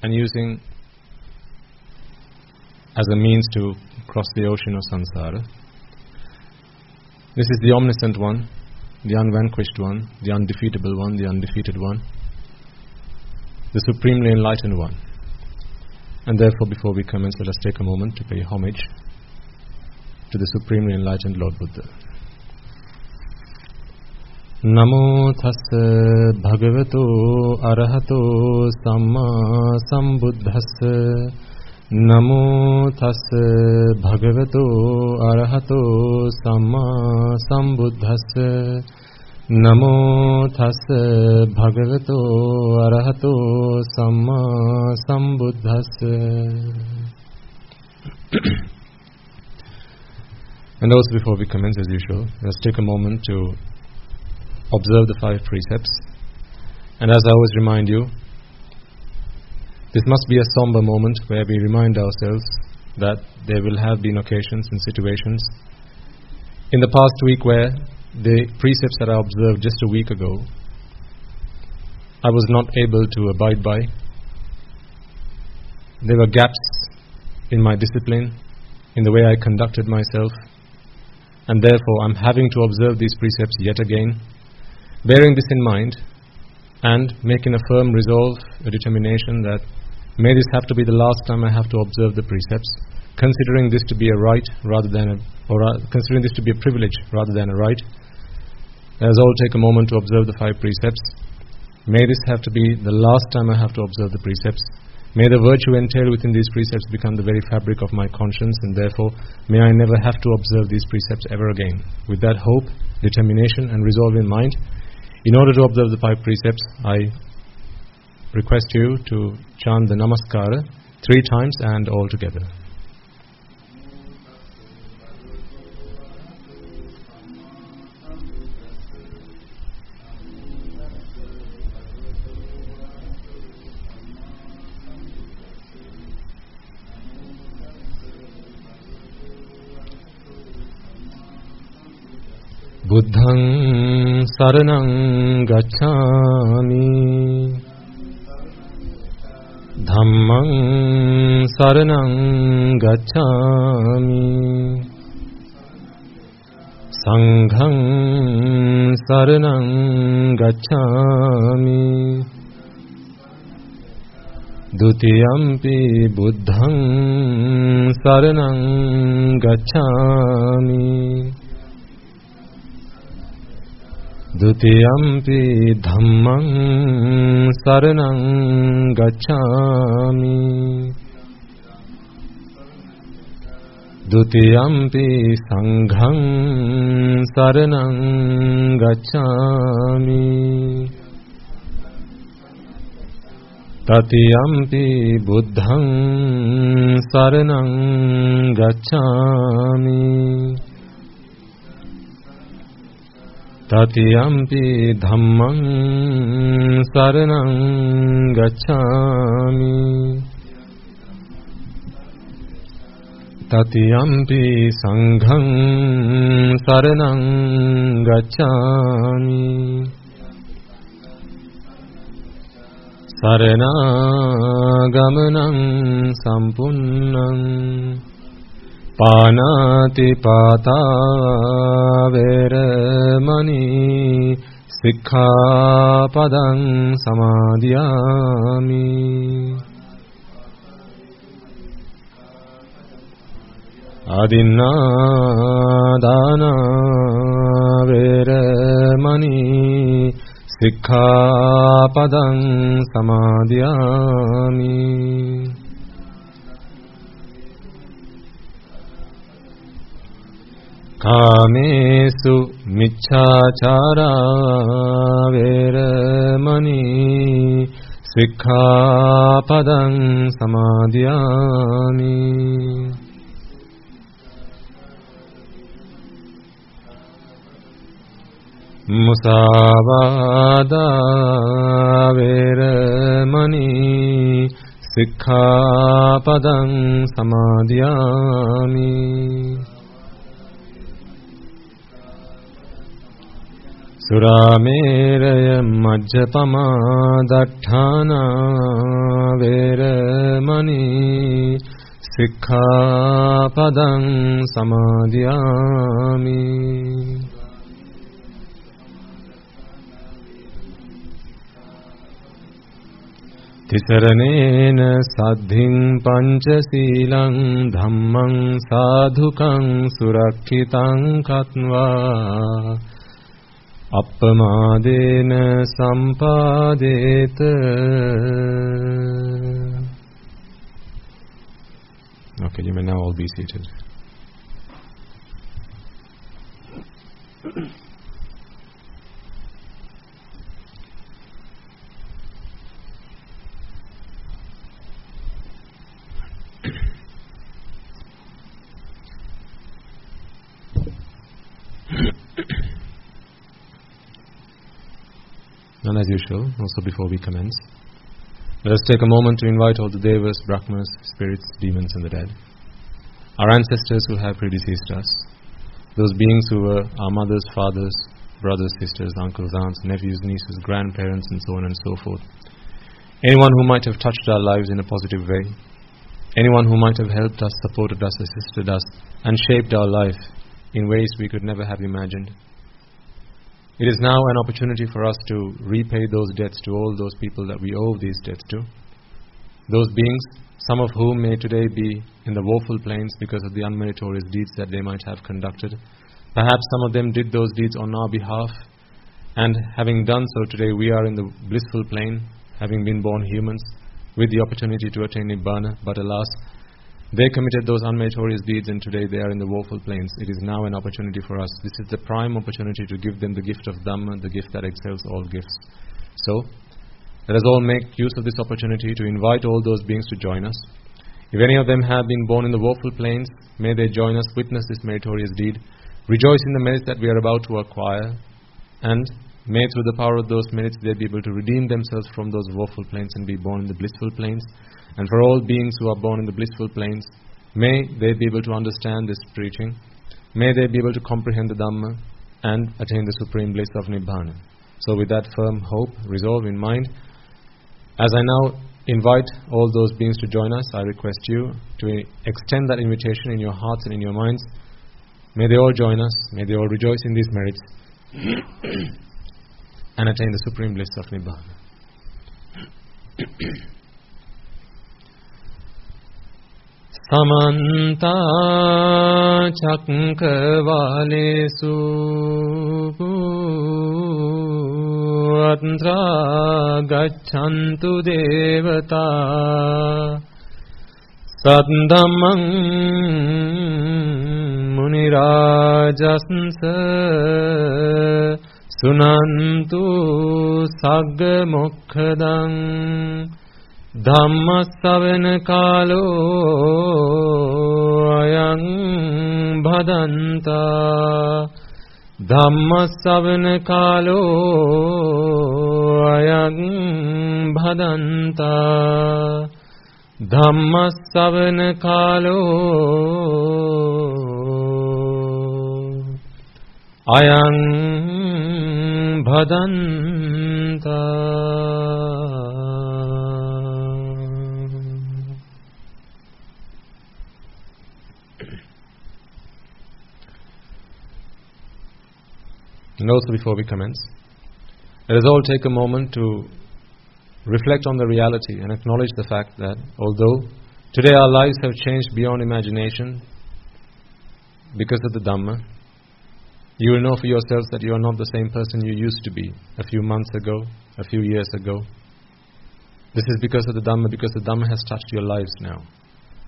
and using as a means to cross the ocean of samsara. This is the omniscient one, the unvanquished one, the undefeatable one, the undefeated one, the supremely enlightened one. And therefore, before we commence, let us take a moment to pay homage to the supremely enlightened Lord Buddha. Namo tassa bhagavato arahato samma sambuddhassa. Namo tassa bhagavato arahato samma sambuddhassa. Namo tassa bhagavato arahato samma sambuddhassa. And also, before we commence, as usual, let's take a moment to observe the 5 precepts. And as I always remind you, this must be a somber moment where we remind ourselves that there will have been occasions and situations in the past week where the precepts that I observed just a week ago, I was not able to abide by. There were gaps in my discipline, in the way I conducted myself, and therefore I'm having to observe these precepts yet again. Bearing this in mind and making a firm resolve, a determination that may this have to be the last time I have to observe the precepts, considering this to be a right rather than considering this to be a privilege rather than a right. Let us all take a moment to observe the 5 precepts. May this have to be the last time I have to observe the precepts. May the virtue entailed within these precepts become the very fabric of my conscience, and therefore may I never have to observe these precepts ever again. With that hope, determination and resolve in mind, in order to observe the 5 precepts, I request you to chant the Namaskara 3 times and all together. Buddhaṃ saraṇaṃ gacchāmi, Dhammaṃ saraṇaṃ gacchāmi, Saṅghaṃ saraṇaṃ gacchāmi, Dutiyampi buddhaṃ saraṇaṃ gacchāmi, Dutiyampi dhammaṃ saraṇaṃ gacchāmi, Dutiyampi saṅghaṃ saraṇaṃ gacchāmi, Tatiyampi buddhaṃ saraṇaṃ gacchāmi, Tatiyampi dhammaṃ saraṇaṃ gacchāmi, Tatiyampi saṅghaṃ saraṇaṃ gacchāmi, Saranāgamaṇaṃ sampunnaṃ, Pānāti pātā veramani, Sikkhapaдаṃ samadhiyāmi, Adinādāna veramani, Sikkhapadaṃ samadhiyāmi. Kāmesu miccācārā veramani, Sikkhapadaṃ samadhiyāmi. Musāvādā veramani, Sikkhapadaṃ samadhiyāmi. Suramēraya majjapamā daṭṭhānā Sikkhapadang samadhiyami. Tisaranena saddhing panchasilang dhammang sadhukang surakkitang katva appamadena sampadeta. Okay, you may now all be seated. And as usual, also before we commence, let us take a moment to invite all the devas, brahmas, spirits, demons and the dead, our ancestors who have predeceased us, those beings who were our mothers, fathers, brothers, sisters, uncles, aunts, nephews, nieces, grandparents and so on and so forth. Anyone who might have touched our lives in a positive way, anyone who might have helped us, supported us, assisted us and shaped our life in ways we could never have imagined. It is now an opportunity for us to repay those debts to all those people that we owe these debts to. Those beings, some of whom may today be in the woeful plains because of the unmeritorious deeds that they might have conducted. Perhaps some of them did those deeds on our behalf, and having done so today we are in the blissful plane, having been born humans, with the opportunity to attain Nibbana, but alas, they committed those unmeritorious deeds and today they are in the woeful plains. It is now an opportunity for us. This is the prime opportunity to give them the gift of Dhamma, the gift that excels all gifts. So, let us all make use of this opportunity to invite all those beings to join us. If any of them have been born in the woeful plains, may they join us, witness this meritorious deed, rejoice in the merits that we are about to acquire, and may through the power of those merits they be able to redeem themselves from those woeful plains and be born in the blissful plains. And for all beings who are born in the blissful plains, may they be able to understand this preaching, may they be able to comprehend the Dhamma and attain the supreme bliss of Nibbana. So with that firm hope, resolve in mind, as I now invite all those beings to join us, I request you to extend that invitation in your hearts and in your minds. May they all join us, may they all rejoice in these merits and attain the supreme bliss of Nibbana. Samanta Chakravalesu Atra Gacchantu Devata Saddhammang Munirajasnsa Sunantu Sagga Mokkadang Dhammasavana kalo ayang bhadanta Dhammasavana kalo ayang bhadanta Dhammasavana kalo ayang bhadanta. And also before we commence, let us all take a moment to reflect on the reality and acknowledge the fact that although today our lives have changed beyond imagination because of the Dhamma, you will know for yourselves that you are not the same person you used to be a few months ago, a few years ago. This is because of the Dhamma, because the Dhamma has touched your lives now.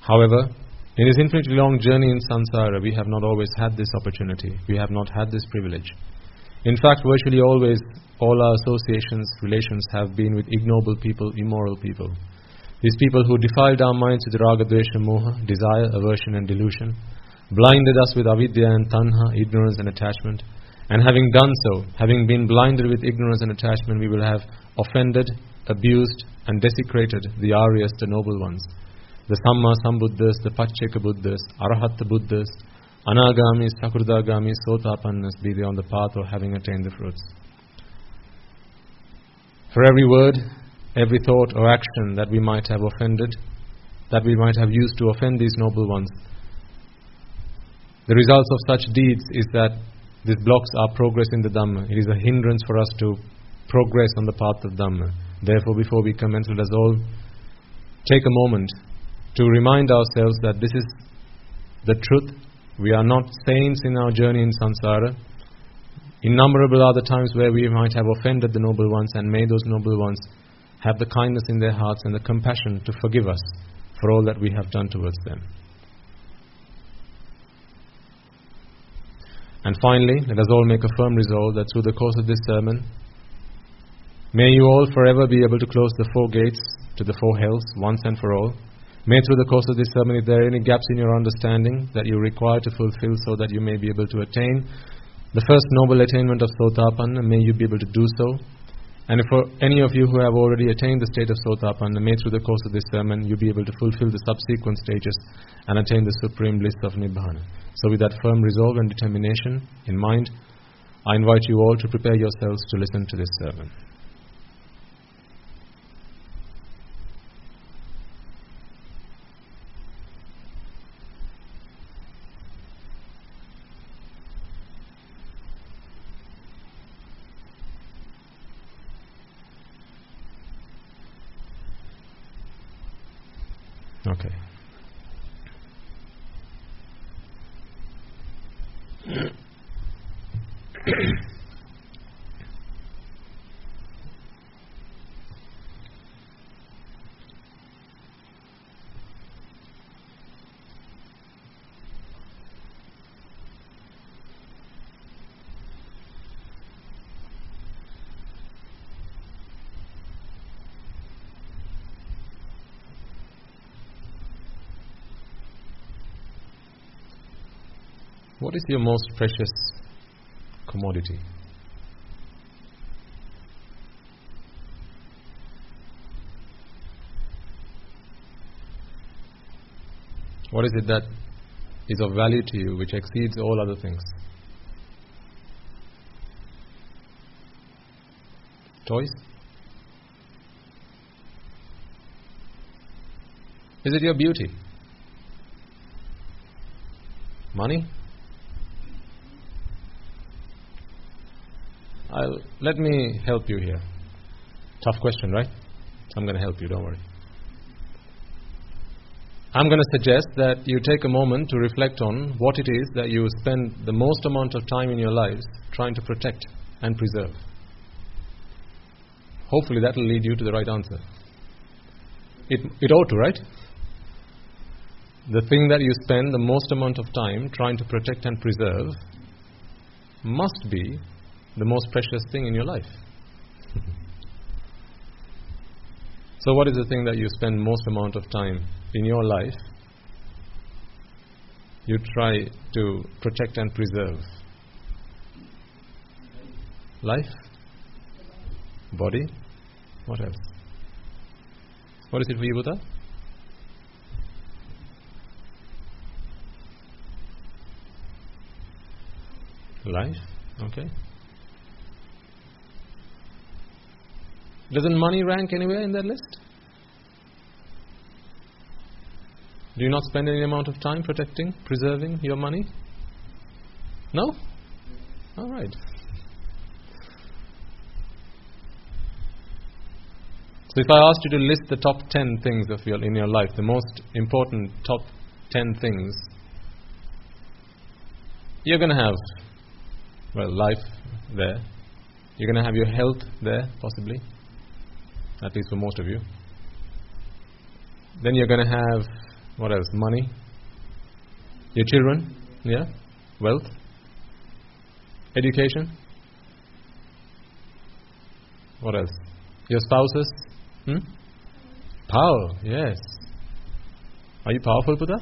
However, in this infinitely long journey in samsara, we have not always had this opportunity. We have not had this privilege. In fact, virtually always, all our associations, relations have been with ignoble people, immoral people. These people who defiled our minds with raga, dvesha, moha, desire, aversion and delusion, blinded us with avidya and tanha, ignorance and attachment. And having done so, having been blinded with ignorance and attachment, we will have offended, abused and desecrated the Aryas, the noble ones, the Samma Sambuddhas, the Pacceka Buddhas, Arahata Buddhas, Anagamis, Sakurdagamis, Sotapannas, be they on the path or having attained the fruits. For every word, every thought or action that we might have offended, that we might have used to offend these noble ones. The results of such deeds is that this blocks our progress in the Dhamma. It is a hindrance for us to progress on the path of Dhamma. Therefore, before we commence, let us all take a moment to remind ourselves that this is the truth. We are not saints in our journey in samsara. Innumerable are the times where we might have offended the noble ones, and may those noble ones have the kindness in their hearts and the compassion to forgive us for all that we have done towards them. And finally, let us all make a firm resolve that through the course of this sermon, may you all forever be able to close the 4 gates to the 4 hells once and for all. May through the course of this sermon, if there are any gaps in your understanding that you require to fulfill so that you may be able to attain the first noble attainment of Sotapanna, may you be able to do so. And if for any of you who have already attained the state of Sotapanna, may through the course of this sermon you be able to fulfill the subsequent stages and attain the supreme bliss of Nibbana. So with that firm resolve and determination in mind, I invite you all to prepare yourselves to listen to this sermon. Okay. What is your most precious commodity? What is it that is of value to you which exceeds all other things? Toys? Is it your beauty? Money? Let me help you here. Tough question, right? I'm going to help you, don't worry. I'm going to suggest that you take a moment to reflect on what it is that you spend the most amount of time in your lives trying to protect and preserve. Hopefully that will lead you to the right answer. It ought to, right? The thing that you spend the most amount of time trying to protect and preserve must be the most precious thing in your life. So what is the thing that you spend most amount of time in your life you try to protect and preserve? Life? Body? What else? What is it for you, Buddha? Life? Okay. Doesn't money rank anywhere in that list? Do you not spend any amount of time protecting, preserving your money? No? All right. So if I asked you to list the top 10 things in your life, the most important top 10 things, you're going to have, life there. You're going to have your health there, possibly. At least for most of you. Then you're going to have, what else? Money. Your children. Yeah. Wealth. Education. What else? Your spouses. Power. Yes. Are you powerful, Buddha?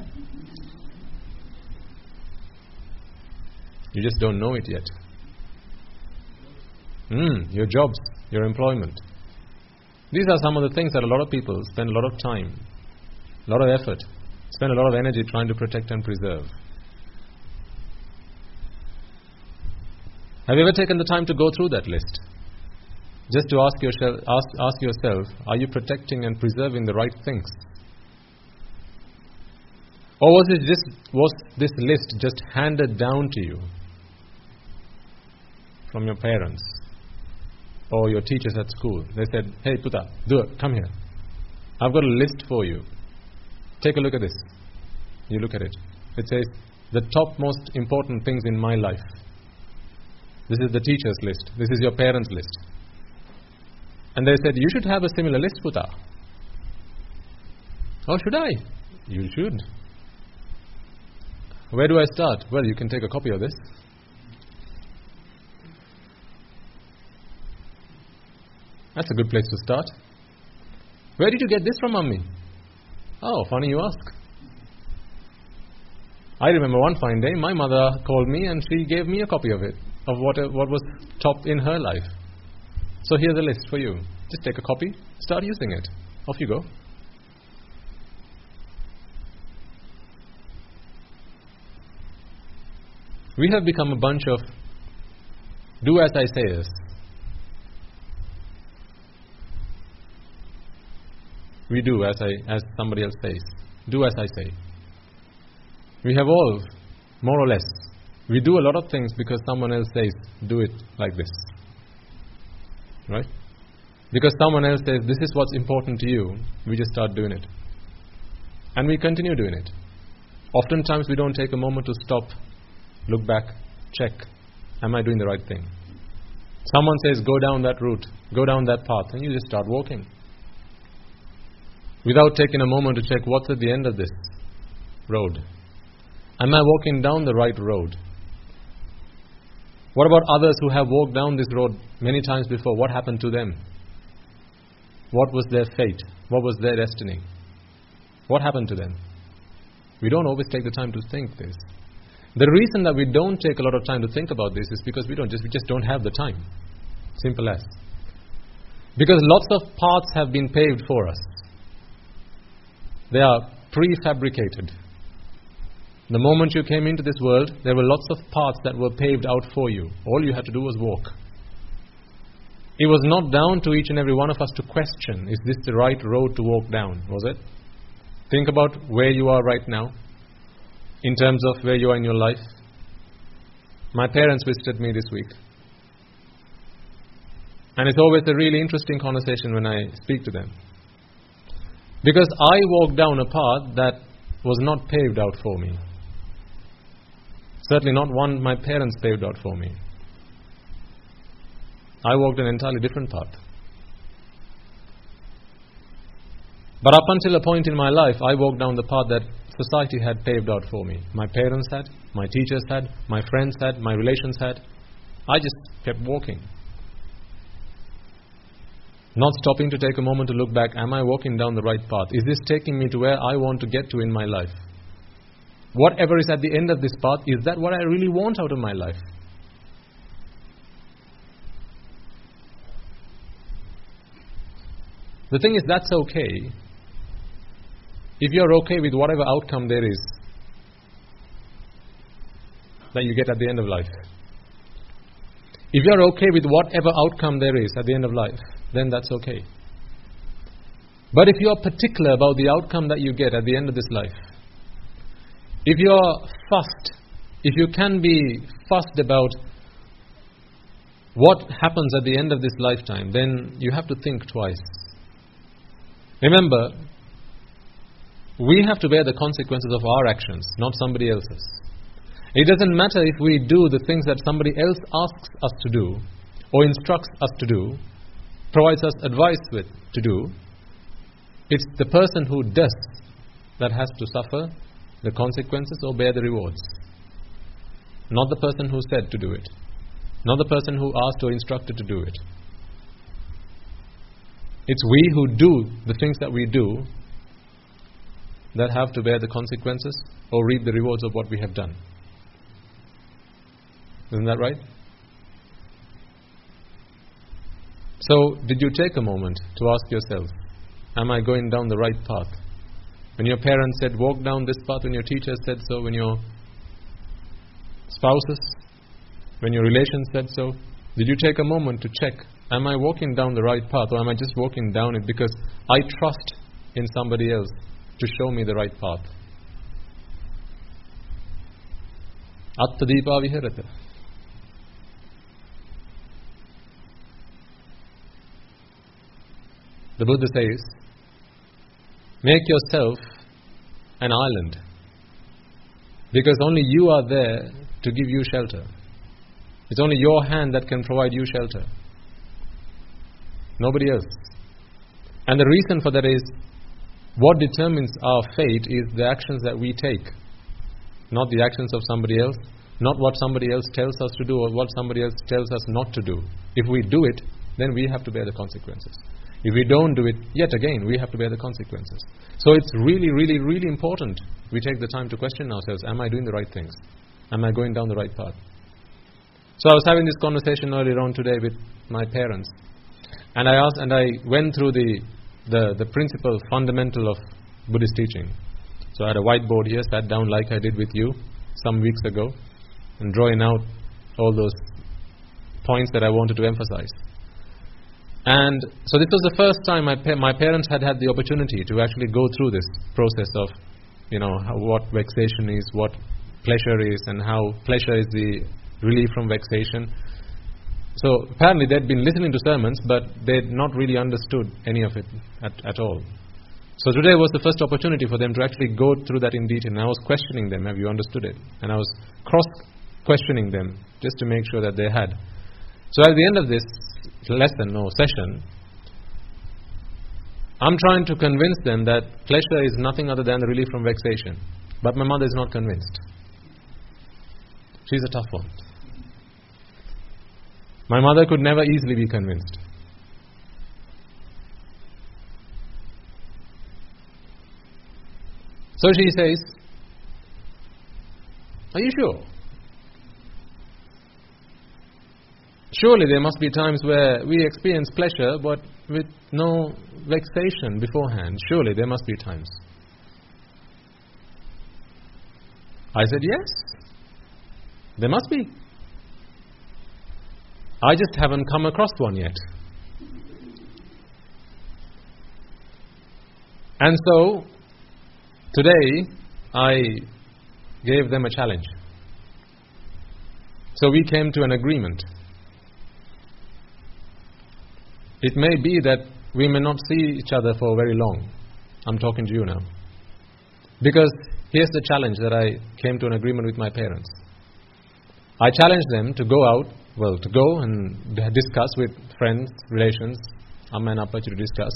You just don't know it yet. Your jobs. Your employment. These are some of the things that a lot of people spend a lot of time, a lot of effort, spend a lot of energy trying to protect and preserve. Have you ever taken the time to go through that list? Just to ask yourself, are you protecting and preserving the right things? Or was this list just handed down to you from your parents or your teachers at school? They said, "Hey Puta, do it, come here. I've got a list for you. Take a look at this." You look at it. It says, the top most important things in my life. This is the teacher's list. This is your parents' list. And they said, "You should have a similar list, Puta." "Oh, should I?" "You should." "Where do I start?" "Well, you can take a copy of this." That's a good place to start. "Where did you get this from, Mummy?" "Oh, funny you ask. I remember one fine day, my mother called me and she gave me a copy of it, of what was top in her life. So here's a list for you. Just take a copy, start using it. Off you go." We have become a bunch of do as I sayers. We do as somebody else says. Do as I say. We have all, more or less, we do a lot of things because someone else says, do it like this. Right? Because someone else says, this is what's important to you, we just start doing it. And we continue doing it. Oftentimes we don't take a moment to stop, look back, check, am I doing the right thing? Someone says, go down that route, go down that path, and you just start walking. Without taking a moment to check what's at the end of this road. Am I walking down the right road? What about others who have walked down this road many times before? What happened to them? What was their fate? What was their destiny? What happened to them? We don't always take the time to think this. The reason that we don't take a lot of time to think about this is because we just don't have the time. Simple as. Because lots of paths have been paved for us. They are prefabricated. The moment you came into this world, there were lots of paths that were paved out for you. All you had to do was walk. It was not down to each and every one of us to question, is this the right road to walk down, was it? Think about where you are right now, in terms of where you are in your life. My parents visited me this week. And it's always a really interesting conversation when I speak to them. Because I walked down a path that was not paved out for me. Certainly not one my parents paved out for me. I walked an entirely different path. But up until a point in my life, I walked down the path that society had paved out for me. My parents had, my teachers had, my friends had, my relations had. I just kept walking. Not stopping to take a moment to look back, am I walking down the right path? Is this taking me to where I want to get to in my life? Whatever is at the end of this path, is that what I really want out of my life? The thing is, that's okay. If you're okay with whatever outcome there is that you get at the end of life. If you're okay with whatever outcome there is at the end of life, then that's okay. But if you're particular about the outcome that you get at the end of this life, if you're fussed, if you can be fussed about what happens at the end of this lifetime, then you have to think twice. Remember, we have to bear the consequences of our actions, not somebody else's. It doesn't matter if we do the things that somebody else asks us to do, or instructs us to do, provides us advice to do. It's the person who does that has to suffer the consequences or bear the rewards. Not the person who said to do it. Not the person who asked or instructed to do it. It's we who do the things that we do that have to bear the consequences or reap the rewards of what we have done. Isn't that right? So, did you take a moment to ask yourself, am I going down the right path? When your parents said, walk down this path, when your teachers said so, when your spouses, when your relations said so, did you take a moment to check, am I walking down the right path, or am I just walking down it because I trust in somebody else to show me the right path? Attadipa viharata. The Buddha says, make yourself an island, because only you are there to give you shelter. It's only your hand that can provide you shelter. Nobody else. And the reason for that is, what determines our fate is the actions that we take, not the actions of somebody else, not what somebody else tells us to do or what somebody else tells us not to do. If we do it, then we have to bear the consequences. If we don't do it, yet again, we have to bear the consequences. So it's really, really, really important we take the time to question ourselves, am I doing the right things? Am I going down the right path? So I was having this conversation earlier on today with my parents, and I went through the principle, fundamental of Buddhist teaching. So I had a whiteboard here, sat down like I did with you some weeks ago, and drawing out all those points that I wanted to emphasize. And so this was the first time my parents had the opportunity to actually go through this process of, what vexation is, what pleasure is, and how pleasure is the relief from vexation. So apparently they'd been listening to sermons, but they'd not really understood any of it at all. So today was the first opportunity for them to actually go through that in detail. And I was questioning them, have you understood it? And I was cross-questioning them just to make sure that they had. So at the end of this lesson or session, I'm trying to convince them that pleasure is nothing other than the relief from vexation. But my mother is not convinced. She's a tough one. My mother could never easily be convinced. So she says, are you sure? Surely there must be times where we experience pleasure but with no vexation beforehand. Surely there must be times. I said, yes, there must be. I just haven't come across one yet. And so, today, I gave them a challenge. So we came to an agreement. It may be that we may not see each other for very long. I'm talking to you now. Because here's the challenge that I came to an agreement with my parents. I challenged them to go out, to go and discuss with friends, relations, Amma and Appa to discuss,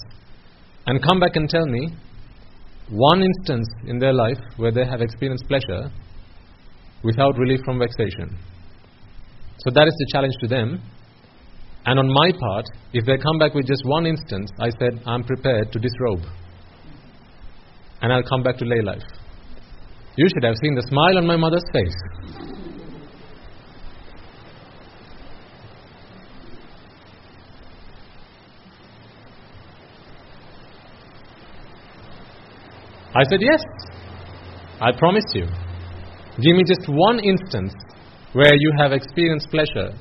and come back and tell me one instance in their life where they have experienced pleasure without relief from vexation. So that is the challenge to them. And on my part, if they come back with just one instance, I said, I'm prepared to disrobe. And I'll come back to lay life. You should have seen the smile on my mother's face. I said, yes, I promise you. Give me just one instance where you have experienced pleasure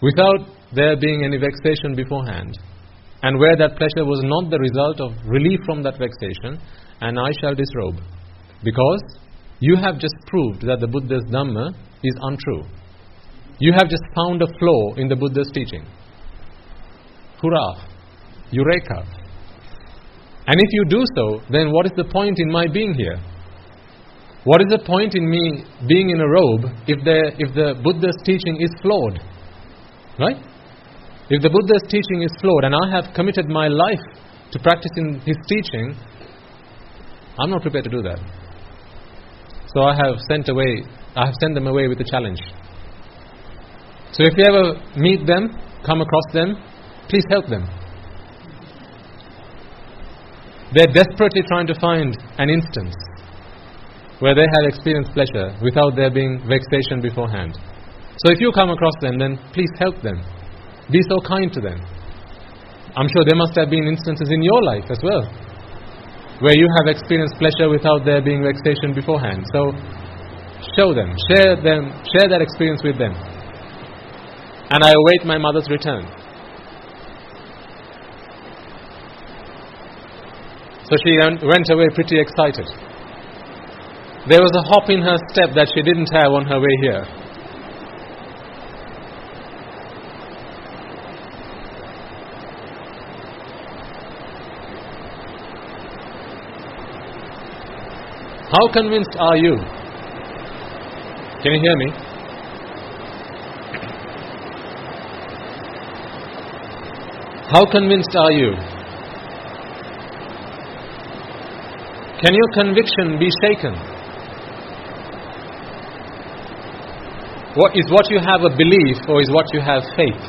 without there being any vexation beforehand, and where that pleasure was not the result of relief from that vexation, and I shall disrobe. Because you have just proved that the Buddha's Dhamma is untrue. You have just found a flaw in the Buddha's teaching. Hurrah! Eureka! And if you do so, then what is the point in my being here? What is the point in me being in a robe if the Buddha's teaching is flawed? Right? If the Buddha's teaching is flawed and I have committed my life to practicing his teaching, I'm not prepared to do that. So I have sent them away with a challenge. So if you ever meet them, come across them, please help them. They're desperately trying to find an instance where they have experienced pleasure without there being vexation beforehand. So if you come across them, then please help them. Be so kind to them. I'm sure there must have been instances in your life as well where you have experienced pleasure without there being vexation beforehand. So show them, share that experience with them. And I await my mother's return. So she went away pretty excited. There was a hop in her step that she didn't have on her way here. How convinced are you? Can you hear me? How convinced are you? Can your conviction be shaken? Is what you have a belief, or is what you have faith?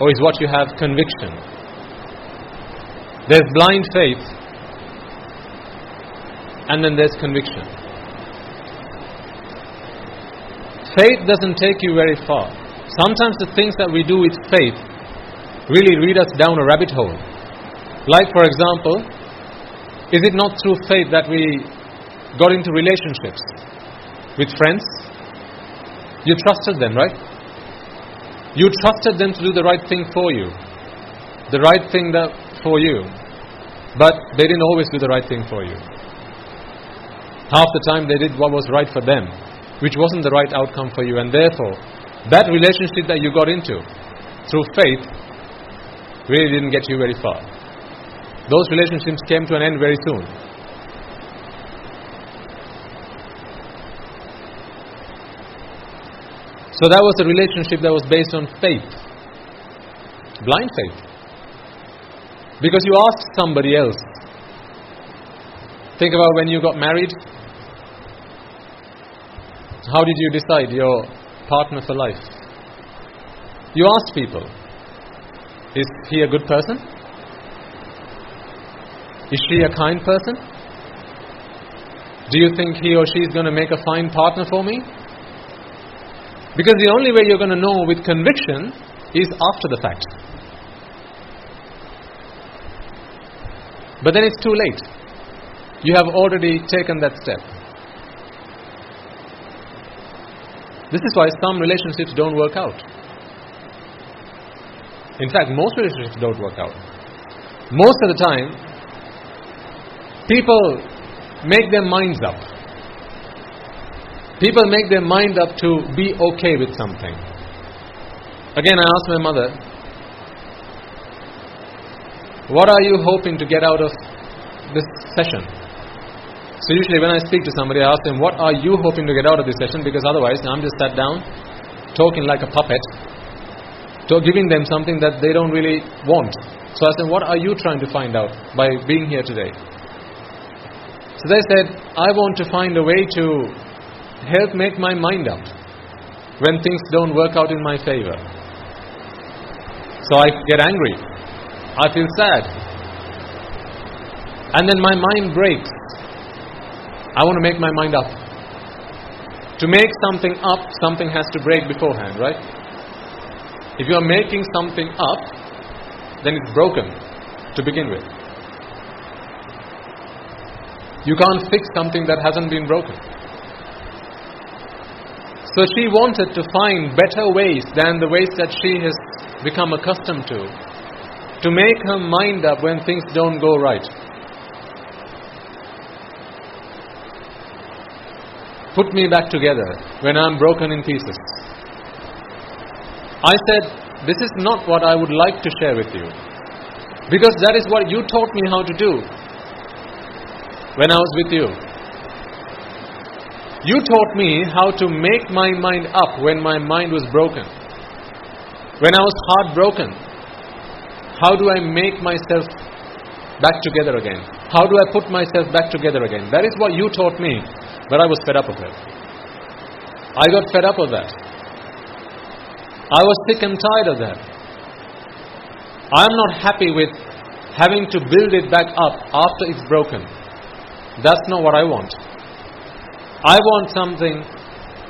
Or is what you have conviction? There's blind faith, and then there's conviction. Faith doesn't take you very far. Sometimes the things that we do with faith really lead us down a rabbit hole. Like, for example, is it not through faith that we got into relationships with friends? You trusted them, right? You trusted them to do the right thing for you. The right thing for you. But they didn't always do the right thing for you. Half the time they did what was right for them, which wasn't the right outcome for you. And therefore, that relationship that you got into through faith really didn't get you very far. Those relationships came to an end very soon. So that was a relationship that was based on faith. Blind faith. Because you asked somebody else. Think about when you got married. How did you decide your partner for life? You asked people. Is he a good person? Is she a kind person? Do you think he or she is going to make a fine partner for me? Because the only way you're going to know with conviction is after the fact. But then it's too late. You have already taken that step. This is why some relationships don't work out. In fact, most relationships don't work out. Most of the time, people make their minds up. People make their mind up to be okay with something. Again, I asked my mother, what are you hoping to get out of this session? So usually when I speak to somebody, I ask them, what are you hoping to get out of this session? Because otherwise, I'm just sat down, talking like a puppet, giving them something that they don't really want. So I said, what are you trying to find out by being here today? So they said, I want to find a way to help make my mind up when things don't work out in my favor. So I get angry. I feel sad. And then my mind breaks. I want to make my mind up. To make something up, something has to break beforehand, right? If you are making something up, then it's broken to begin with. You can't fix something that hasn't been broken. So she wanted to find better ways than the ways that she has become accustomed to make her mind up when things don't go right. Put me back together when I'm broken in pieces. I said, this is not what I would like to share with you. Because that is what you taught me how to do when I was with you. You taught me how to make my mind up when my mind was broken. When I was heartbroken, how do I make myself back together again? How do I put myself back together again? That is what you taught me, but I was fed up of it. I got fed up of that. I was sick and tired of that. I am not happy with having to build it back up after it's broken. That's not what I want. I want something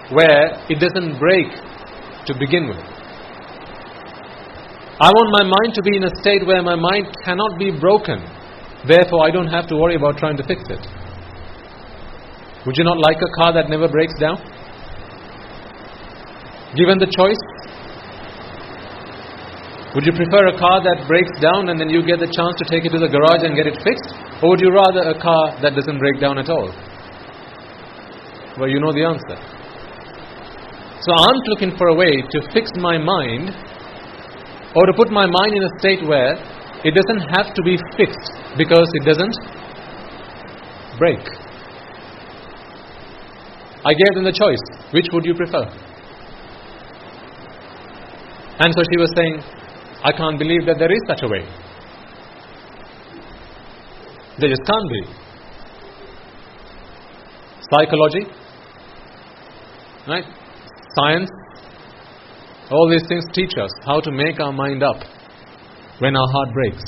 where it doesn't break to begin with. I want my mind to be in a state where my mind cannot be broken. Therefore, I don't have to worry about trying to fix it. Would you not like a car that never breaks down? Given the choice, would you prefer a car that breaks down and then you get the chance to take it to the garage and get it fixed? Or would you rather a car that doesn't break down at all? where you know the answer. So I'm looking for a way to fix my mind, or to put my mind in a state where it doesn't have to be fixed, because it doesn't break. I gave them the choice. Which would you prefer? And so she was saying, I can't believe that there is such a way. There just can't be. Psychology, right? Science, all these things teach us how to make our mind up when our heart breaks.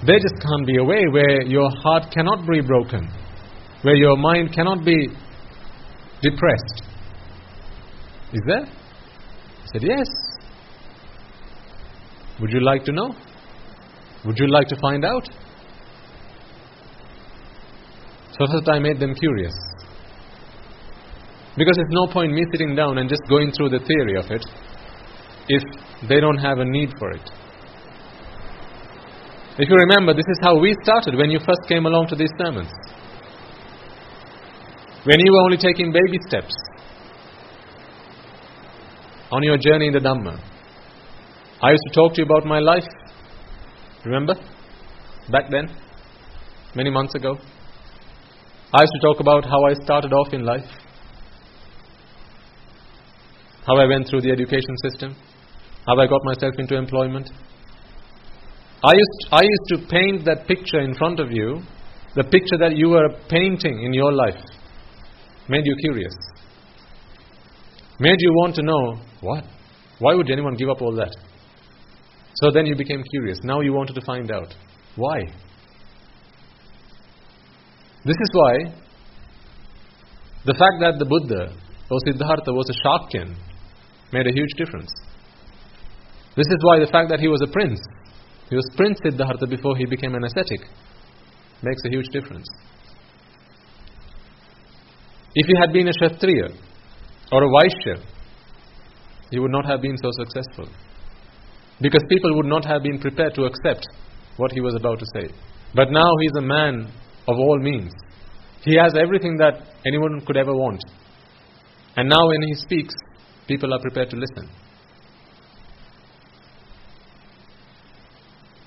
There just can't be a way where your heart cannot be broken, where your mind cannot be depressed. Is there? I said, yes. Would you like to know? Would you like to find out? So first I made them curious. Because there's no point me sitting down and just going through the theory of it if they don't have a need for it. If you remember, this is how we started when you first came along to these sermons. When you were only taking baby steps on your journey in the Dhamma. I used to talk to you about my life. Remember? Back then? Many months ago. I used to talk about how I started off in life. How I went through the education system. How I got myself into employment. I used to paint that picture in front of you, the picture that you were painting in your life. Made you curious. Made you want to know, what? Why would anyone give up all that? So then you became curious. Now you wanted to find out. Why? This is why the fact that the Buddha or Siddhartha was a Shakyan made a huge difference. This is why the fact that he was a prince, he was Prince Siddhartha before he became an ascetic, makes a huge difference. If he had been a Kshatriya or a Vaishya, he would not have been so successful. Because people would not have been prepared to accept what he was about to say. But now he's a man of all means. He has everything that anyone could ever want. And now when he speaks, people are prepared to listen.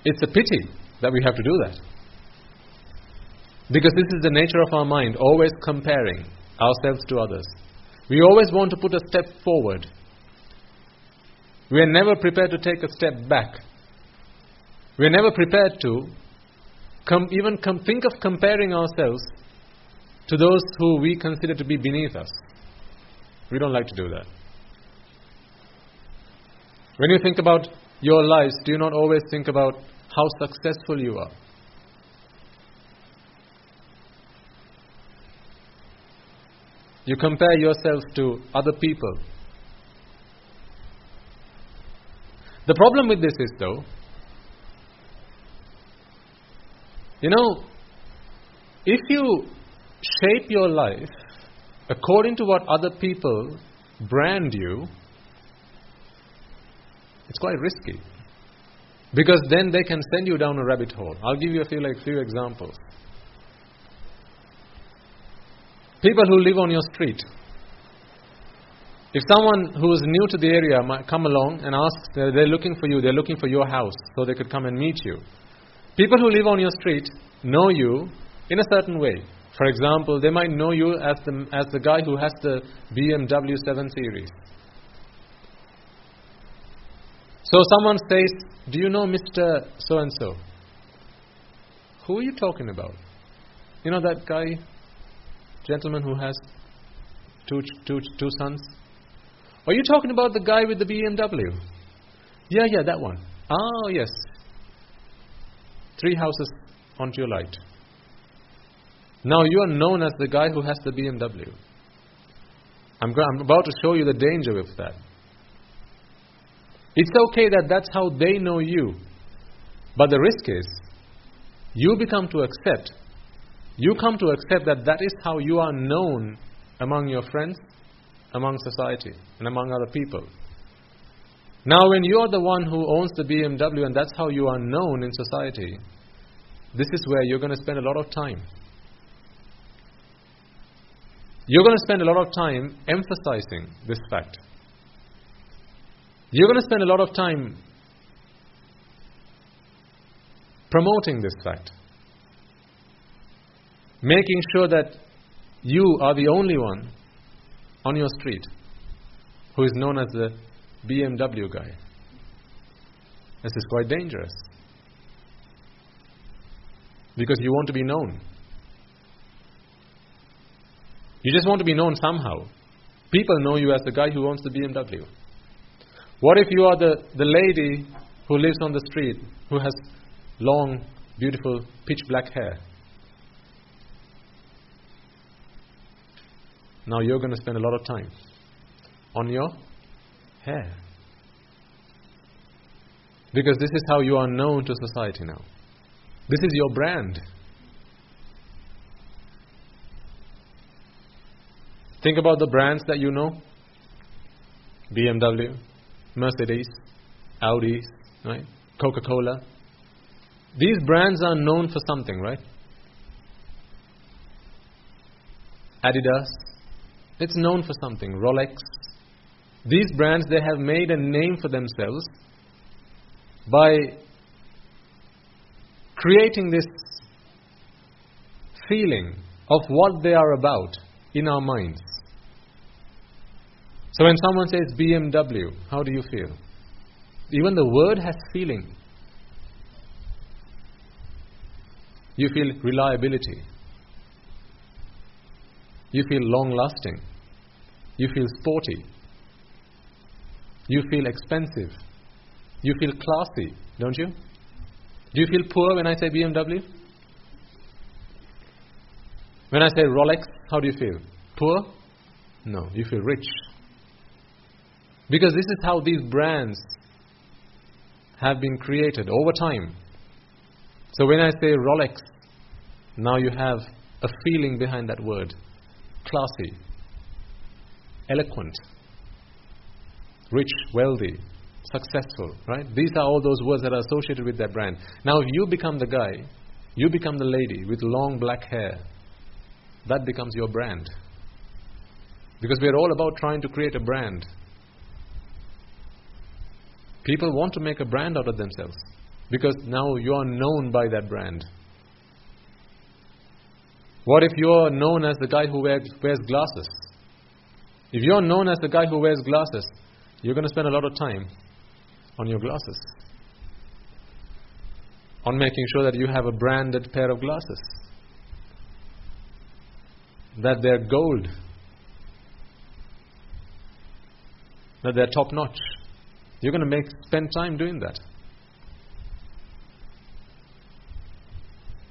It's a pity that we have to do that. Because this is the nature of our mind, always comparing ourselves to others. We always want to put a step forward. We are never prepared to take a step back. We are never prepared to think of comparing ourselves to those who we consider to be beneath us. We don't like to do that. When you think about your lives, do you not always think about how successful you are? You compare yourself to other people. The problem with this is, though, if you shape your life according to what other people brand you, it's quite risky. Because then they can send you down a rabbit hole. I'll give you a few examples. People who live on your street. If someone who is new to the area might come along and ask, they're looking for you, they're looking for your house, so they could come and meet you. People who live on your street know you in a certain way. For example, they might know you as the guy who has the BMW 7 Series. So someone says, do you know Mr. So-and-so? Who are you talking about? You know that guy, gentleman who has two sons? Are you talking about the guy with the BMW? Yeah, that one. Oh, yes. 3 houses onto your light. Now you are known as the guy who has the BMW. I'm about to show you the danger with that. It's okay that that's how they know you. But the risk is, you come to accept that that is how you are known among your friends, among society, and among other people. Now when you are the one who owns the BMW and that's how you are known in society, this is where you're going to spend a lot of time. you're going to spend a lot of time emphasizing this fact. You're going to spend a lot of time promoting this fact. Making sure that you are the only one on your street who is known as the BMW guy. This is quite dangerous. Because you want to be known. You just want to be known somehow. People know you as the guy who owns the BMW. What if you are the lady who lives on the street, who has long, beautiful, pitch black hair? Now you're going to spend a lot of time on your hair. Because this is how you are known to society now. This is your brand. Think about the brands that you know. BMW, Mercedes, Audi, right? Coca-Cola. These brands are known for something, right? Adidas, it's known for something. Rolex. These brands, they have made a name for themselves by creating this feeling of what they are about in our minds. So when someone says BMW, how do you feel? Even the word has feeling. You feel reliability. You feel long-lasting. You feel sporty. You feel expensive. You feel classy, don't you? Do you feel poor when I say BMW? When I say Rolex, how do you feel? Poor? No, you feel rich. Because this is how these brands have been created over time. So when I say Rolex, now you have a feeling behind that word. Classy, eloquent, rich, wealthy, successful, right? These are all those words that are associated with that brand. Now if you become the guy, you become the lady with long black hair, that becomes your brand. Because we are all about trying to create a brand. People want to make a brand out of themselves because now you are known by that brand. What if you are known as the guy who wears glasses? If you are known as the guy who wears glasses, you're going to spend a lot of time on your glasses, on making sure that you have a branded pair of glasses, that they're gold, that they're top notch. You're going to spend time doing that.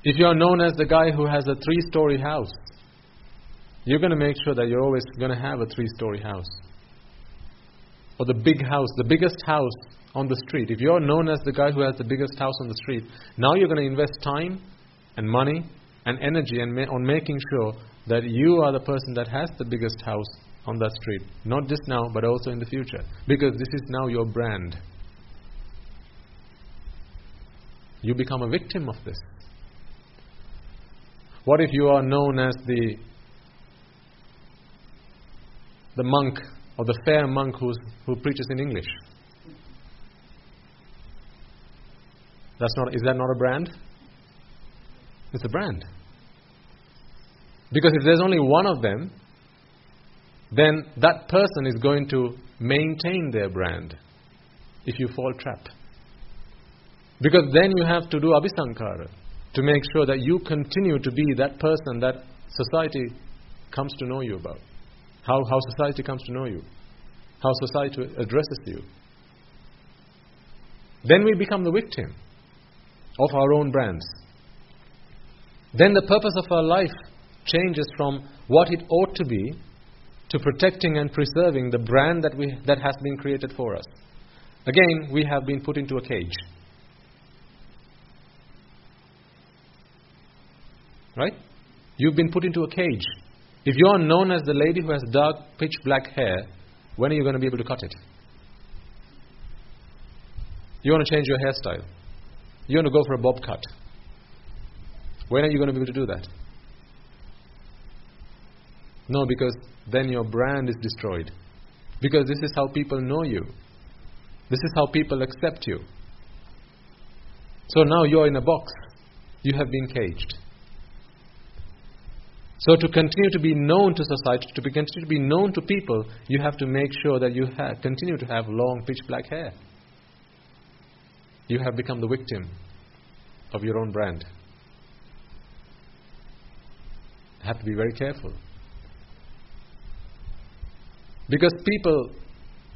If you are known as the guy who has a 3-story house, you're going to make sure that you're always going to have a 3-story house. Or the big house, the biggest house on the street. If you're known as the guy who has the biggest house on the street, now you're going to invest time and money and energy on making sure that you are the person that has the biggest house on that street. Not just now, but also in the future. Because this is now your brand. You become a victim of this. What if you are known as the monk or the fair monk who preaches in English? Is that not a brand? It's a brand. Because if there's only one of them, then that person is going to maintain their brand if you fall trap. Because then you have to do abhisankara to make sure that you continue to be that person that society comes to know you about. How society comes to know you. How society addresses you. Then we become the victim of our own brands. Then the purpose of our life changes from what it ought to be to protecting and preserving the brand that has been created for us. Again, we have been put into a cage. Right? You've been put into a cage. If you are known as the lady who has dark, pitch black hair, when are you going to be able to cut it? You want to change your hairstyle. You want to go for a bob cut. When are you going to be able to do that? No, because then your brand is destroyed. Because this is how people know you. This is how people accept you. So now you're in a box. You have been caged. So to continue to be known to society, to continue to be known to people, you have to make sure that you continue to have long pitch black hair. You have become the victim of your own brand. You have to be very careful. Because people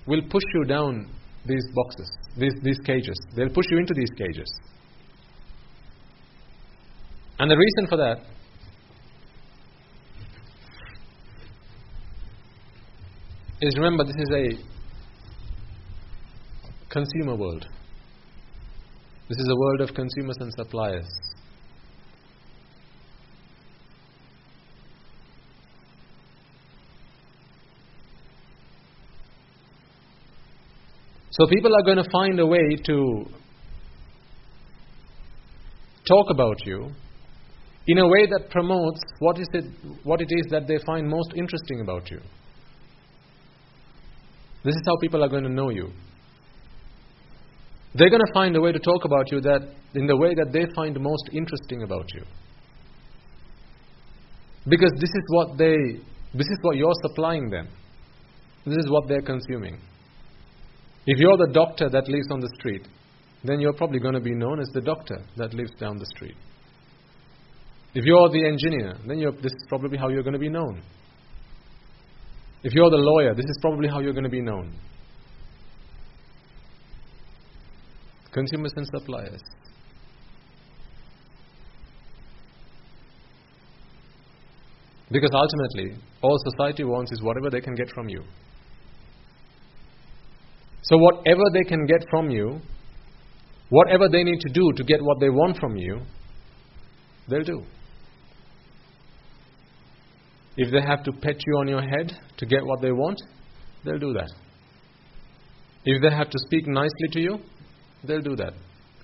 will push you down these boxes, these cages. They'll push you into these cages. And the reason for that is, remember, this is a consumer world. This is a world of consumers and suppliers. So people are going to find a way to talk about you in a way that promotes what it is that they find most interesting about you. This is how people are going to know you. They're going to find a way to talk about you that in the way that they find most interesting about you. Because this is what you're supplying them. This is what they're consuming. If you're the doctor that lives on the street, then you're probably going to be known as the doctor that lives down the street. If you're the engineer, then this is probably how you're going to be known. If you're the lawyer, this is probably how you're going to be known. Consumers and suppliers. Because ultimately, all society wants is whatever they can get from you. So whatever they can get from you, whatever they need to do to get what they want from you, they'll do. If they have to pet you on your head to get what they want, they'll do that. If they have to speak nicely to you, they'll do that.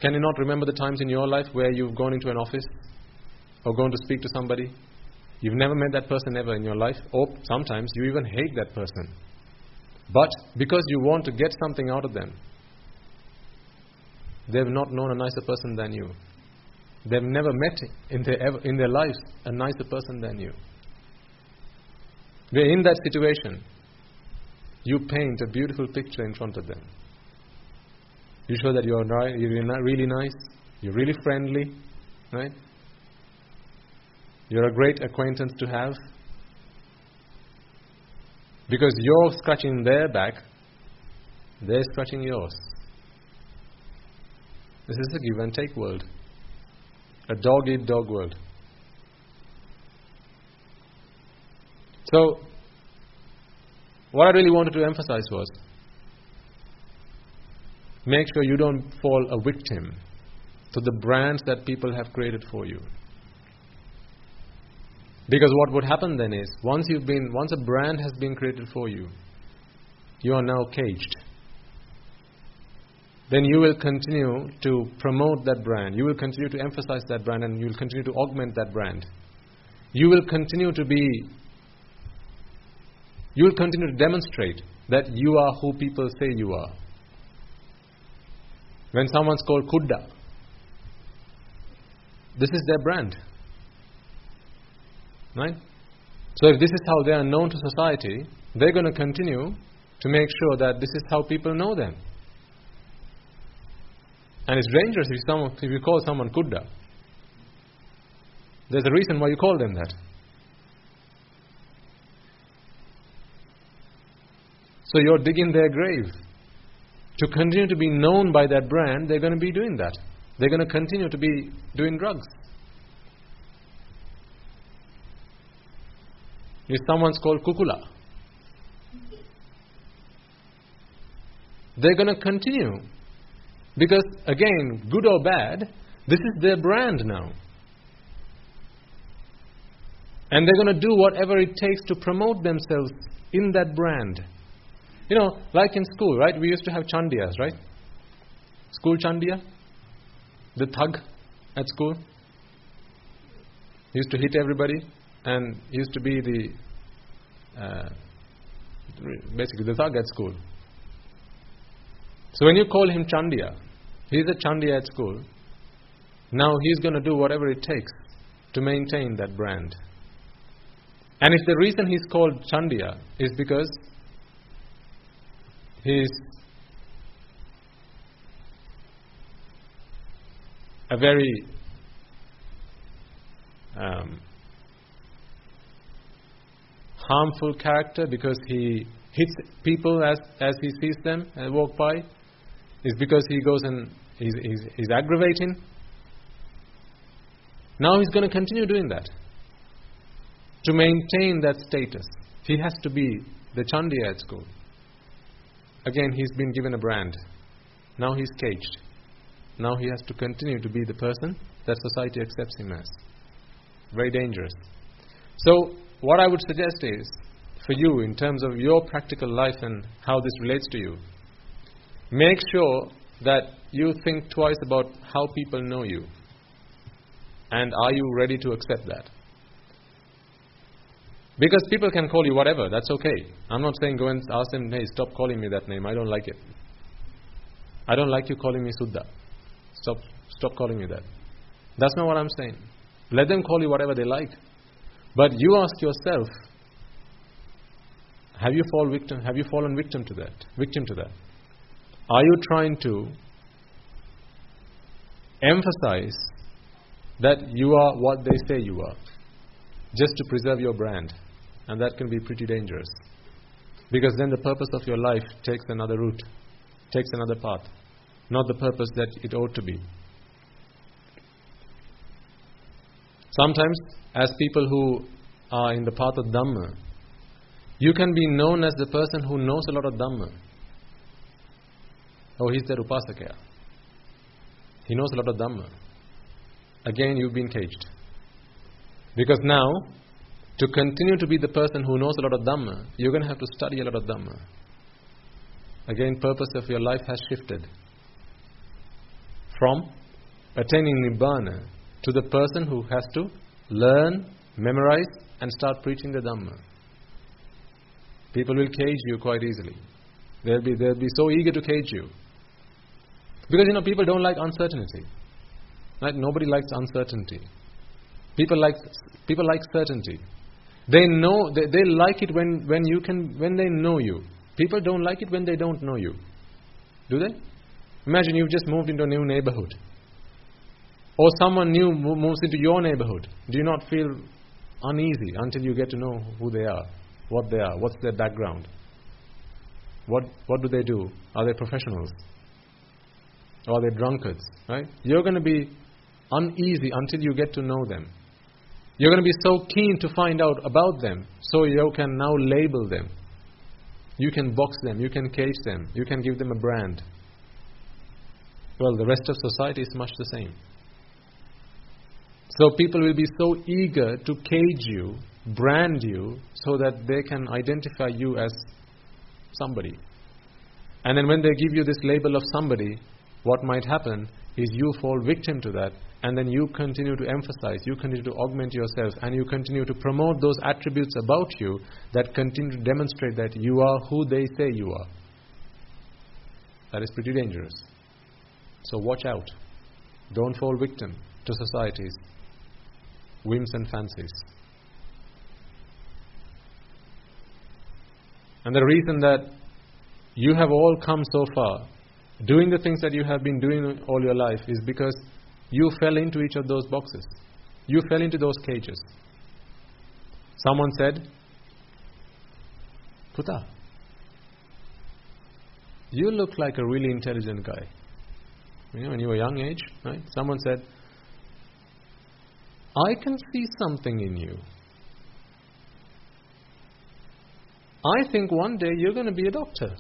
Can you not remember the times in your life where you've gone into an office or gone to speak to somebody? You've never met that person ever in your life, or sometimes you even hate that person. But because you want to get something out of them, they've not known a nicer person than you. They've never met in their lives a nicer person than you. They're in that situation. You paint a beautiful picture in front of them. You show that you're really nice, you're really friendly, right? You're a great acquaintance to have. Because you're scratching their back, they're scratching yours. This is a give and take world. A dog-eat-dog world. So, what I really wanted to emphasize was, make sure you don't fall a victim to the brands that people have created for you. Because what would happen then is, once a brand has been created for you, you are now caged. Then you will continue to promote that brand. You will continue to emphasize that brand, and you will continue to augment that brand. You will continue to demonstrate that you are who people say you are. When someone's called Kudda, this is their brand. Right? So if this is how they are known to society, they're going to continue to make sure that this is how people know them. And it's dangerous if you call someone Kudda. There's a reason why you call them that. So you're digging their grave. To continue to be known by that brand, they're going to be doing that. They're going to continue to be doing drugs. If someone's called Kukula, they're going to continue. Because, again, good or bad, this is their brand now. And they're going to do whatever it takes to promote themselves in that brand. You know, like in school, right? We used to have Chandiyas, right? School Chandiya? The thug at school. He used to hit everybody and used to be basically the thug at school. So when you call him Chandiya, he's a Chandiya at school. Now he's going to do whatever it takes to maintain that brand. And if the reason he's called Chandiya is because he's a very harmful character, because he hits people as he sees them and walk by, is because he goes and he's aggravating. Now he's going to continue doing that. To maintain that status, he has to be the Chandiya at school. Again, he's been given a brand. Now he's caged. Now he has to continue to be the person that society accepts him as. Very dangerous. So, what I would suggest is, for you, in terms of your practical life and how this relates to you, make sure that you think twice about how people know you. And are you ready to accept that? Because people can call you whatever, that's okay. I'm not saying go and ask them, hey, stop calling me that name, I don't like it. I don't like you calling me Suddha. Stop calling me that. That's not what I'm saying. Let them call you whatever they like. But you ask yourself, have you fallen victim to that? Are you trying to emphasize that you are what they say you are, just to preserve your brand? And that can be pretty dangerous. Because then the purpose of your life takes another route, takes another path, not the purpose that it ought to be. Sometimes, as people who are in the path of Dhamma, you can be known as the person who knows a lot of Dhamma. Oh, he's their Upasakya. He knows a lot of Dhamma. Again, you've been caged. Because now, to continue to be the person who knows a lot of Dhamma, you're going to have to study a lot of Dhamma. Again, purpose of your life has shifted from attaining Nibbana to the person who has to learn, memorize, and start preaching the Dhamma. People will cage you quite easily. They'll be so eager to cage you. Because people don't like uncertainty. Right? Nobody likes uncertainty. People like certainty. They know they like it when they know you. People don't like it when they don't know you. Do they? Imagine you've just moved into a new neighborhood. Or someone new moves into your neighborhood. Do you not feel uneasy until you get to know who they are, what they are, what's their background? What do they do? Are they professionals? Or are they drunkards? Right? You're going to be uneasy until you get to know them. You're going to be so keen to find out about them, so you can now label them. You can box them, you can cage them, you can give them a brand. Well, the rest of society is much the same. So people will be so eager to cage you, brand you, so that they can identify you as somebody. And then when they give you this label of somebody, what might happen is you fall victim to that, and then you continue to emphasize, you continue to augment yourself, and you continue to promote those attributes about you that continue to demonstrate that you are who they say you are. That is pretty dangerous. So watch out. Don't fall victim to society's whims and fancies. And the reason that you have all come so far, doing the things that you have been doing all your life, is because you fell into each of those boxes. You fell into those cages. Someone said, Puta, you look like a really intelligent guy. When you were a young age, right? Someone said, I can see something in you. I think one day you're going to be a doctor.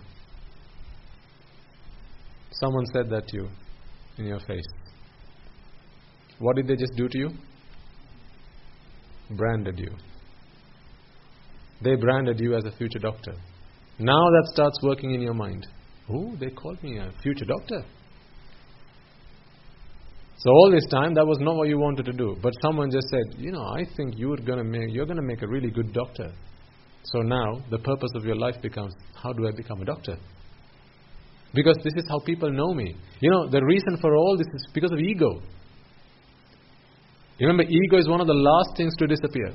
Someone said that to you in your face. What did they just do to you? Branded you. They branded you as a future doctor. Now that starts working in your mind. Oh, they called me a future doctor. So all this time, that was not what you wanted to do. But someone just said, I think you're going to make a really good doctor. So now, the purpose of your life becomes, how do I become a doctor? Because this is how people know me. The reason for all this is because of ego. Remember, ego is one of the last things to disappear.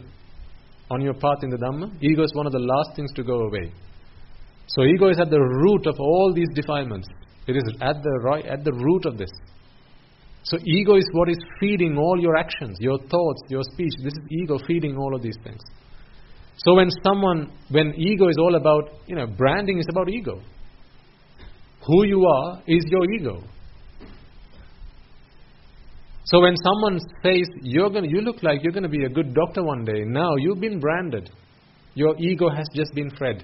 On your path in the Dhamma, ego is one of the last things to go away. So ego is at the root of all these defilements. It is at the root of this. So ego is what is feeding all your actions, your thoughts, your speech. This is ego feeding all of these things. So when ego is all about, branding is about ego. Who you are is your ego. So when someone says, you look like you're going to be a good doctor one day, now you've been branded. Your ego has just been fed.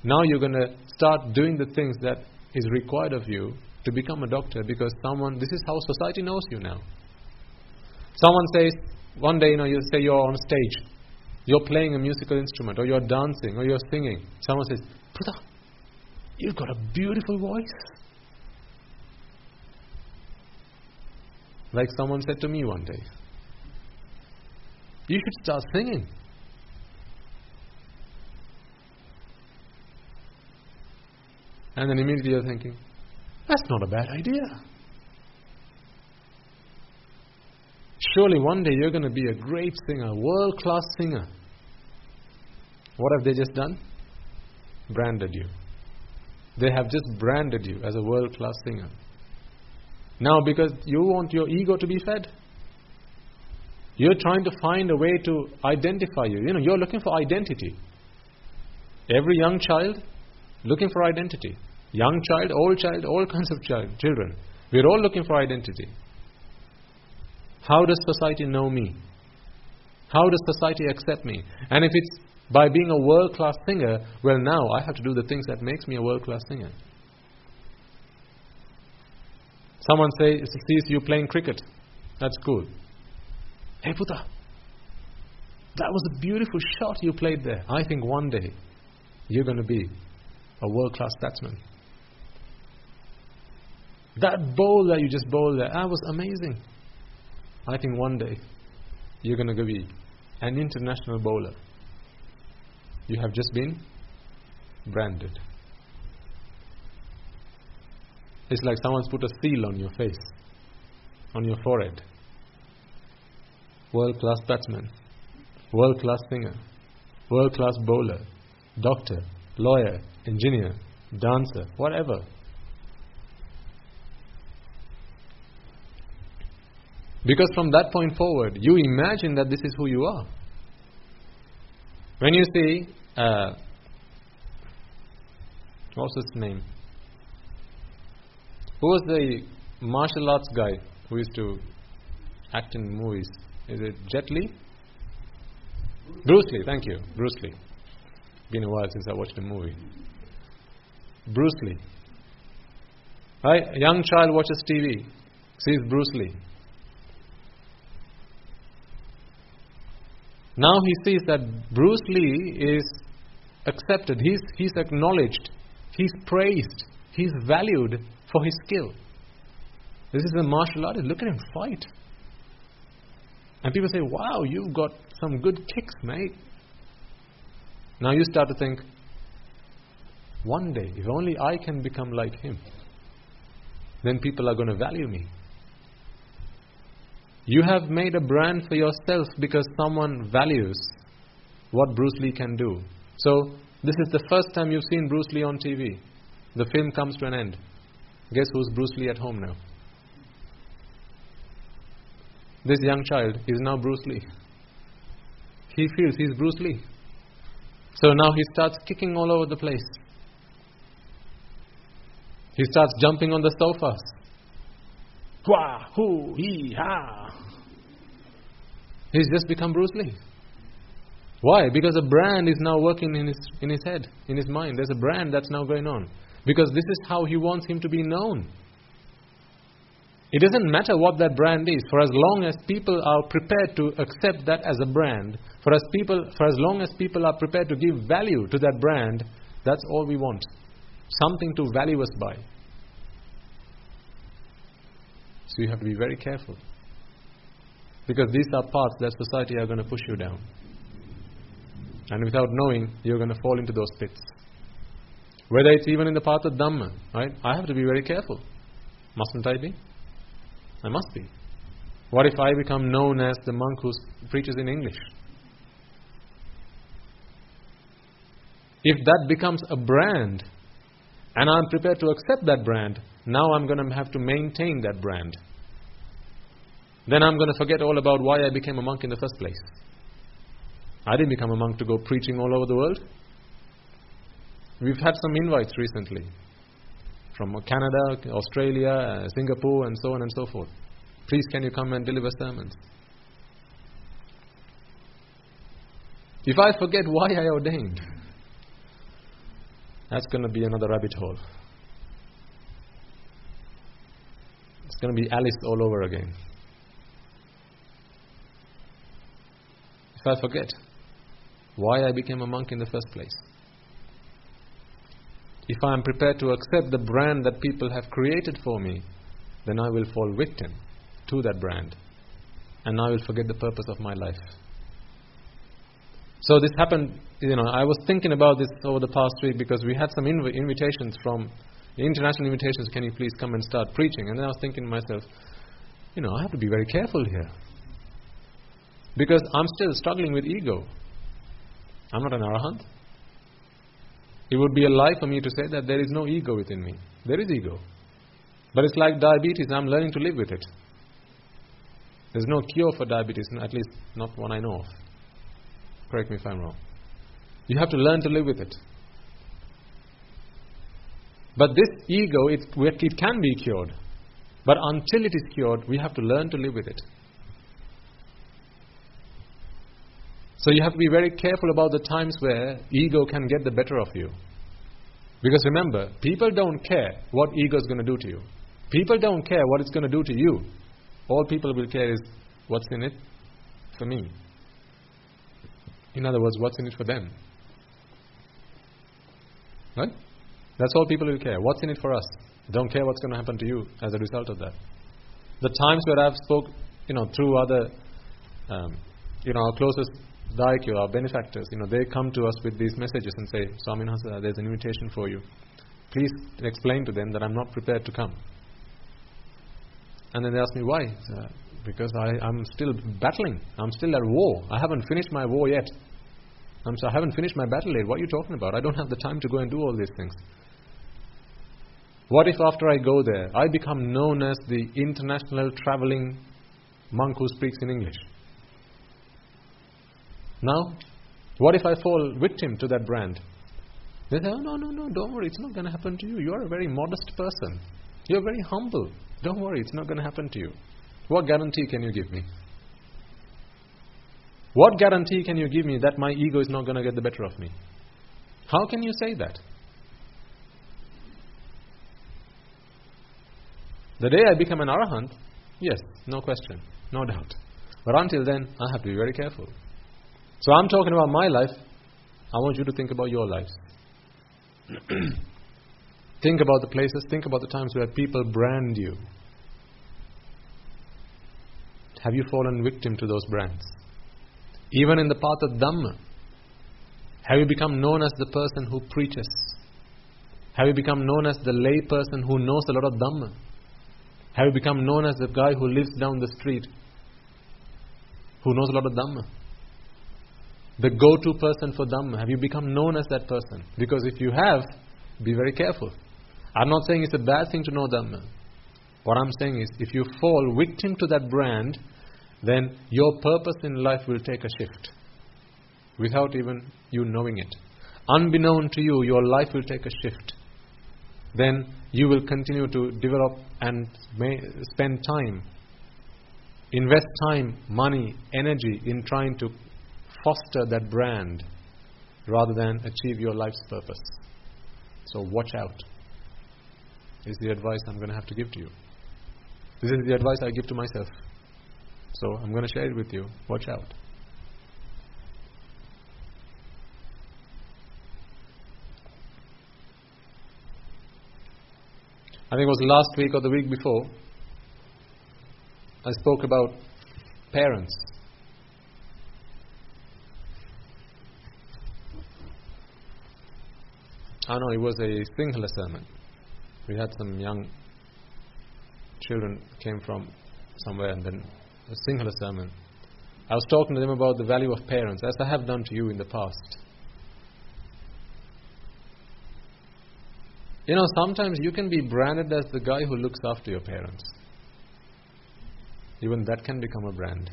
Now you're going to start doing the things that is required of you to become a doctor, because this is how society knows you now. Someone says, one day, you say you're on stage, you're playing a musical instrument, or you're dancing, or you're singing. Someone says, Buddha, you've got a beautiful voice. Like someone said to me one day, you should start singing. And then immediately you're thinking, that's not a bad idea. Surely one day you're going to be a great singer, world-class singer. What have they just done? Branded you. They have just branded you as a world-class singer. Now, because you want your ego to be fed, you're trying to find a way to identify you. You're looking for identity. Every young child looking for identity. Young child, old child, all kinds of children. We're all looking for identity. How does society know me? How does society accept me? And if it's by being a world-class singer, well, now I have to do the things that makes me a world-class singer. Someone sees you playing cricket. That's cool. Hey, Buddha, that was a beautiful shot you played there. I think one day you're going to be a world-class batsman. That bowl that you just bowled there, that was amazing. I think one day you're going to be an international bowler. You have just been branded. It's like someone's put a seal on your face, on your forehead. World-class batsman, world-class singer, world-class bowler, doctor, lawyer, engineer, dancer, whatever. Because from that point forward, you imagine that this is who you are. When you see, what's his name? Who was the martial arts guy who used to act in movies? Is it Jet Li? Bruce Lee, thank you. Bruce Lee. Been a while since I watched a movie. Bruce Lee. Right? A young child watches TV, sees Bruce Lee. Now he sees that Bruce Lee is accepted, he's acknowledged, he's praised, he's valued for his skill. This is a martial artist, look at him fight. And people say, wow, you've got some good kicks, mate. Now you start to think, one day, if only I can become like him, then people are going to value me. You have made a brand for yourself because someone values what Bruce Lee can do. So, this is the first time you've seen Bruce Lee on TV. The film comes to an end. Guess who's Bruce Lee at home now? This young child is now Bruce Lee. He feels he's Bruce Lee. So now he starts kicking all over the place. He starts jumping on the sofas. Wah, hoo, hee, ha. He's just become Bruce Lee. Why? Because a brand is now working in his head, in his mind. There's a brand that's now going on. Because this is how he wants him to be known. It doesn't matter what that brand is, for as long as people are prepared to accept that as a brand, for as long as people are prepared to give value to that brand, that's all we want. Something to value us by. So you have to be very careful. Because these are paths that society are going to push you down. And without knowing, you're going to fall into those pits. Whether it's even in the path of Dhamma, right? I have to be very careful. Mustn't I be? I must be. What if I become known as the monk who preaches in English? If that becomes a brand, and I'm prepared to accept that brand, now I'm going to have to maintain that brand. Then I'm going to forget all about why I became a monk in the first place. I didn't become a monk to go preaching all over the world. We've had some invites recently from Canada, Australia, Singapore, and so on and so forth. Please, can you come and deliver sermons? If I forget why I ordained, that's going to be another rabbit hole. It's going to be Alice all over again. If I forget why I became a monk in the first place, if I am prepared to accept the brand that people have created for me, then I will fall victim to that brand, and I will forget the purpose of my life. So this happened, I was thinking about this over the past week because we had some invitations from international invitations. Can you please come and start preaching? And then I was thinking to myself, I have to be very careful here, because I'm still struggling with ego. I'm not an arahant. It would be a lie for me to say that there is no ego within me. There is ego. But it's like diabetes, I'm learning to live with it. There's no cure for diabetes, at least not one I know of. Correct me if I'm wrong. You have to learn to live with it. But this ego, it can be cured. But until it is cured, we have to learn to live with it. So you have to be very careful about the times where ego can get the better of you. Because remember, people don't care what ego is going to do to you. People don't care what it's going to do to you. All people will care is what's in it for me. In other words, what's in it for them. Right? That's all people will care. What's in it for us? Don't care what's going to happen to you as a result of that. The times where I've spoke, through other, our closest Daikyo, our benefactors, they come to us with these messages and say, Swaminatha, there's an invitation for you. Please explain to them that I'm not prepared to come. And then they ask me, why? Because I'm still battling. I'm still at war. I haven't finished my war yet. I haven't finished my battle yet. What are you talking about? I don't have the time to go and do all these things. What if after I go there, I become known as the international traveling monk who speaks in English? Now, what if I fall victim to that brand? They say, oh, no, don't worry, it's not going to happen to you. You are a very modest person. You're very humble. Don't worry, it's not going to happen to you. What guarantee can you give me? What guarantee can you give me that my ego is not going to get the better of me? How can you say that? The day I become an arahant, yes, no question, no doubt. But until then, I have to be very careful. So I'm talking about my life. I want you to think about your lives. Think about the places, think about the times where people brand you. Have you fallen victim to those brands? Even in the path of Dhamma, have you become known as the person who preaches? Have you become known as the lay person who knows a lot of Dhamma? Have you become known as the guy who lives down the street, who knows a lot of Dhamma? The go-to person for Dhamma. Have you become known as that person? Because if you have, be very careful. I'm not saying it's a bad thing to know Dhamma. What I'm saying is, if you fall victim to that brand, then your purpose in life will take a shift without even you knowing it. Unbeknown to you, your life will take a shift. Then you will continue to develop and spend time, invest time, money, energy in trying to foster that brand rather than achieve your life's purpose. So watch out. This is the advice I'm going to have to give to you. This is the advice I give to myself. So I'm going to share it with you. Watch out. I think it was last week or the week before, I spoke about parents. no, it was a Sinhala sermon. We had some young children came from somewhere, and then a Sinhala sermon. I was talking to them about the value of parents, as I have done to you in the past. Sometimes you can be branded as the guy who looks after your parents. Even that can become a brand.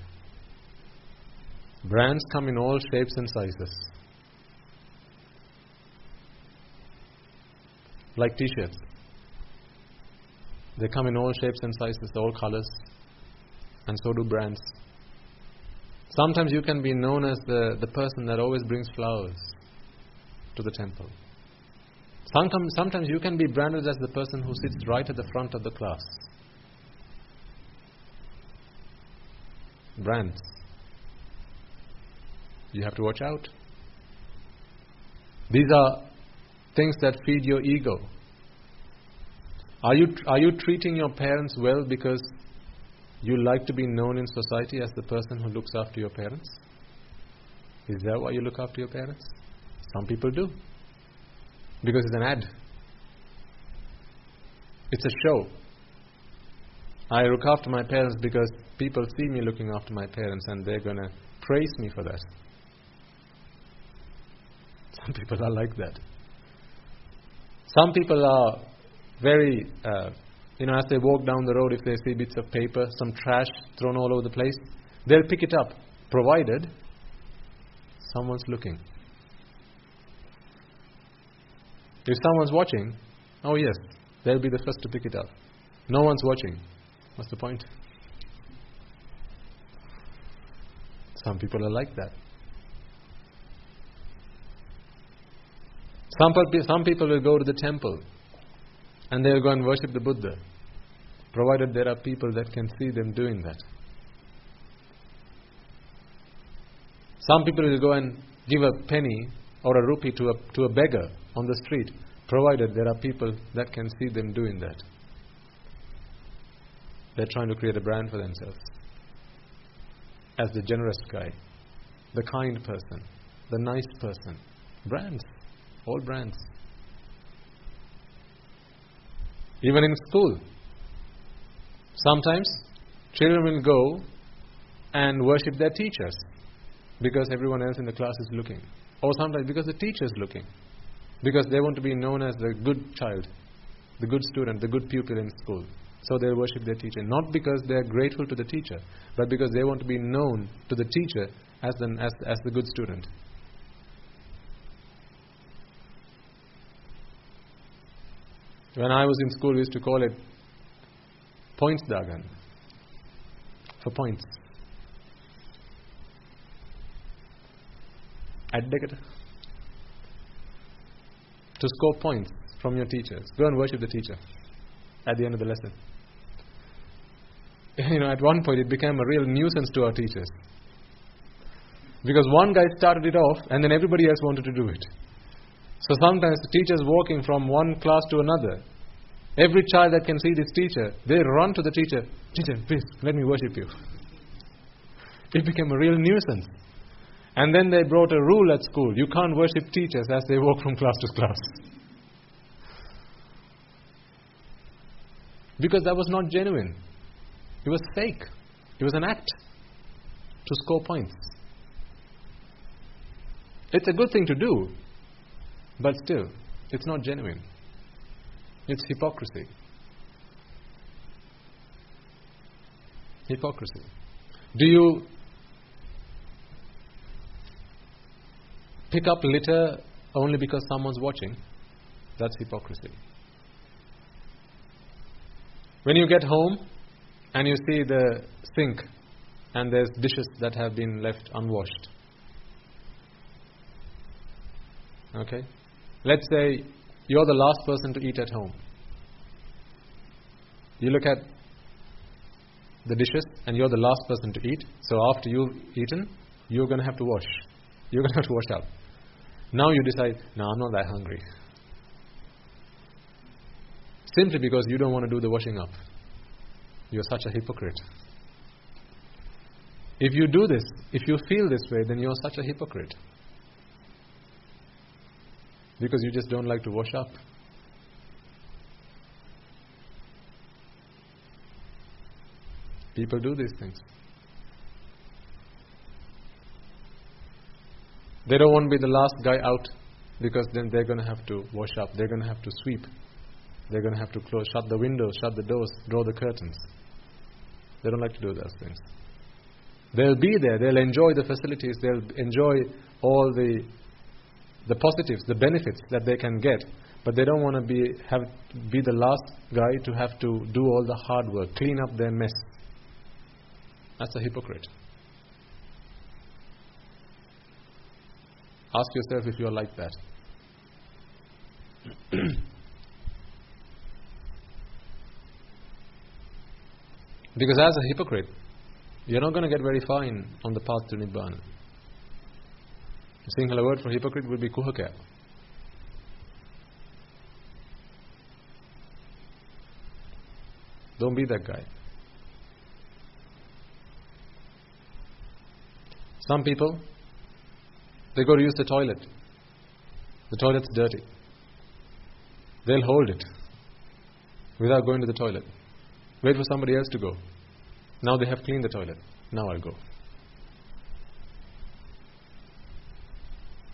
Brands come in all shapes and sizes. Like t-shirts. They come in all shapes and sizes, all colors. And so do brands. Sometimes you can be known as the person that always brings flowers to the temple. Sometimes you can be branded as the person who sits right at the front of the class. Brands. You have to watch out. These are things that feed your ego. Are you treating your parents well because you like to be known in society as the person who looks after your parents? Is that why you look after your parents? Some people do. Because it's an ad. It's a show. I look after my parents because people see me looking after my parents and they're going to praise me for that. Some people are like that. Some people are very, as they walk down the road, if they see bits of paper, some trash thrown all over the place, they'll pick it up, provided someone's looking. If someone's watching, oh yes, they'll be the first to pick it up. No one's watching. What's the point? Some people are like that. Some people will go to the temple and they'll go and worship the Buddha, provided there are people that can see them doing that. Some people will go and give a penny or a rupee to a beggar on the street, provided there are people that can see them doing that. They're trying to create a brand for themselves as the generous guy, the kind person, the nice person. Brands. All brands. Even in school. Sometimes children will go and worship their teachers because everyone else in the class is looking. Or sometimes because the teacher is looking. Because they want to be known as the good child, the good student, the good pupil in school. So they worship their teacher. Not because they are grateful to the teacher, but because they want to be known to the teacher as the good student. When I was in school, we used to call it points dagan, for points. To score points from your teachers. Go and worship the teacher at the end of the lesson. At one point it became a real nuisance to our teachers. Because one guy started it off and then everybody else wanted to do it. So sometimes the teachers walking from one class to another, every child that can see this teacher, they run to the teacher, "Teacher, please, let me worship you." It became a real nuisance. And then they brought a rule at school. You can't worship teachers as they walk from class to class. Because that was not genuine. It was fake. It was an act to score points. It's a good thing to do, but still, it's not genuine. It's hypocrisy. Hypocrisy. Do you pick up litter only because someone's watching? That's hypocrisy. When you get home and you see the sink and there's dishes that have been left unwashed. Okay? Let's say you're the last person to eat at home. You look at the dishes and you're the last person to eat. So after you've eaten, you're going to have to wash. You're going to have to wash up. Now you decide, no, I'm not that hungry. Simply because you don't want to do the washing up. You're such a hypocrite. If you do this, if you feel this way, then you're such a hypocrite. because you just don't like to wash up. People do these things. They don't want to be the last guy out, because then they're going to have to wash up, they're going to have to sweep, they're going to have to shut the windows, shut the doors, draw the curtains. They don't like to do those things. They'll be there, they'll enjoy the facilities, they'll enjoy all the positives, the benefits that they can get, but they don't want to be the last guy to have to do all the hard work, clean up their mess. That's a hypocrite. Ask yourself if you are like that. Because as a hypocrite, you're not going to get very far on the path to Nibbana. A single word for hypocrite would be kuhaka. Don't be that guy. Some people, they go to use the toilet. The toilet's dirty. They'll hold it without going to the toilet. Wait for somebody else to go. Now they have cleaned the toilet. Now I'll go.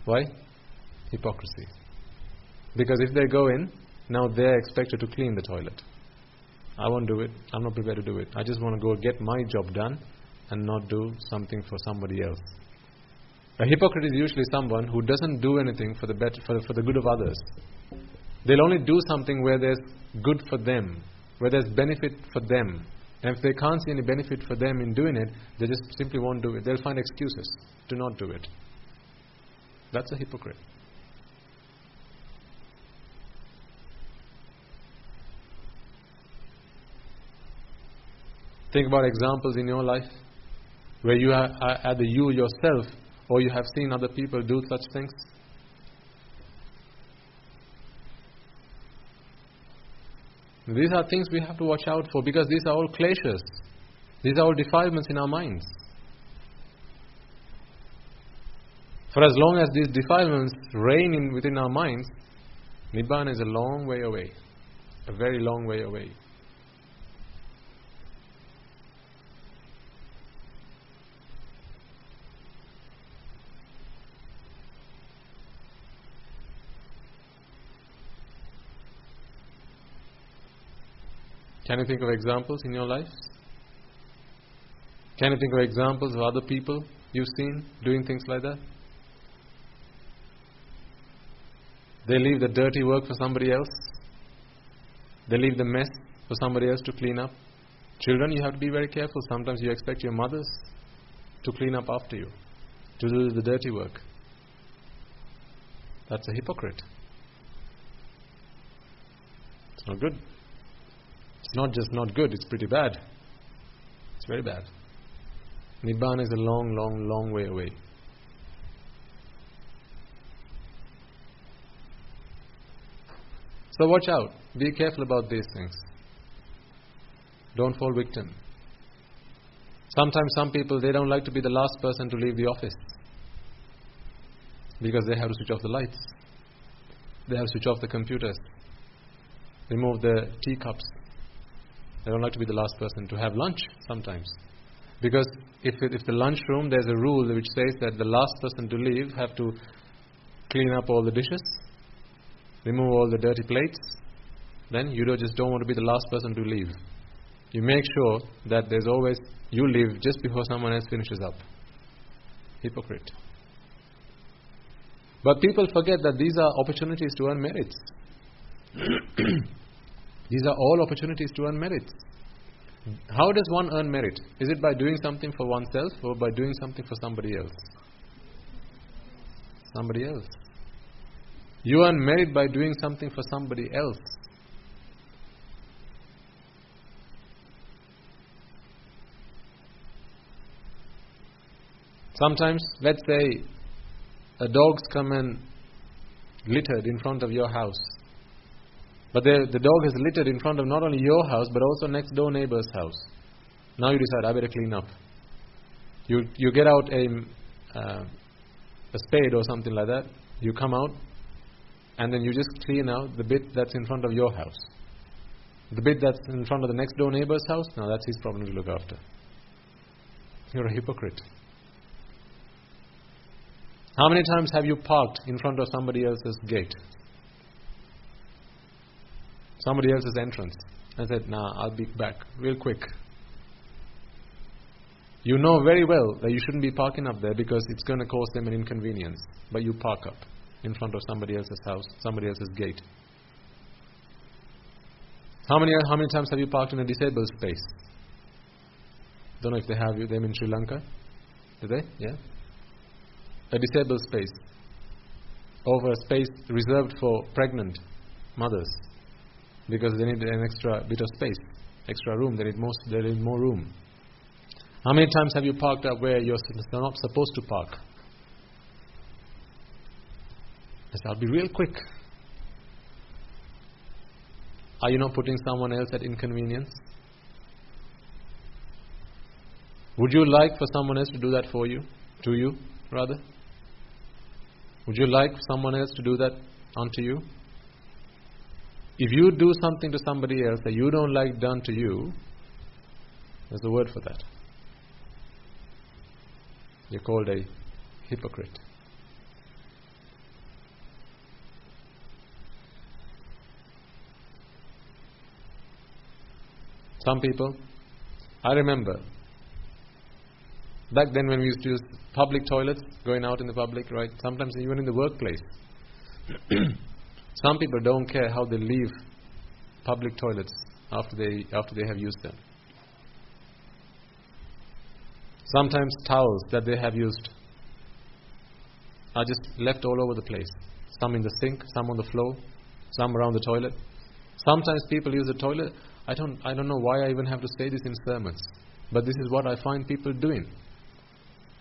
Why? Hypocrisy. Because if they go in, now they're expected to clean the toilet. I won't do it. I'm not prepared to do it. I just want to go get my job done and not do something for somebody else. A hypocrite is usually someone who doesn't do anything for the good of others. They'll only do something where there's good for them, where there's benefit for them. And if they can't see any benefit for them in doing it, they just simply won't do it. They'll find excuses to not do it. That's a hypocrite. Think about examples in your life where you are either you yourself or you have seen other people do such things. These are things we have to watch out for, because these are all kleshas. These are all defilements in our minds. For as long as these defilements reign within our minds, Nibbana is a long way away. A very long way away. Can you think of examples in your life? Can you think of examples of other people you've seen doing things like that? They leave the dirty work for somebody else. They leave the mess for somebody else to clean up. Children, you have to be very careful. Sometimes you expect your mothers to clean up after you, to do the dirty work. That's a hypocrite. It's not good. It's not just not good, it's pretty bad. It's very bad. Nibbana is a long, long, long way away. So watch out. Be careful about these things. Don't fall victim. Sometimes some people, they don't like to be the last person to leave the office because they have to switch off the lights. They have to switch off the computers. Remove the teacups. They don't like to be the last person to have lunch sometimes. Because if the lunchroom, there's a rule which says that the last person to leave have to clean up all the dishes, remove all the dirty plates, then you just don't want to be the last person to leave. You make sure that there's always, you leave just before someone else finishes up. Hypocrite. But people forget that these are opportunities to earn merits. These are all opportunities to earn merits. How does one earn merit? Is it by doing something for oneself or by doing something for somebody else? Somebody else. You earn merit by doing something for somebody else. Sometimes, let's say, a dog's come and littered in front of your house. But the dog has littered in front of not only your house, but also next door neighbor's house. Now you decide, I better clean up. You get out a spade or something like that. You come out, and then you just clean out the bit that's in front of your house. The bit that's in front of the next door neighbor's house, now that's his problem to look after. You're a hypocrite. How many times have you parked in front of somebody else's gate? Somebody else's entrance. And said, nah, I'll be back real quick. You know very well that you shouldn't be parking up there because it's going to cause them an inconvenience. But you park up in front of somebody else's house, somebody else's gate. How many times have you parked in a disabled space? Don't know if they have them in Sri Lanka. Do they? Yeah. A disabled space. Over a space reserved for pregnant mothers. Because they need an extra bit of space, extra room. They need more room. How many times have you parked up where you're not supposed to park? I said, I'll be real quick. Are you not putting someone else at inconvenience? Would you like for someone else to do that for you? To you, rather? Would you like someone else to do that unto you? If you do something to somebody else that you don't like done to you, there's a word for that. You're called a hypocrite. Some people, I remember, back then when we used to use public toilets, going out in the public, right? Sometimes even in the workplace. Some people don't care how they leave public toilets after they have used them. Sometimes towels that they have used are just left all over the place. Some in the sink, some on the floor, some around the toilet. Sometimes people use the toilet. I don't know why I even have to say this in sermons, but this is what I find people doing.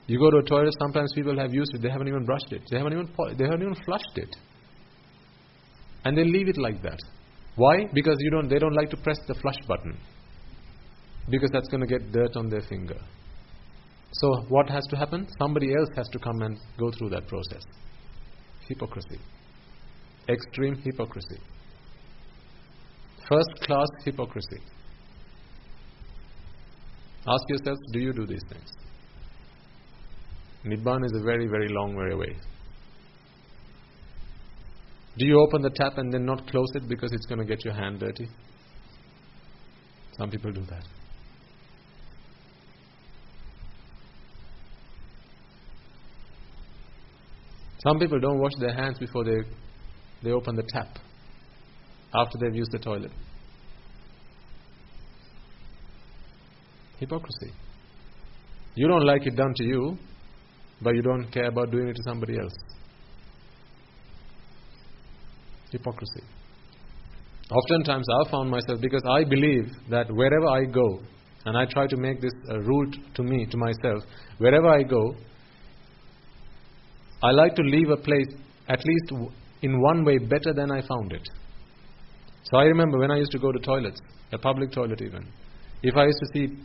You go to a toilet, sometimes people have used it, they haven't even brushed it, they haven't even flushed it. And they leave it like that. Why? Because they don't like to press the flush button. Because that's going to get dirt on their finger. So what has to happen? Somebody else has to come and go through that process. Hypocrisy. Extreme hypocrisy. First class hypocrisy. Ask yourself, do you do these things? Nibbana is a very, very long way away. Do you open the tap and then not close it because it's going to get your hand dirty? Some people do that. Some people don't wash their hands before they open the tap, after they've used the toilet. Hypocrisy. You don't like it done to you, but you don't care about doing it to somebody else. Hypocrisy. Oftentimes I found myself, because I believe that wherever I go, and I try to make this a rule to myself, wherever I go, I like to leave a place at least in one way better than I found it. So I remember when I used to go to toilets, a public toilet even, if I used to see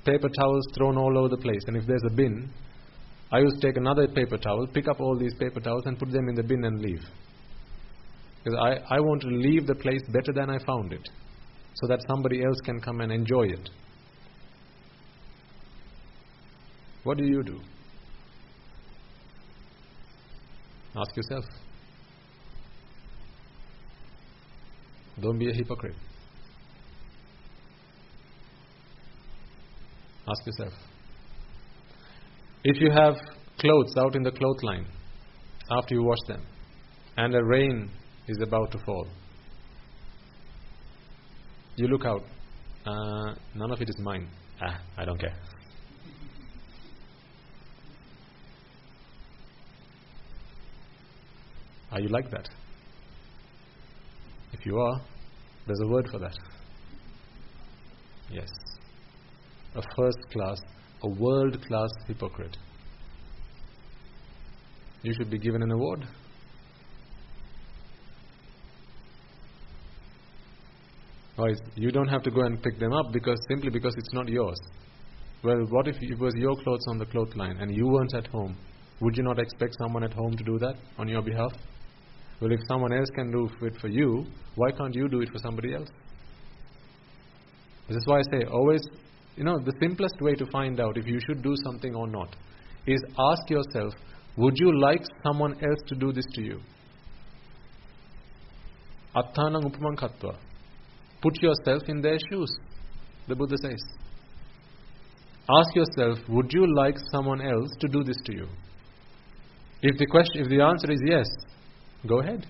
paper towels thrown all over the place, and if there's a bin, I used to take another paper towel, pick up all these paper towels and put them in the bin and leave. Because I want to leave the place better than I found it, so that somebody else can come and enjoy it. What do you do? Ask yourself. Don't be a hypocrite. Ask yourself. If you have clothes out in the clothesline after you wash them, and the rain is about to fall, you look out. None of it is mine. I don't care. Are you like that? If you are, there's a word for that. Yes. A first class, a world class hypocrite. You should be given an award. Or you don't have to go and pick them up simply because it's not yours. Well, what if it was your clothes on the clothesline and you weren't at home? Would you not expect someone at home to do that on your behalf? Well, if someone else can do it for you, why can't you do it for somebody else? This is why I say, always, the simplest way to find out if you should do something or not is ask yourself, would you like someone else to do this to you? Attanang upamang katva. Put yourself in their shoes, the Buddha says. Ask yourself, would you like someone else to do this to you? If the answer is yes, go ahead,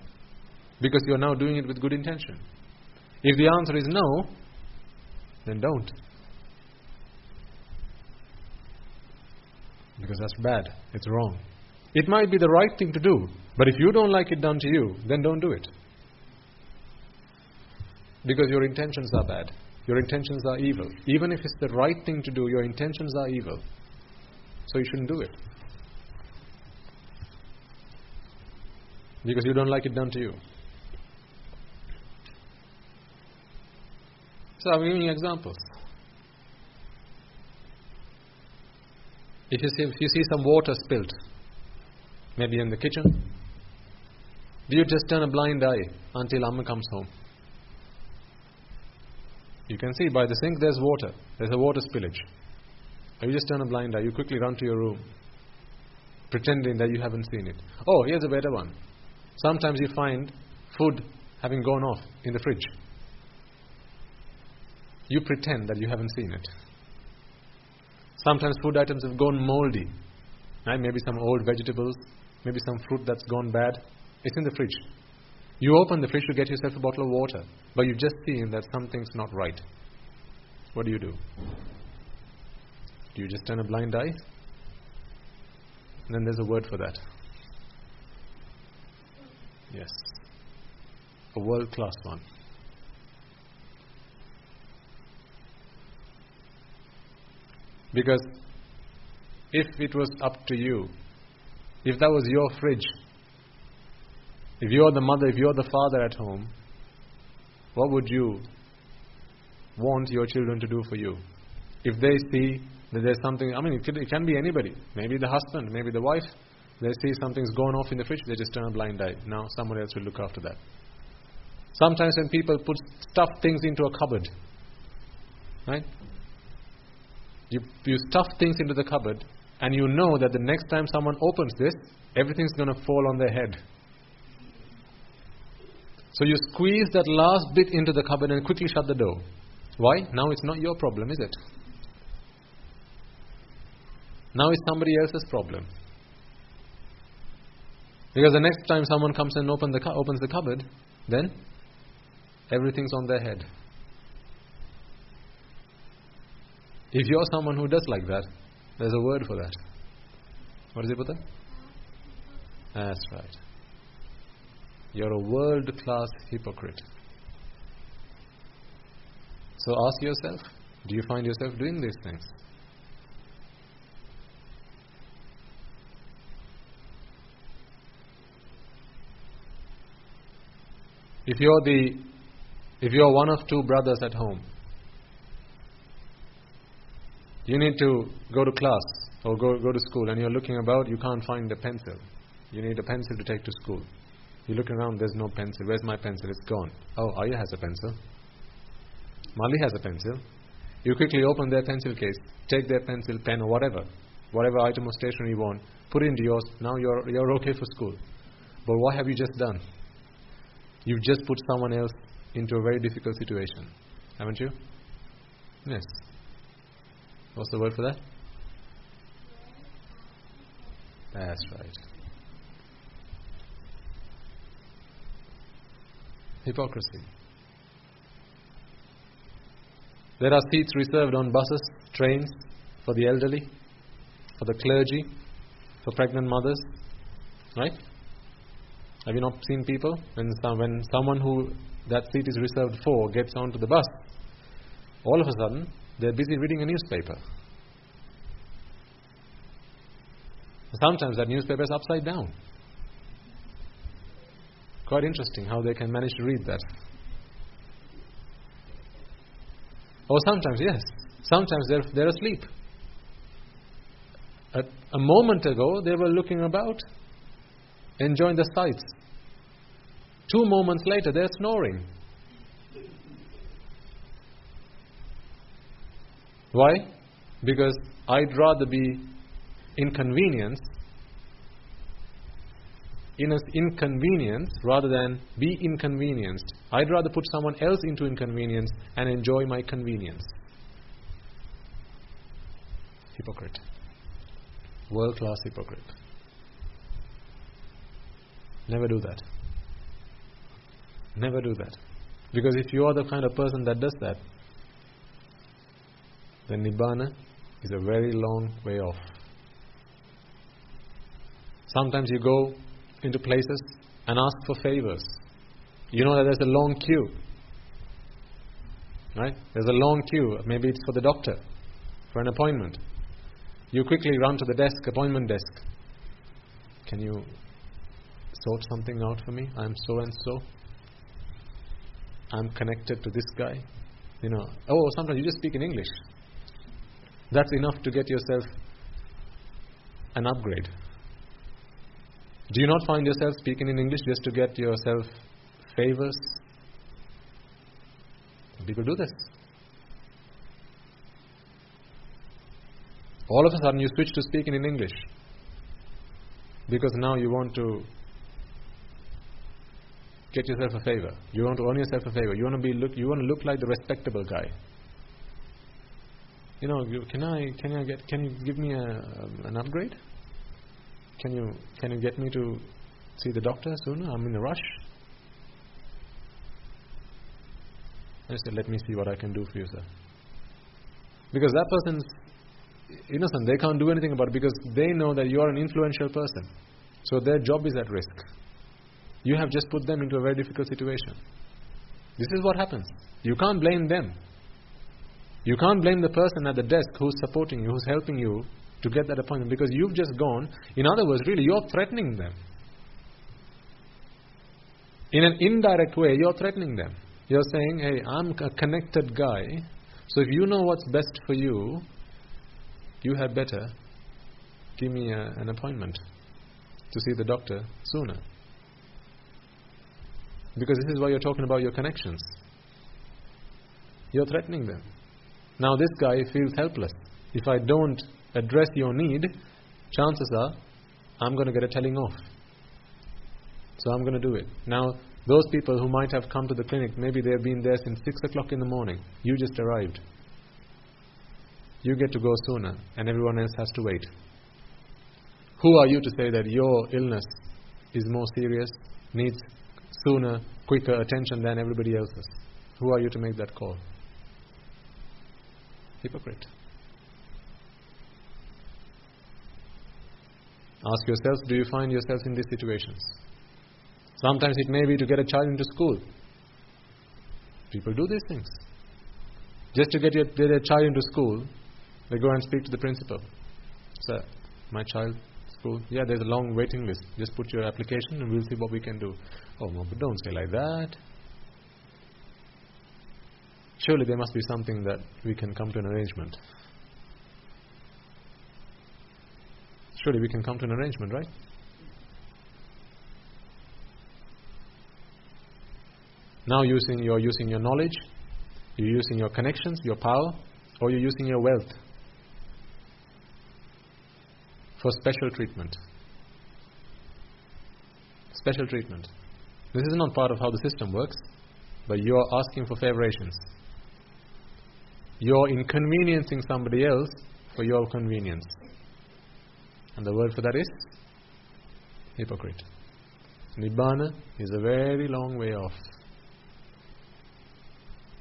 because you are now doing it with good intention. If the answer is no, then don't, because that's bad. It's wrong. It might be the right thing to do, but if you don't like it done to you, then don't do it, because your intentions are bad. Your intentions are evil. Even if it's the right thing to do, your intentions are evil. So you shouldn't do it, because you don't like it done to you. So I'm giving you examples. If you see some water spilt, maybe in the kitchen, do you just turn a blind eye until Amma comes home? You can see by the sink there's water. There's a water spillage. Or you just turn a blind eye. You quickly run to your room, pretending that you haven't seen it. Oh, here's a better one. Sometimes you find food having gone off in the fridge. You pretend that you haven't seen it. Sometimes food items have gone moldy. Right? Maybe some old vegetables, maybe some fruit that's gone bad. It's in the fridge. You open the fridge to get yourself a bottle of water, but you've just seen that something's not right. What do? Do you just turn a blind eye? And then there's a word for that. Yes. A world-class one. Because if it was up to you, if that was your fridge, if you're the mother, if you're the father at home, what would you want your children to do for you? If they see that there's something, it can be anybody, maybe the husband, maybe the wife, they see something's gone off in the fridge, they just turn a blind eye. Now someone else will look after that. Sometimes when people stuff things into a cupboard, right? You stuff things into the cupboard, and you know that the next time someone opens this, everything's going to fall on their head. So you squeeze that last bit into the cupboard and quickly shut the door. Why? Now it's not your problem, is it? Now it's somebody else's problem. Because the next time someone comes and opens the cupboard, then everything's on their head. If you're someone who does like that, there's a word for that. What is it, Buddha? That's right. You're a world-class hypocrite. So ask yourself, do you find yourself doing these things? If you're one of two brothers at home, you need to go to class or go to school, and you're looking about, you can't find a pencil. You need a pencil to take to school. You look around, there's no pencil. Where's my pencil? It's gone. Oh, Aya has a pencil. Mali has a pencil. You quickly open their pencil case, take their pencil, pen, or whatever item of stationery you want, put it into yours. Now you're okay for school. But what have you just done? You've just put someone else into a very difficult situation, haven't you? Yes. What's the word for that? That's right. Hypocrisy. There are seats reserved on buses, trains, for the elderly, for the clergy, for pregnant mothers, right? Have you not seen people? When someone who that seat is reserved for gets onto the bus, all of a sudden, they're busy reading a newspaper. Sometimes that newspaper is upside down. Quite interesting how they can manage to read that. Or sometimes, yes, sometimes they're asleep. A moment ago, they were looking about, enjoying the sights. 2 moments later, they're snoring. Why? Because I'd rather be inconvenienced rather than be inconvenienced. I'd rather put someone else into inconvenience and enjoy my convenience. Hypocrite. World-class hypocrite. Never do that. Never do that. Because if you are the kind of person that does that, then Nibbana is a very long way off. Sometimes you go into places and ask for favors. You know that there's a long queue. Right? There's a long queue. Maybe it's for the doctor, for an appointment. You quickly run to the desk, appointment desk. Can you sort something out for me? I'm so and so. I'm connected to this guy. Sometimes you just speak in English. That's enough to get yourself an upgrade. Do you not find yourself speaking in English just to get yourself favors? People do this. All of a sudden you switch to speaking in English because now you want to get yourself a favor. You want to earn yourself a favor. You want to look like the respectable guy. Can you give me an upgrade? Can you get me to see the doctor sooner? I'm in a rush. I said, let me see what I can do for you, sir. Because that person's innocent. They can't do anything about it because they know that you are an influential person. So their job is at risk. You have just put them into a very difficult situation. This is what happens. You can't blame them. You can't blame the person at the desk who's supporting you, who's helping you to get that appointment, because you've just gone. In other words, really, you're threatening them. In an indirect way, you're threatening them. You're saying, hey, I'm a connected guy, so if you know what's best for you, you had better give me an appointment to see the doctor sooner. Because this is why you're talking about your connections. You're threatening them. Now this guy feels helpless. If I don't address your need, chances are I'm going to get a telling off. So I'm going to do it. Now those people who might have come to the clinic, maybe they've been there since 6 o'clock in the morning. You just arrived. You get to go sooner and everyone else has to wait. Who are you to say that your illness is more serious, needs sooner, quicker attention than everybody else's? Who are you to make that call? Hypocrite. Ask yourself, do you find yourself in these situations? Sometimes it may be to get a child into school. People do these things. Just to get a child into school, they go and speak to the principal. Sir, my child, school, yeah, there's a long waiting list. Just put your application and we'll see what we can do. Oh, no, but don't say like that. Surely there must be something that we can come to an arrangement. Surely we can come to an arrangement, right? Now you're using your knowledge, you're using your connections, your power, or you're using your wealth for special treatment. Special treatment. This is not part of how the system works, but you're asking for favorations. You're inconveniencing somebody else for your convenience. And the word for that is hypocrite. Nibbana is a very long way off.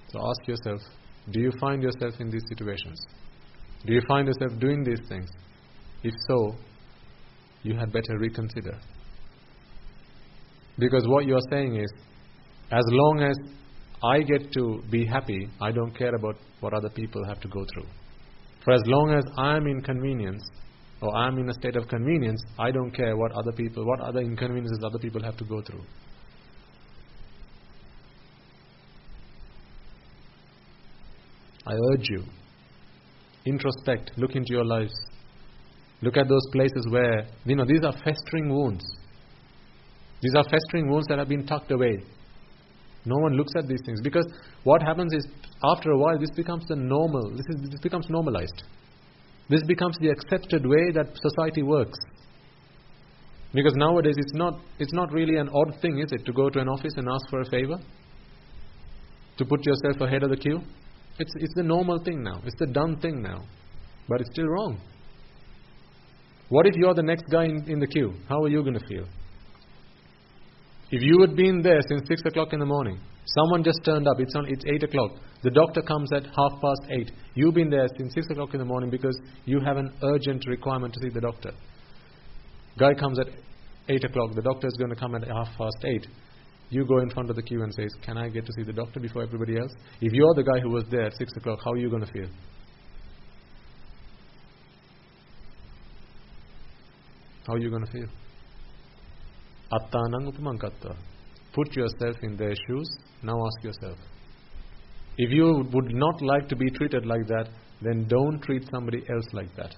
So ask yourself, do you find yourself in these situations? Do you find yourself doing these things? If so, you had better reconsider. Because what you are saying is, as long as I get to be happy, I don't care about what other people have to go through. For as long as I'm inconvenienced, or I'm in a state of convenience, I don't care what other inconveniences other people have to go through. I urge you, introspect, look into your lives. Look at those places where, these are festering wounds. These are festering wounds that have been tucked away. No one looks at these things, because what happens is, after a while, this becomes the normal. This becomes normalized. This becomes the accepted way that society works. Because nowadays it's not really an odd thing, is it, to go to an office and ask for a favor? To put yourself ahead of the queue? It's the normal thing now. It's the done thing now. But it's still wrong. What if you're the next guy in the queue? How are you going to feel? If you had been there since 6 o'clock in the morning, someone just turned up, it's 8 o'clock, the doctor comes at 8:30. You've been there since 6 o'clock in the morning because you have an urgent requirement to see the doctor. Guy comes at 8 o'clock, the doctor is going to come at 8:30. You go in front of the queue and says, can I get to see the doctor before everybody else? If you're the guy who was there at 6 o'clock, how are you going to feel? How are you going to feel? Attanang upamankatva. Put yourself in their shoes. Now ask yourself. If you would not like to be treated like that, then don't treat somebody else like that.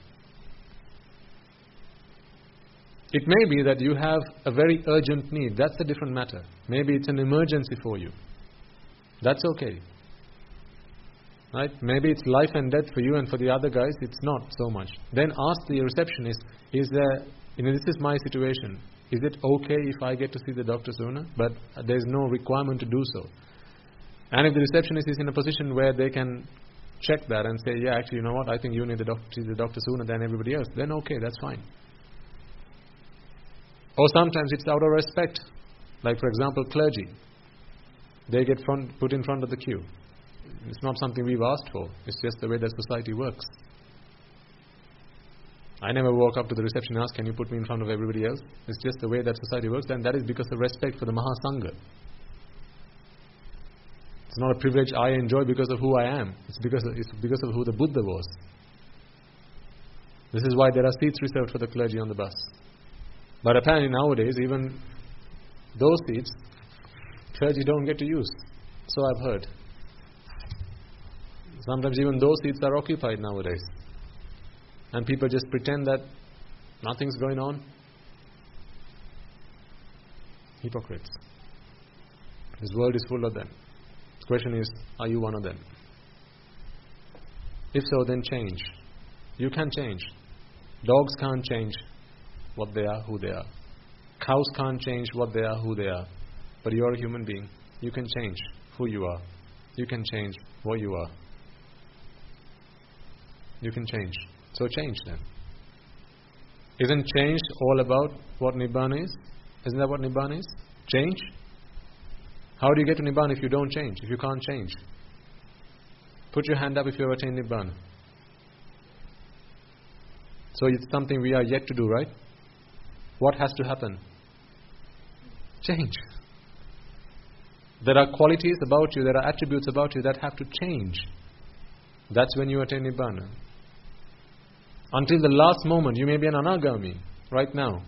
It may be that you have a very urgent need. That's a different matter. Maybe it's an emergency for you. That's okay. Right? Maybe it's life and death for you, and for the other guys it's not so much. Then ask the receptionist, is there, this is my situation. Is it okay if I get to see the doctor sooner? But there's no requirement to do so. And if the receptionist is in a position where they can check that and say, yeah, actually, you know what, I think you need to see the doctor sooner than everybody else, then okay, that's fine. Or sometimes it's out of respect. Like, for example, clergy. They get put in front of the queue. It's not something we've asked for. It's just the way that society works. I never walk up to the reception and ask, can you put me in front of everybody else? It's just the way that society works, and that is because of respect for the Mahasangha. It's not a privilege I enjoy because of who I am. It's because of who the Buddha was. This is why there are seats reserved for the clergy on the bus. But apparently nowadays, even those seats, clergy don't get to use. So I've heard. Sometimes even those seats are occupied nowadays. And people just pretend that nothing's going on. Hypocrites. This world is full of them. The question is, are you one of them? If so, then change. You can change. Dogs can't change what they are, who they are. Cows can't change what they are, who they are. But you're a human being. You can change who you are. You can change what you are. You can change. So change then. Isn't change all about what Nibbana is? Isn't that what Nibbana is? Change? How do you get to Nibbana if you don't change? If you can't change? Put your hand up if you have attained Nibbana. So it's something we are yet to do, right? What has to happen? Change. There are qualities about you, there are attributes about you that have to change. That's when you attain Nibbana. Until the last moment, you may be an anagami right now.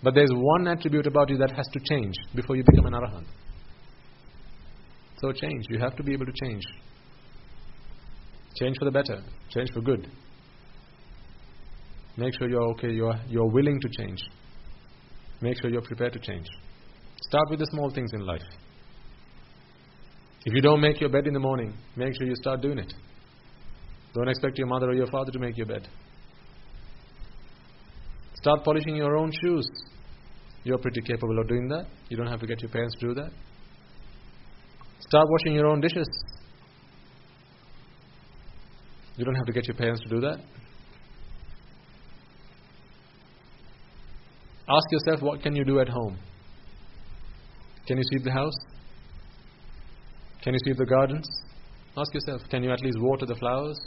But there's one attribute about you that has to change before you become an arahant. So change. You have to be able to change. Change for the better. Change for good. Make sure you're okay. You're willing to change. Make sure you're prepared to change. Start with the small things in life. If you don't make your bed in the morning, make sure you start doing it. Don't expect your mother or your father to make your bed. Start polishing your own shoes. You're pretty capable of doing that. You don't have to get your parents to do that. Start washing your own dishes. You don't have to get your parents to do that. Ask yourself, what can you do at home? Can you sweep the house? Can you sweep the gardens? Ask yourself, can you at least water the flowers?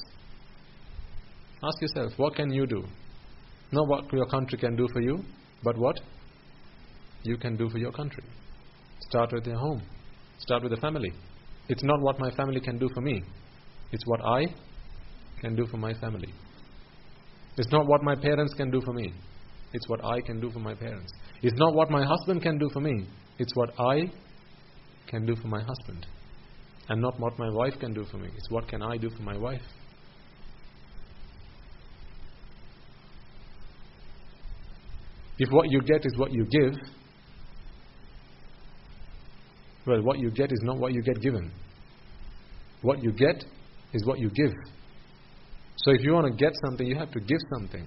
Ask yourself, what can you do? Not what your country can do for you, but what you can do for your country. Start with your home. Start with the family. It's not what my family can do for me. It's what I can do for my family. It's not what my parents can do for me. It's what I can do for my parents. It's not what my husband can do for me. It's what I can do for my husband. And not what my wife can do for me. It's what can I do for my wife. If what you get is what you give, Well, what you get is not what you get given. What you get is what you give. So if you want to get something, you have to give something.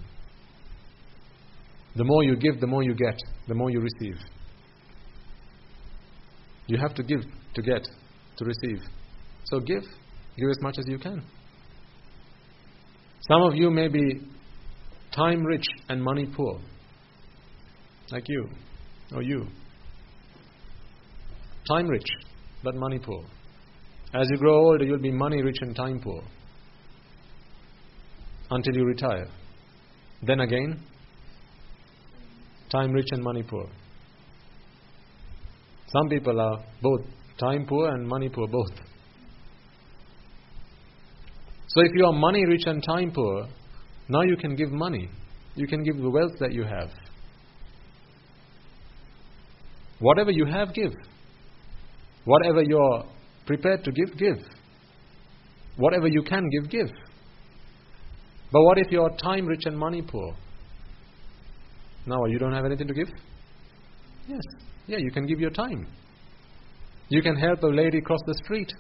The more you give, the more you get, the more you receive. You have to give to get, to receive. So give as much as you can. Some of you may be time rich and money poor, like you, or you. Time rich, but money poor. As you grow older, you'll be money rich and time poor, until you retire. Then again, time rich and money poor. Some people are both time poor and money poor, both. So if you are money rich and time poor, now you can give money. You can give the wealth that you have. Whatever you have, give. Whatever you are prepared to give, give. Whatever you can give, give. But what if you are time rich and money poor? Now you don't have anything to give? Yes. Yeah, you can give your time. You can help a lady cross the street.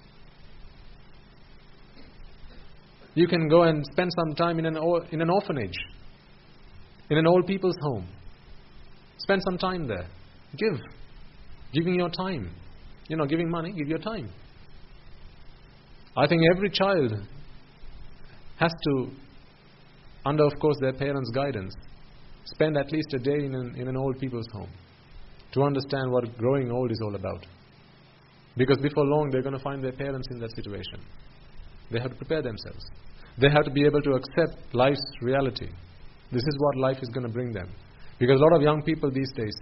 You can go and spend some time in an orphanage, in an old people's home. Spend some time there. Give. Giving your time. Giving money, give your time. I think every child has to, under of course their parents' guidance, spend at least a day in an old people's home to understand what growing old is all about. Because before long they're going to find their parents in that situation. They have to prepare themselves. They have to be able to accept life's reality. This is what life is going to bring them. Because a lot of young people these days,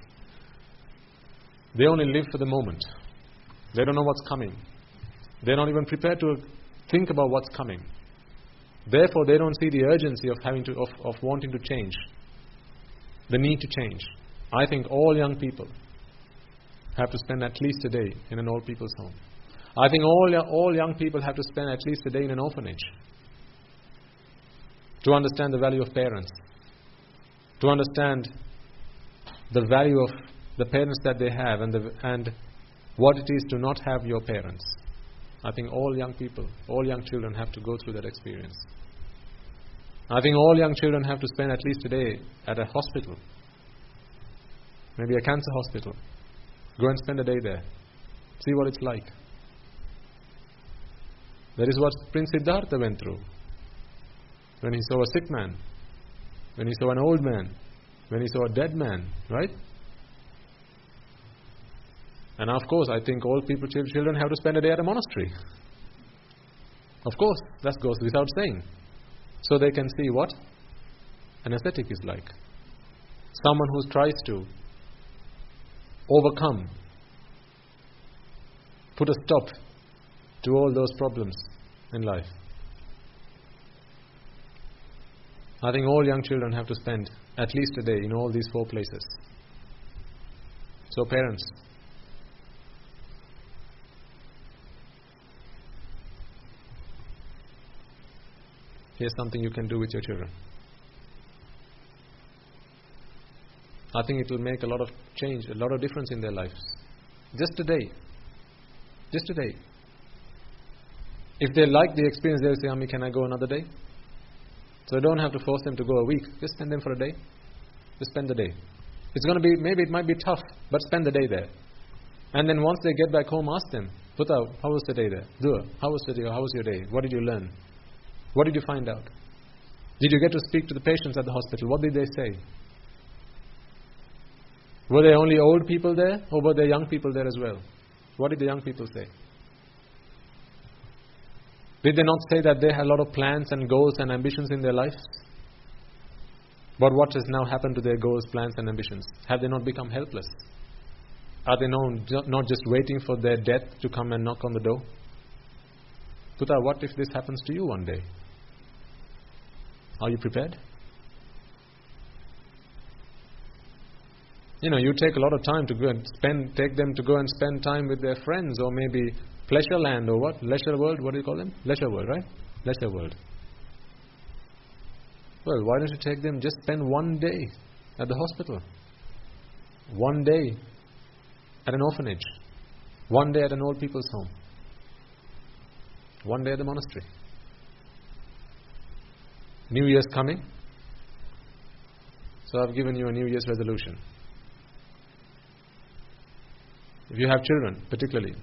they only live for the moment. They don't know what's coming. They're not even prepared to think about what's coming. Therefore, they don't see the urgency of wanting to change, the need to change. I think all young people have to spend at least a day in an old people's home. I think all young people have to spend at least a day in an orphanage to understand the value of parents, to understand the value of the parents that they have and what it is to not have your parents. I think all young people, all young children have to go through that experience. I think all young children have to spend at least a day at a hospital, maybe a cancer hospital. Go and spend a day there. See what it's like. That is what Prince Siddhartha went through when he saw a sick man, when he saw an old man, when he saw a dead man, right? And of course, I think all children have to spend a day at a monastery. Of course, that goes without saying. So they can see what an ascetic is like. Someone who tries to overcome, put a stop to all those problems in life. I think all young children have to spend at least a day in all these 4 places. So parents, here's something you can do with your children. I think it will make a lot of change, a lot of difference in their lives. Just a day. Just a day. If they like the experience, they'll say, Ami, can I go another day? So don't have to force them to go a week. Just send them for a day. Just spend the day. It's going to be, maybe it might be tough, but spend the day there. And then once they get back home, ask them, Puta, how was the day there? Dua, how was your day? What did you learn? What did you find out? Did you get to speak to the patients at the hospital? What did they say? Were there only old people there, or were there young people there as well? What did the young people say? Did they not say that they had a lot of plans and goals and ambitions in their lives? But what has now happened to their goals, plans and ambitions? Have they not become helpless? Are they not just waiting for their death to come and knock on the door? Puta, what if this happens to you one day? Are you prepared? You take a lot of time to go and take them to go and spend time with their friends, or maybe pleasure land, or what? Leisure world, what do you call them? Leisure world, right? Leisure world. Well, why don't you take them, just spend one day at the hospital, one day at an orphanage, One day at an old people's home. One day at the monastery. New Year's coming. So I've given you a New Year's resolution. If you have children, particularly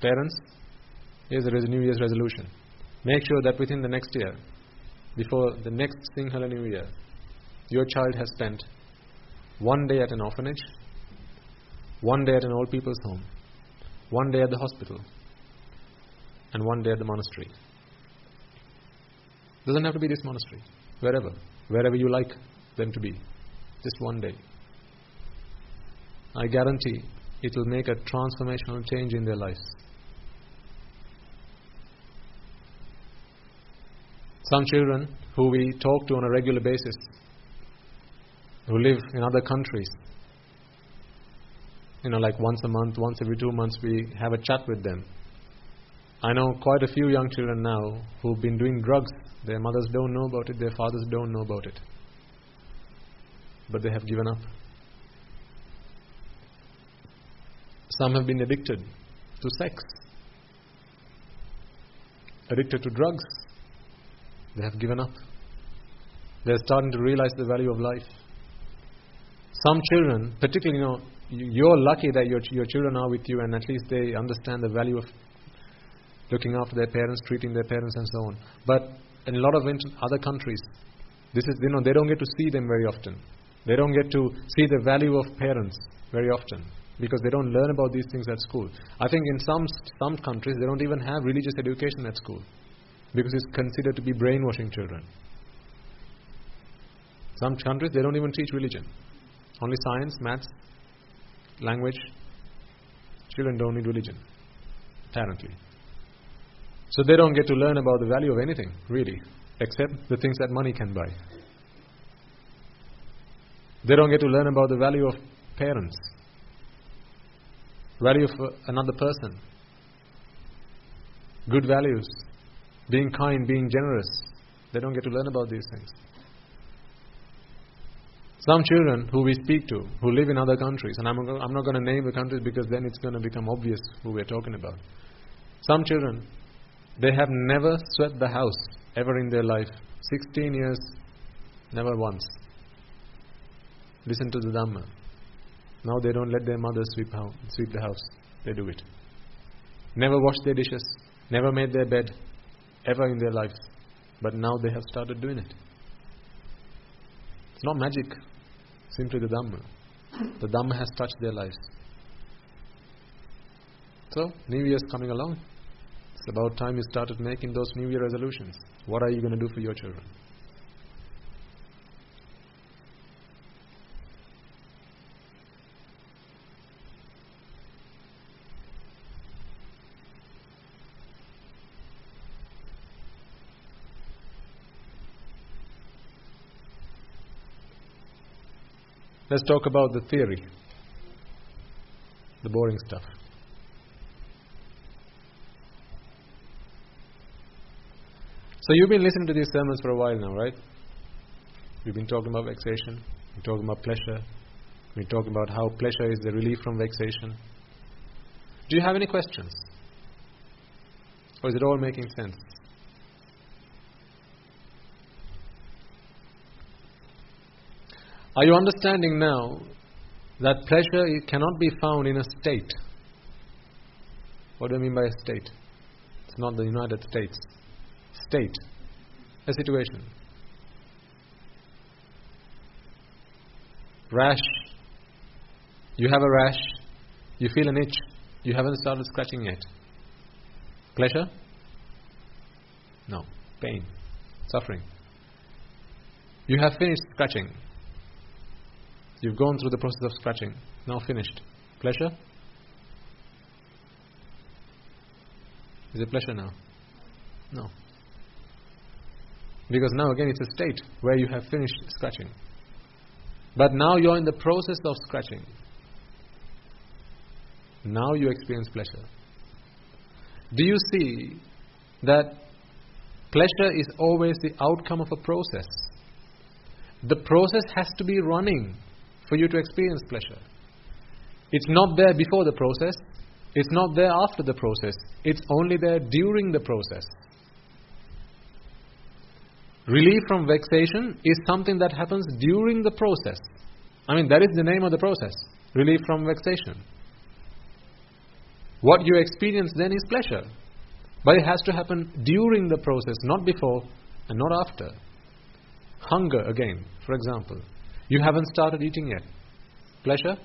parents, here's a New Year's resolution. Make sure that within the next year, before the next Sinhala New Year, your child has spent one day at an orphanage, one day at an old people's home, one day at the hospital, and one day at the monastery. Doesn't have to be this monastery. Wherever you like them to be. Just one day. I guarantee it will make a transformational change in their lives. Some children who we talk to on a regular basis, who live in other countries, like once a month, once every 2 months, we have a chat with them. I know quite a few young children now who've been doing drugs. Their mothers don't know about it, their fathers don't know about it. But they have given up. Some have been addicted to sex, addicted to drugs. They have given up. They're starting to realize the value of life. Some children, particularly, you're lucky that your children are with you and at least they understand the value of looking after their parents, treating their parents and so on. But in a lot of other countries, this is, they don't get to see them very often. They don't get to see the value of parents very often because they don't learn about these things at school. I think in some countries they don't even have religious education at school because it's considered to be brainwashing children. Some countries they don't even teach religion. Only science, maths, language. Children don't need religion, apparently. So they don't get to learn about the value of anything, really, except the things that money can buy. They don't get to learn about the value of parents, value of another person, good values, being kind, being generous. They don't get to learn about these things. Some children who we speak to, who live in other countries, and I'm not going to name the countries because then it's going to become obvious who we're talking about. Some children, they have never swept the house ever in their life. 16 years, never once. Listen to the Dhamma. Now they don't let their mothers sweep the house. They do it. Never washed their dishes, never made their bed, ever in their lives. But now they have started doing it. It's not magic, simply the Dhamma. The Dhamma has touched their lives. So, New Year's coming along. It's about time you started making those New Year resolutions. What are you going to do for your children? Let's talk about the theory, the boring stuff. So you've been listening to these sermons for a while now, right? We've been talking about vexation, we're talking about pleasure, we're talking about how pleasure is the relief from vexation. Do you have any questions? Or is it all making sense? Are you understanding now that pleasure cannot be found in a state? What do I mean by a state? It's not the United States. State. A situation. Rash. You have a rash. You feel an itch. You haven't started scratching yet. Pleasure? No. Pain. Suffering. You have finished scratching. You've gone through the process of scratching. Now finished. Pleasure? Is it pleasure now? No. Because now again it's a state where you have finished scratching. But now you're in the process of scratching. Now you experience pleasure. Do you see that pleasure is always the outcome of a process? The process has to be running for you to experience pleasure. It's not there before the process. It's not there after the process. It's only there during the process. Relief from vexation is something that happens during the process. I mean, that is the name of the process. Relief from vexation. What you experience then is pleasure. But it has to happen during the process, not before and not after. Hunger again, for example. You haven't started eating yet. Pleasure?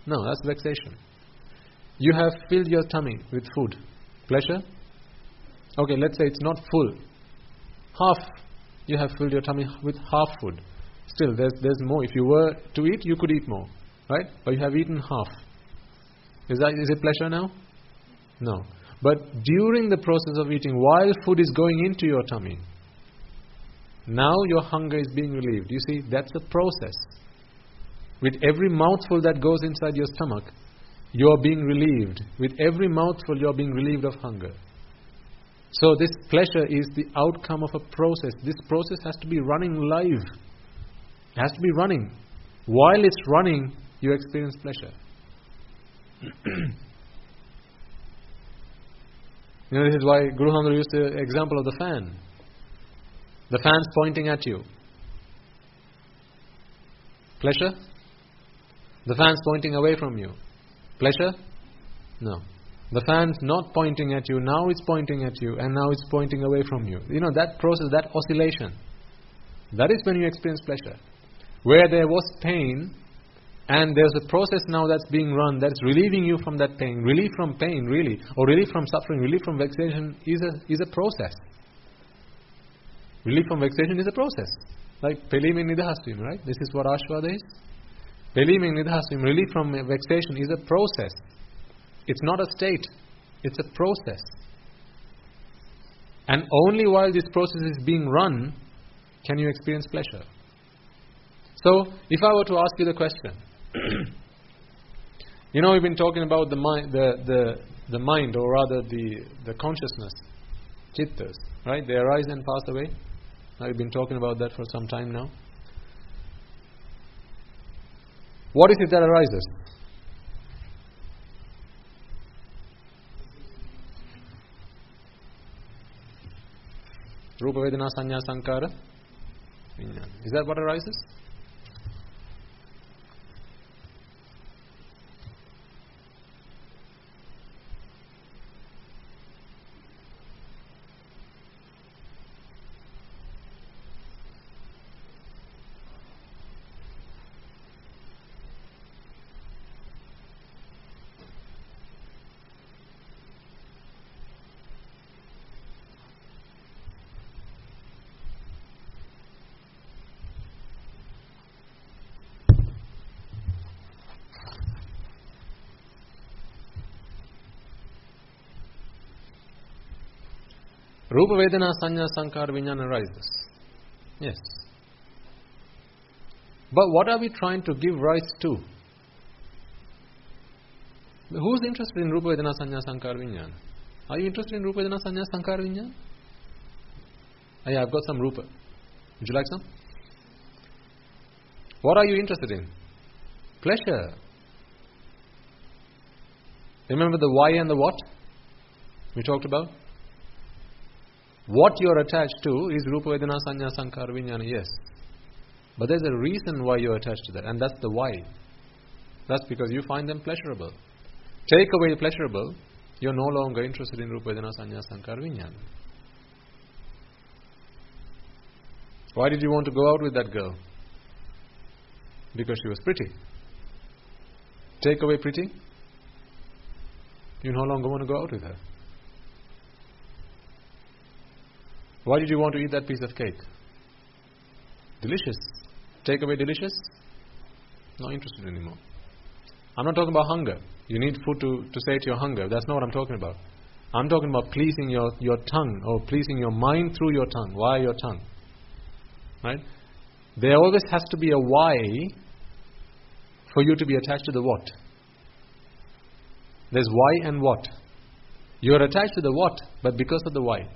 No, that's vexation. You have filled your tummy with food. Pleasure? Okay, let's say it's not full. Half. You have filled your tummy with half food. Still, there's more. If you were to eat, you could eat more. Right? But you have eaten half. Is it pleasure now? No. But during the process of eating, while food is going into your tummy, now your hunger is being relieved. You see, that's a process. With every mouthful that goes inside your stomach, you are being relieved. With every mouthful, you are being relieved of hunger. So this pleasure is the outcome of a process. This process has to be running live. It has to be running. While it's running, you experience pleasure. This is why Guru Hamdra used the example of the fan. The fan's pointing at you. Pleasure? The fan's pointing away from you. Pleasure? No. The fan's not pointing at you, now it's pointing at you, and now it's pointing away from you. That process, that oscillation, that is when you experience pleasure. Where there was pain, and there's a process now that's being run, that's relieving you from that pain. Relief from pain, really, or relief from suffering, relief from vexation is a process. Relief from vexation is a process. Like Pelimin Nidhasim, right? This is what Ashvada is. Pelimin Nidhasim, relief from vexation is a process. It's not a state. It's a process. And only while this process is being run can you experience pleasure. So, if I were to ask you the question, we've been talking about the mind, or rather the consciousness, chittas, right? They arise and pass away. I've been talking about that for some time now. What is it that arises? Rupa Vedana Sanya Sankara Vijnana. Is that what arises? Rupa Vedana Sanya Sankara Vijnana arises. Yes. But what are we trying to give rise to? Who's interested in Rupa Vedana Sanya Sankara Vijnana? Are you interested in Rupa Vedana Sanya Sankara Vijnana? Yeah, I've got some Rupa. Would you like some? What are you interested in? Pleasure. Remember the why and the what we talked about? What you are attached to is Rupa Vedana Sanya Sankara Vijnana, yes. But there's a reason why you are attached to that, and that's the why. That's because you find them pleasurable. Take away the pleasurable, you're no longer interested in Rupa Vedana Sanya Sankara Vijnana. Why did you want to go out with that girl? Because she was pretty. Take away pretty, you no longer want to go out with her. Why did you want to eat that piece of cake? Delicious. Take away delicious? Not interested anymore. I'm not talking about hunger. You need food to sate your hunger. That's not what I'm talking about. I'm talking about pleasing your tongue, or pleasing your mind through your tongue. Why your tongue? Right? There always has to be a why for you to be attached to the what. There's why and what. You're attached to the what, but because of the why.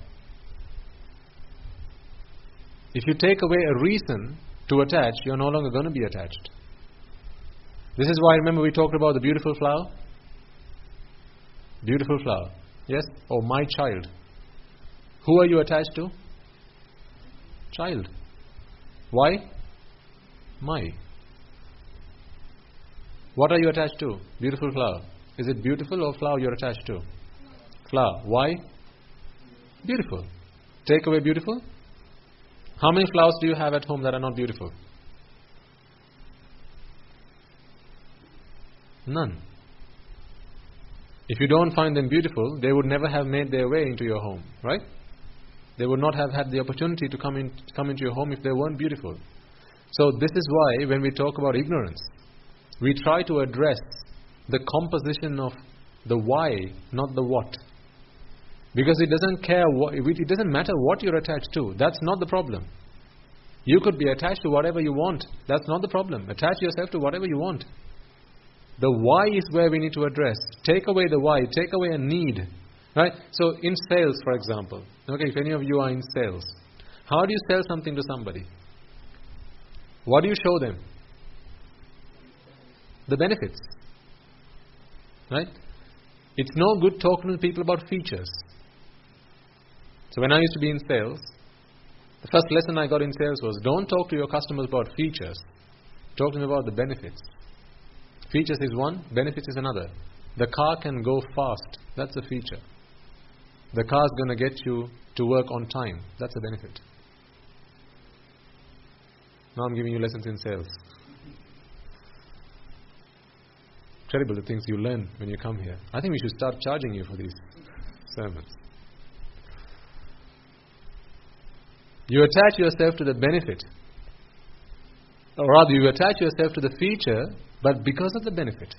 If you take away a reason to attach, you're no longer going to be attached. This is why, remember, we talked about the beautiful flower? Beautiful flower. Yes? Oh, my child. Who are you attached to? Child. Why? My. What are you attached to? Beautiful flower. Is it beautiful or flower you're attached to? Flower. Why? Beautiful. Take away beautiful. How many flowers do you have at home that are not beautiful? None. If you don't find them beautiful, they would never have made their way into your home, right? They would not have had the opportunity to come into your home if they weren't beautiful. So this is why when we talk about ignorance, we try to address the composition of the why, not the what. Because it doesn't matter what you're attached to. That's not the problem. You could be attached to whatever you want. That's not the problem. Attach yourself to whatever you want. The why is where we need to address. Take away the why. Take away a need. Right? So in sales, for example. Okay, if any of you are in sales. How do you sell something to somebody? What do you show them? The benefits. Right? It's no good talking to people about features. So when I used to be in sales, the first lesson I got in sales was, don't talk to your customers about features. Talk to them about the benefits. Features is one, benefits is another. The car can go fast. That's a feature. The car is going to get you to work on time. That's a benefit. Now I'm giving you lessons in sales. Terrible the things you learn when you come here. I think we should start charging you for these sermons. You attach yourself to the benefit. Or rather, you attach yourself to the feature, but because of the benefit.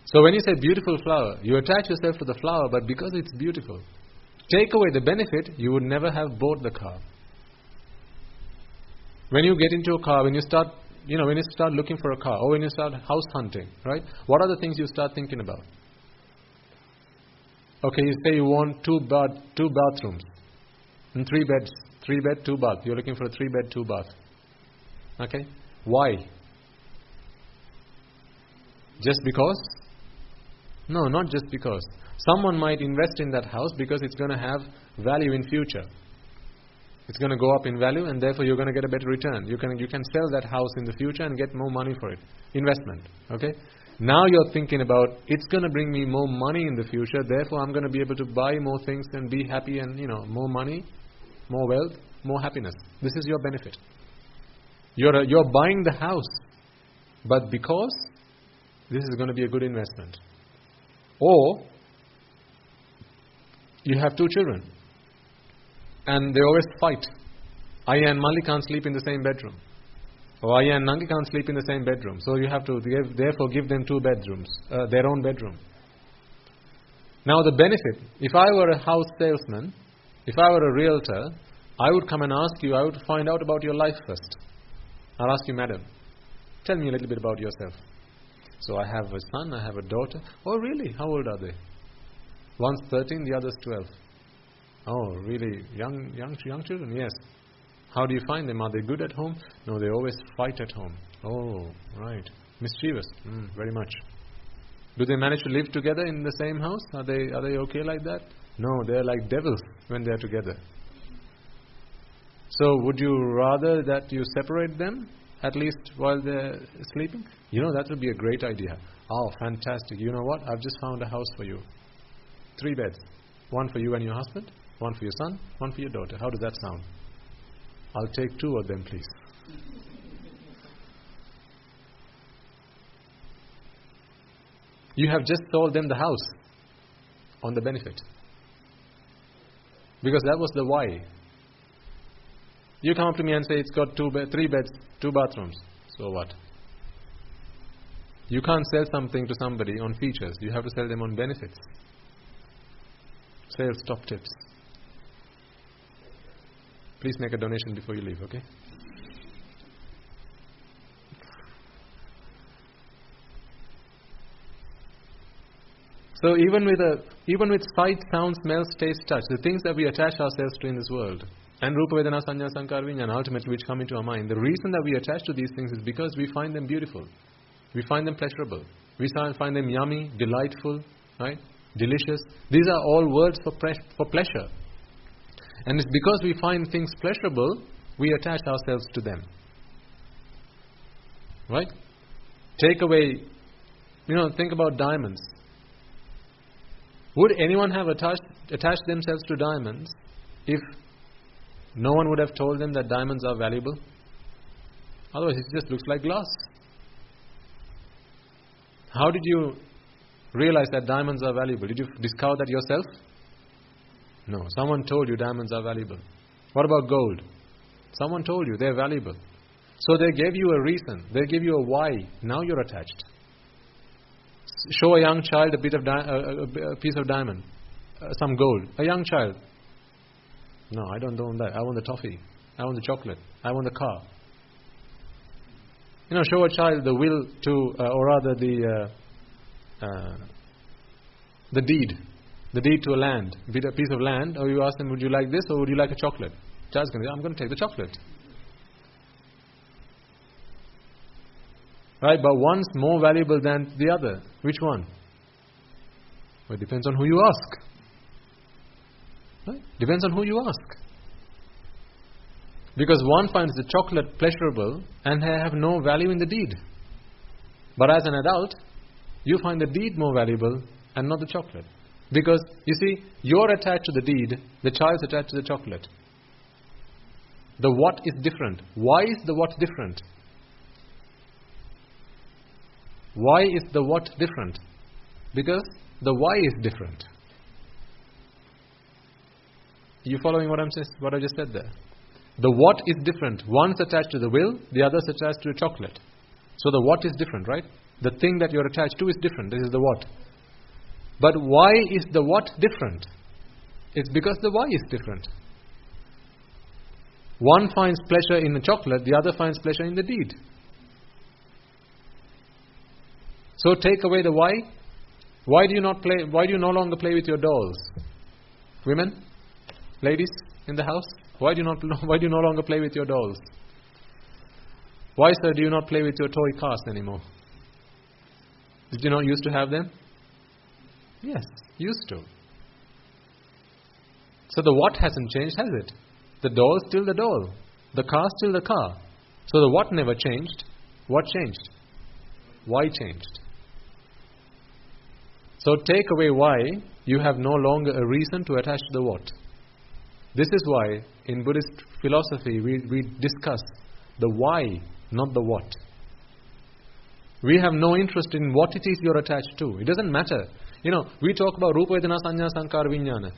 So when you say beautiful flower, you attach yourself to the flower, but because it's beautiful. Take away the benefit, you would never have bought the car. When you get into a car, when you start looking for a car, or when you start house hunting, right? What are the things you start thinking about? Okay, you say you want two bathrooms and 3 beds. 3 bed, 2 bath. You're looking for a 3 bed, 2 bath. Okay? Why? Just because? No, not just because. Someone might invest in that house because it's going to have value in future. It's going to go up in value, and therefore you're going to get a better return. You can sell that house in the future and get more money for it. Investment. Okay? Now you're thinking about, it's going to bring me more money in the future, therefore I'm going to be able to buy more things and be happy, and more money, more wealth, more happiness. This is your benefit. You're buying the house, but because this is going to be a good investment. Or you have 2 children and they always fight. Aya and Mali can't sleep in the same bedroom. Or Aya and Nangi can't sleep in the same bedroom. So you have to therefore give them 2 bedrooms, their own bedroom. Now the benefit, if I were a house salesman, if I were a realtor, I would come and ask you, I would find out about your life first. I'll ask you, madam, tell me a little bit about yourself. So I have a son, I have a daughter. Oh really? How old are they? One's 13, the other's 12. Oh really? Young children? Yes. How do you find them? Are they good at home? No, they always fight at home. Oh, right. Mischievous? Very much. Do they manage to live together in the same house? Are they okay like that? No, they're like devils when they're together. So would you rather that you separate them, at least while they're sleeping? That would be a great idea. Oh, fantastic. You know what? I've just found a house for you. 3 beds. 1 for you and your husband, 1 for your son, 1 for your daughter. How does that sound? I'll take 2 of them, please. You have just sold them the house on the benefit. Because that was the why. You come up to me and say it's got 3 beds, 2 bathrooms. So what? You can't sell something to somebody on features. You have to sell them on benefits. Sales top tips. Please make a donation before you leave, okay? So even with sight, sound, smell, taste, touch, the things that we attach ourselves to in this world, and Rupa Vedana Sanya Sankara Vijnana, ultimately which come into our mind, the reason that we attach to these things is because we find them beautiful. We find them pleasurable. We find them yummy, delightful, right? delicious. These are all words for pleasure. And it's because we find things pleasurable, we attach ourselves to them. Right? Take away, think about diamonds. Would anyone have attached themselves to diamonds if no one would have told them that diamonds are valuable? Otherwise, it just looks like glass. How did you realize that diamonds are valuable? Did you discover that yourself? No. Someone told you diamonds are valuable. What about gold? Someone told you they're valuable. So they gave you a reason. They gave you a why. Now you're attached. Show a young child a piece of diamond, some gold. A young child. No, I don't want that. I want the toffee. I want the chocolate. I want the car. Show a child the will to, or rather the deed to a land, a piece of land, or you ask them, would you like this or would you like a chocolate? Child's going to say, I'm going to take the chocolate. Right, but one's more valuable than the other. Which one? Well, it depends on who you ask. Right? Depends on who you ask. Because one finds the chocolate pleasurable and they have no value in the deed. But as an adult, you find the deed more valuable and not the chocolate. Because, you see, you're attached to the deed, the child's attached to the chocolate. The what is different. Why is the what different? Why is the what different? Because the why is different. You following what I just said there? The what is different. One's attached to the will, the other's attached to the chocolate. So the what is different, right? The thing that you're attached to is different. This is the what. But why is the what different? It's because the why is different. One finds pleasure in the chocolate, the other finds pleasure in the deed. So take away the why. Why do you no longer play with your dolls? Women? Ladies in the house? Why do you no longer play with your dolls? Why, sir, do you not play with your toy cars anymore? Did you not used to have them? Yes, used to. So the what hasn't changed, has it? The doll is still the doll. The car is still the car. So the what never changed. What changed? Why changed? So take away why, you have no longer a reason to attach to the what. This is why in Buddhist philosophy we discuss the why, not the what. We have no interest in what it is you're attached to. It doesn't matter. We talk about Rupa Vedana Sanya Sankara Vijnana.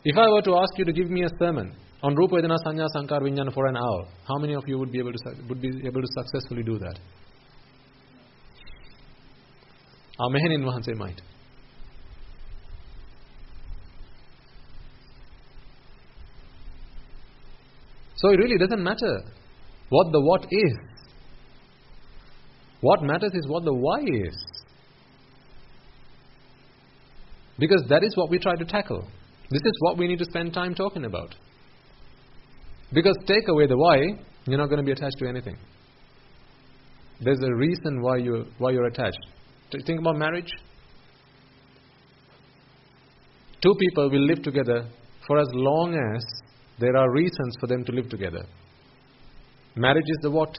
If I were to ask you to give me a sermon on Rupa Vedana Sanya Sankara Vijnana for an hour, how many of you would be able to successfully do that? Our Mehenin Wahanse might. So it really doesn't matter what the what is. What matters is what the why is. Because that is what we try to tackle. This is what we need to spend time talking about. Because take away the why, you're not going to be attached to anything. There's a reason why you're attached. Think about marriage. Two people will live together for as long as there are reasons for them to live together. Marriage is the what?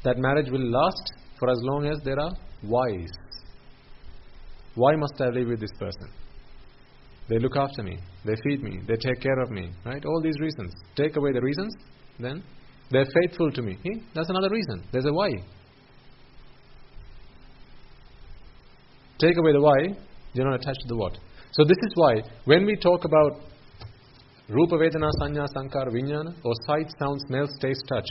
That marriage will last for as long as there are whys. Why must I live with this person? They look after me. They feed me. They take care of me. Right? All these reasons. Take away the reasons, then they're faithful to me. That's another reason. There's a why. Take away the why, you're not attached to the what. So this is why when we talk about Rupa Vedana Sanya Sankara Vijnana, or sight, sound, smell, taste, touch,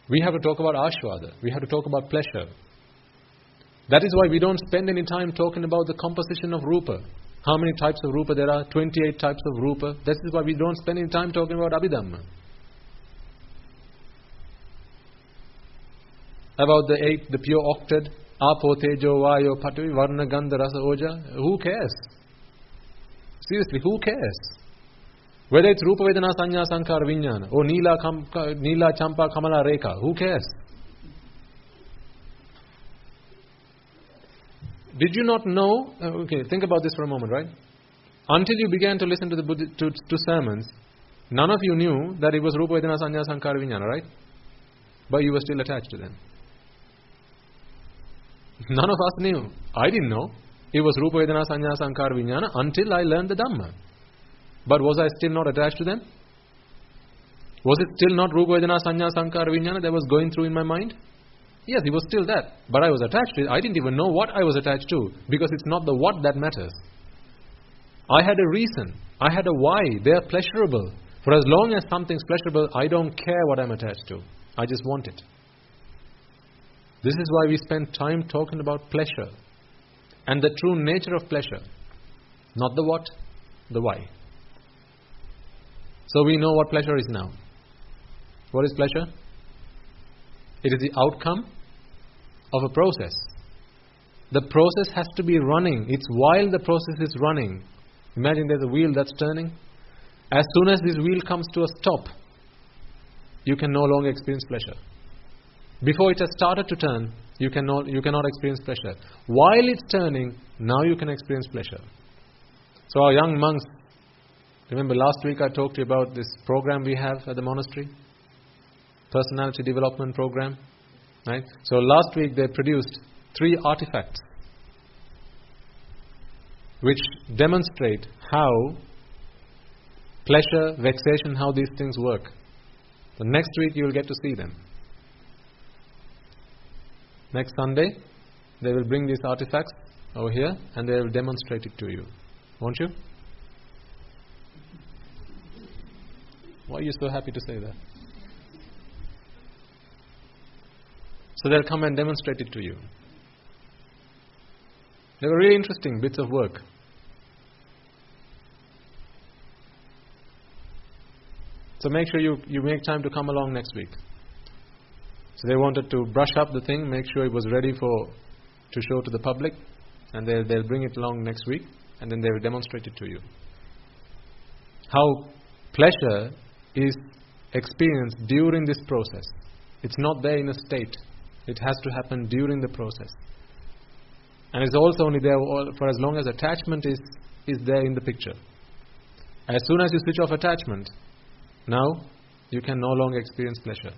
we have to talk about ashvada. We have to talk about pleasure. That is why we don't spend any time talking about the composition of Rupa. How many types of Rupa there are? 28 types of Rupa. That is why we don't spend any time talking about Abhidhamma. About the pure octad, Apo, Tejo, Vayo, Patavi, Varna, Gandha, Rasa, Oja. Who cares? Seriously, who cares? Whether it's Rupa Vedana Sanya Sankara Vijnana or Neela Champa Kamala Rekha, who cares? Did you not know? Okay, think about this for a moment, right? Until you began to listen to the to sermons, none of you knew that it was Rupa Vedana Sanya Sankara Vijnana, right? But you were still attached to them. None of us knew. I didn't know. It was Rupa Vedana Sanya Sankara Vijnana until I learned the Dhamma. But was I still not attached to them? Was it still not Rupa Vedana Sanya Sankara Vijnana that was going through in my mind? Yes, it was still that. But I was attached to it. I didn't even know what I was attached to, because it's not the what that matters. I had a reason. I had a why. They are pleasurable. For as long as something's pleasurable, I don't care what I'm attached to. I just want it. This is why we spend time talking about pleasure and the true nature of pleasure. Not the what, the why. So we know what pleasure is now. What is pleasure? It is the outcome of a process. The process has to be running. It's while the process is running. Imagine there's a wheel that's turning. As soon as this wheel comes to a stop, you can no longer experience pleasure. Before it has started to turn, you cannot experience pleasure. While it's turning, now you can experience pleasure. So our young monks, remember last week I talked to you about this program we have at the monastery? Personality development program. Right? So last week they produced 3 artifacts which demonstrate how pleasure, vexation, how these things work. So next week you will get to see them. Next Sunday, they will bring these artifacts over here and they will demonstrate it to you. Won't you? Why are you so happy to say that? So they'll come and demonstrate it to you. They were really interesting bits of work. So make sure you make time to come along next week. So they wanted to brush up the thing, make sure it was ready to show to the public, and they'll bring it along next week, and then they will demonstrate it to you. How pleasure is experienced during this process. It's not there in a state. It has to happen during the process. And it's also only there for as long as attachment is there in the picture. As soon as you switch off attachment, now you can no longer experience pleasure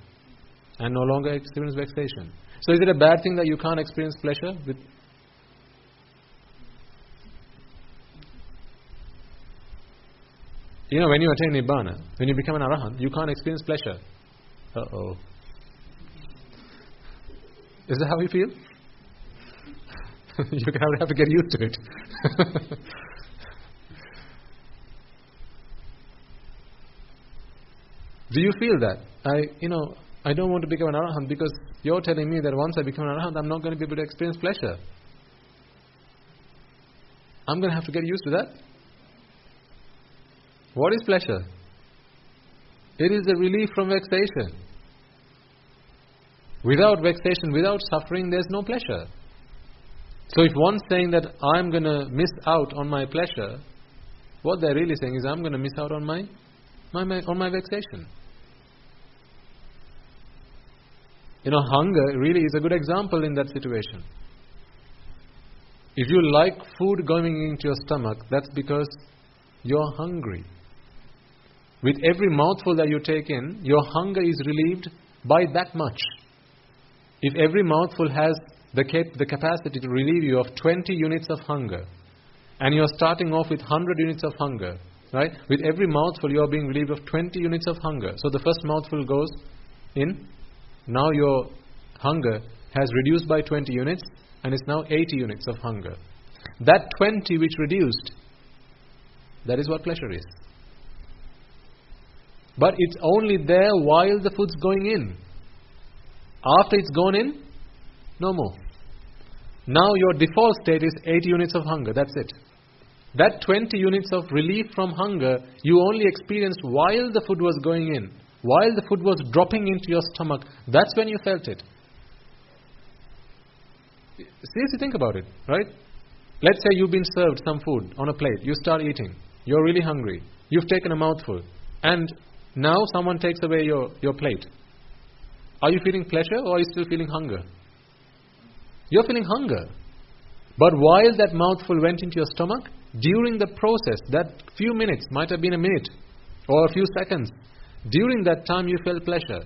and no longer experience vexation. So is it a bad thing that you can't experience pleasure? You know, when you attain Nibbana, when you become an Arahant, you can't experience pleasure. Uh-oh. Is that how you feel? You have to get used to it. Do you feel that? I don't want to become an Arahant because you're telling me that once I become an Arahant, I'm not going to be able to experience pleasure. I'm going to have to get used to that. What is pleasure? It is the relief from vexation. Without vexation, without suffering, there's no pleasure. So if one's saying that I'm going to miss out on my pleasure, what they're really saying is I'm going to miss out on my vexation. Hunger really is a good example in that situation. If you like food going into your stomach, that's because you're hungry. With every mouthful that you take in, your hunger is relieved by that much. If every mouthful has the capacity to relieve you of 20 units of hunger, and you're starting off with 100 units of hunger, right? With every mouthful you are being relieved of 20 units of hunger. So the first mouthful goes in. Now your hunger has reduced by 20 units, and it's now 80 units of hunger. That 20 which reduced, that is what pleasure is. But it's only there while the food's going in. After it's gone in, no more. Now your default state is 80 units of hunger, that's it. That 20 units of relief from hunger, you only experienced while the food was going in. While the food was dropping into your stomach, that's when you felt it. Seriously think about it, right? Let's say you've been served some food on a plate. You start eating. You're really hungry. You've taken a mouthful. And now someone takes away your plate. Are you feeling pleasure or are you still feeling hunger? You're feeling hunger. But while that mouthful went into your stomach, during the process, that few minutes, might have been a minute or a few seconds, during that time you felt pleasure.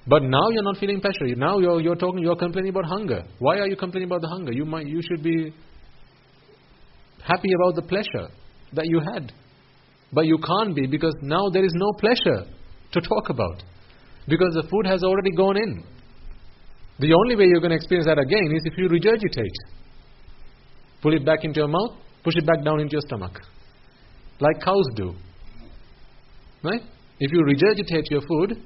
But now you're not feeling pleasure. Now you're complaining about hunger. Why are you complaining about the hunger? You should be happy about the pleasure that you had. But you can't be, because now there is no pleasure to talk about. Because the food has already gone in. The only way you're going to experience that again is if you regurgitate. Pull it back into your mouth, push it back down into your stomach. Like cows do. Right? If you regurgitate your food,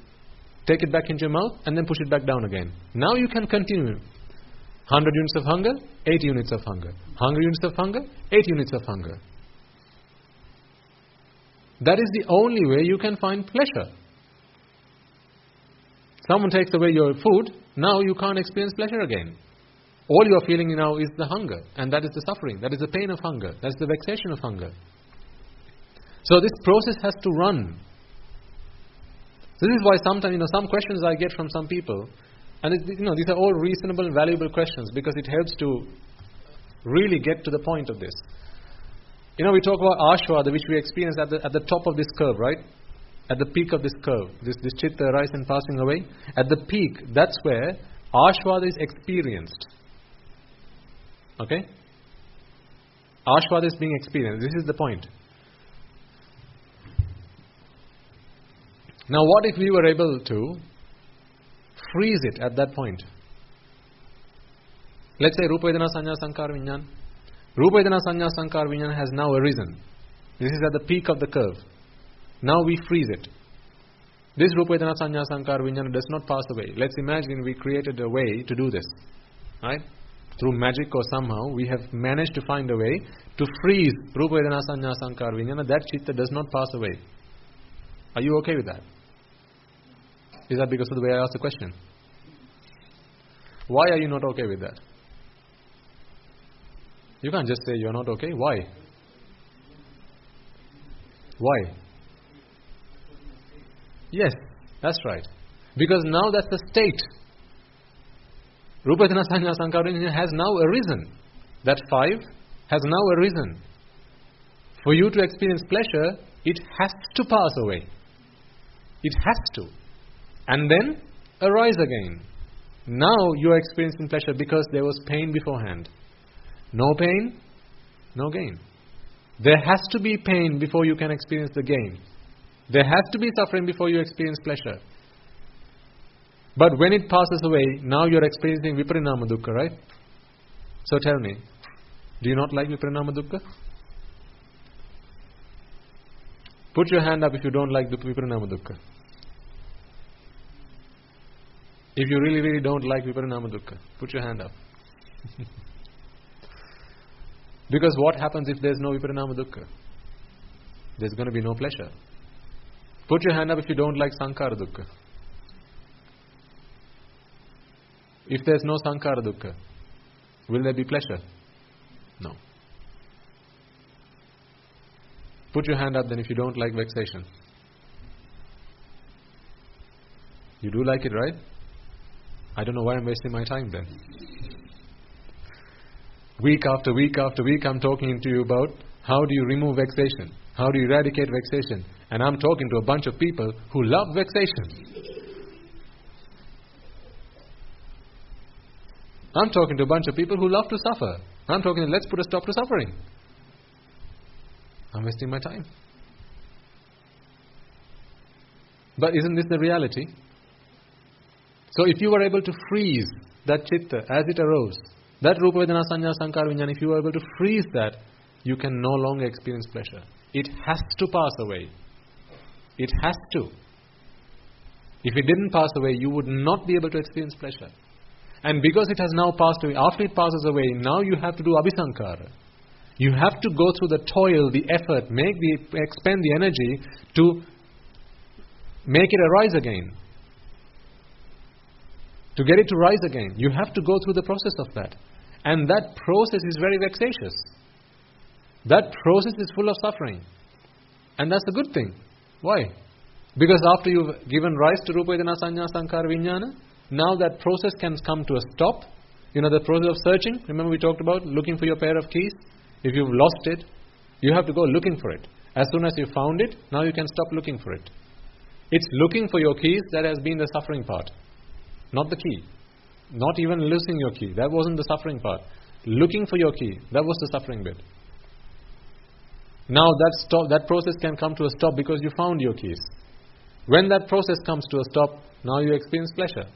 take it back into your mouth and then push it back down again. Now you can continue. 100 units of hunger, 80 units of hunger. 100 units of hunger, 80 units of hunger. That is the only way you can find pleasure. Someone takes away your food, now you can't experience pleasure again. All you are feeling now is the hunger, and that is the suffering, that is the pain of hunger, that is the vexation of hunger. So this process has to run. This is why sometimes, some questions I get from some people, and these are all reasonable and valuable questions, because it helps to really get to the point of this. We talk about ashvada, which we experience at the top of this curve, right? At the peak of this curve, this chitta arising and passing away. At the peak, that's where ashvada is experienced. Okay? Ashvada is being experienced. This is the point. Now what if we were able to freeze it at that point? Let's say Rupa Vedana Sanya Sankara Vijnana. Rupa Vedana Sanya Sankara Vijnana has now arisen. This is at the peak of the curve. Now we freeze it. This Rupa Vedana Sanya Sankara Vijnana does not pass away. Let's imagine we created a way to do this. Right? Through magic or somehow, we have managed to find a way to freeze Rupa Vedana Sanya Sankara Vijnana. That chitta does not pass away. Are you okay with that? Is that because of the way I asked the question? Why are you not okay with that? You can't just say you're not okay. Why? Why? Yes, that's right. Because now that's the state. Rupa Vedana Sanya Sankara Vijnana has now arisen. That 5 has now arisen. For you to experience pleasure, it has to pass away. It has to. And then arise again. Now you are experiencing pleasure because there was pain beforehand. No pain, no gain. There has to be pain before you can experience the gain. There has to be suffering before you experience pleasure. But when it passes away, now you are experiencing viparinama dukkha, right? So tell me, do you not like viparinama dukkha? Put your hand up if you don't like viparinama dukkha. If you really, really don't like viparinama dukkha, put your hand up. Because what happens if there's no viparinama dukkha? There's going to be no pleasure. Put your hand up if you don't like sankhara dukkha. If there's no sankhara dukkha, will there be pleasure? No. Put your hand up then if you don't like vexation. You do like it, right? I don't know why I'm wasting my time then. Week after week after week I'm talking to you about how do you remove vexation? How do you eradicate vexation? And I'm talking to a bunch of people who love vexation. I'm talking to a bunch of people who love to suffer. I'm talking, let's put a stop to suffering. I'm wasting my time. But isn't this the reality? So if you were able to freeze that chitta as it arose, that Rupa Vedana Sanya Sankara Vijnana, if you were able to freeze that, you can no longer experience pleasure. It has to pass away. It has to. If it didn't pass away, you would not be able to experience pleasure. And because it has now passed away, after it passes away, now you have to do abhisankara. You have to go through the toil, the effort, expend the energy to make it arise again. To get it to rise again, you have to go through the process of that. And that process is very vexatious. That process is full of suffering. And that's a good thing. Why? Because after you've given rise to Rupa Vedana Sanya Sankara Vijnana, now that process can come to a stop, The process of searching, remember we talked about looking for your pair of keys? If you've lost it, you have to go looking for it. As soon as you found it, now you can stop looking for it. It's looking for your keys that has been the suffering part, not the key. Not even losing your key, that wasn't the suffering part. Looking for your key, that was the suffering bit. Now that process can come to a stop because you found your keys. When that process comes to a stop, now you experience pleasure.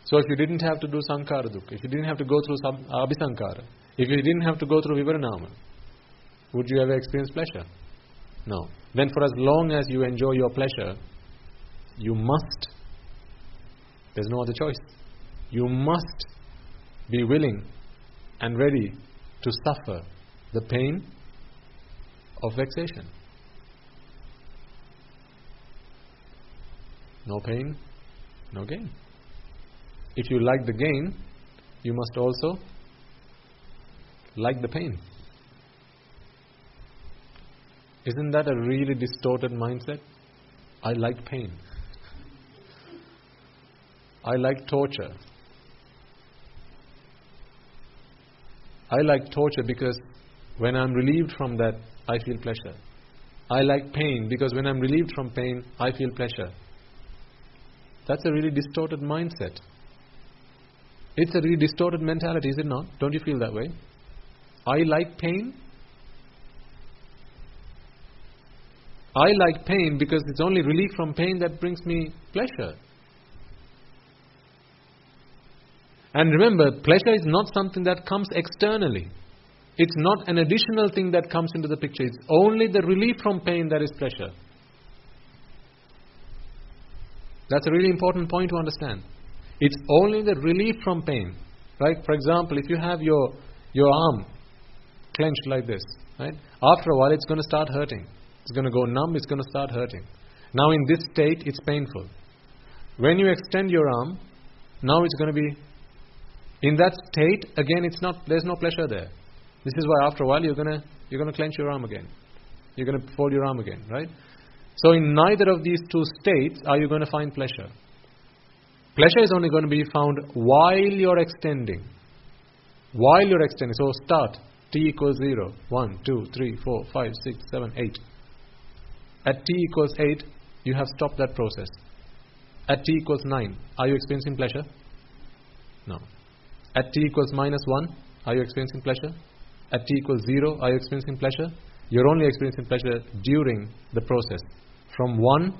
So if you didn't have to do Sankhara Dukkha, if you didn't have to go through Abhisankara, if you didn't have to go through Vivaranama, would you ever experience pleasure? No. Then for as long as you enjoy your pleasure, you must, there's no other choice, you must be willing and ready to suffer the pain of vexation. No pain, no gain. If you like the gain, you must also like the pain. Isn't that a really distorted mindset? I like pain. I like torture. I like torture because when I'm relieved from that, I feel pleasure. I like pain because when I'm relieved from pain, I feel pleasure. That's a really distorted mindset. It's a really distorted mentality, is it not? Don't you feel that way? I like pain. I like pain because it's only relief from pain that brings me pleasure. And remember, pleasure is not something that comes externally. It's not an additional thing that comes into the picture. It's only the relief from pain that is pleasure. That's a really important point to understand. It's only the relief from pain. Right? For example, if you have your arm clenched like this, right? After a while it's going to start hurting. It's going to go numb, it's going to start hurting. Now in this state, it's painful. When you extend your arm, now it's going to be, in that state, again, there's no pleasure there. This is why after a while you're going to clench your arm again. You're going to fold your arm again, right? So in neither of these two states are you going to find pleasure. Pleasure is only going to be found while you're extending. While you're extending. So start. T equals 0. 1, 2, 3, 4, 5, 6, 7, 8. At t equals 8, you have stopped that process. At t equals 9, are you experiencing pleasure? No. At t equals minus 1, are you experiencing pleasure? At t equals 0, are you experiencing pleasure? You're only experiencing pleasure during the process. From 1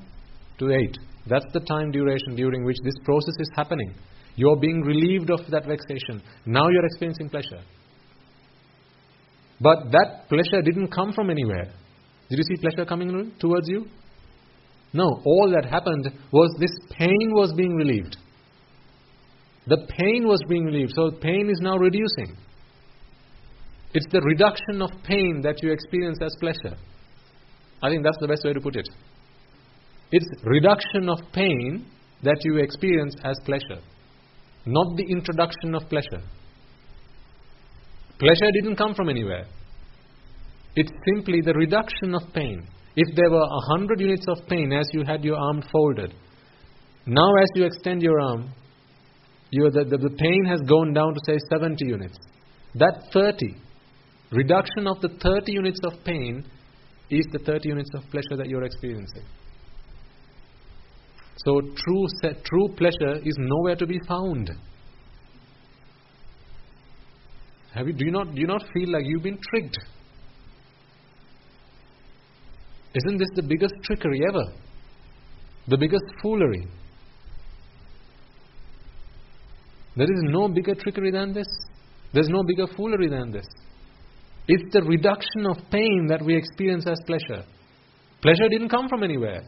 to 8. That's the time duration during which this process is happening. You're being relieved of that vexation. Now you're experiencing pleasure. But that pleasure didn't come from anywhere. Did you see pleasure coming towards you? No. All that happened was this pain was being relieved. The pain was being relieved. So pain is now reducing. It's the reduction of pain that you experience as pleasure. I think that's the best way to put it. It's reduction of pain that you experience as pleasure, not the introduction of pleasure. Pleasure didn't come from anywhere. It's simply the reduction of pain. If there were 100 units of pain as you had your arm folded, now as you extend your arm, the pain has gone down to say 70 units. That 30, reduction of the 30 units of pain is the 30 units of pleasure that you're experiencing. So true pleasure is nowhere to be found. Do you not feel like you've been tricked? Isn't this the biggest trickery ever? The biggest foolery? There is no bigger trickery than this. There's no bigger foolery than this. It's the reduction of pain that we experience as pleasure. Pleasure didn't come from anywhere.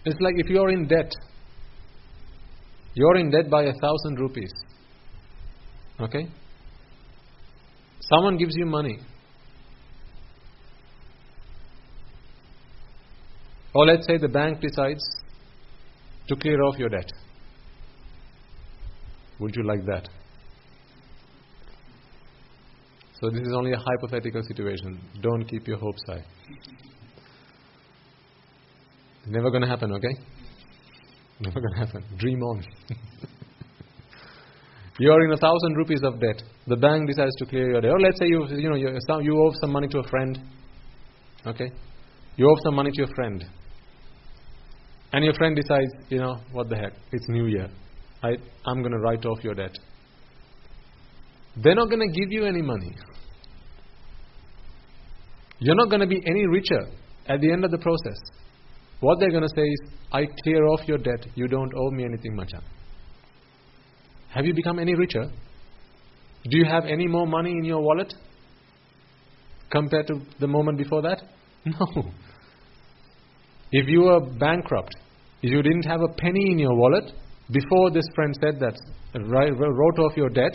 It's like if you're in debt. You're in debt by 1,000 rupees. Okay? Someone gives you money. Or let's say the bank decides to clear off your debt. Would you like that? So this is only a hypothetical situation. Don't keep your hopes high. Never going to happen, okay? Never going to happen. Dream on. You are in 1,000 rupees of debt. The bank decides to clear your debt. Or let's say you owe some money to a friend. Okay? You owe some money to your friend. And your friend decides, what the heck? It's New Year. I'm going to write off your debt. They're not going to give you any money. You're not going to be any richer at the end of the process. What they're going to say is, I clear off your debt. You don't owe me anything, Machan. Have you become any richer? Do you have any more money in your wallet compared to the moment before that? No. If you were bankrupt, if you didn't have a penny in your wallet, before this friend said that, wrote off your debt,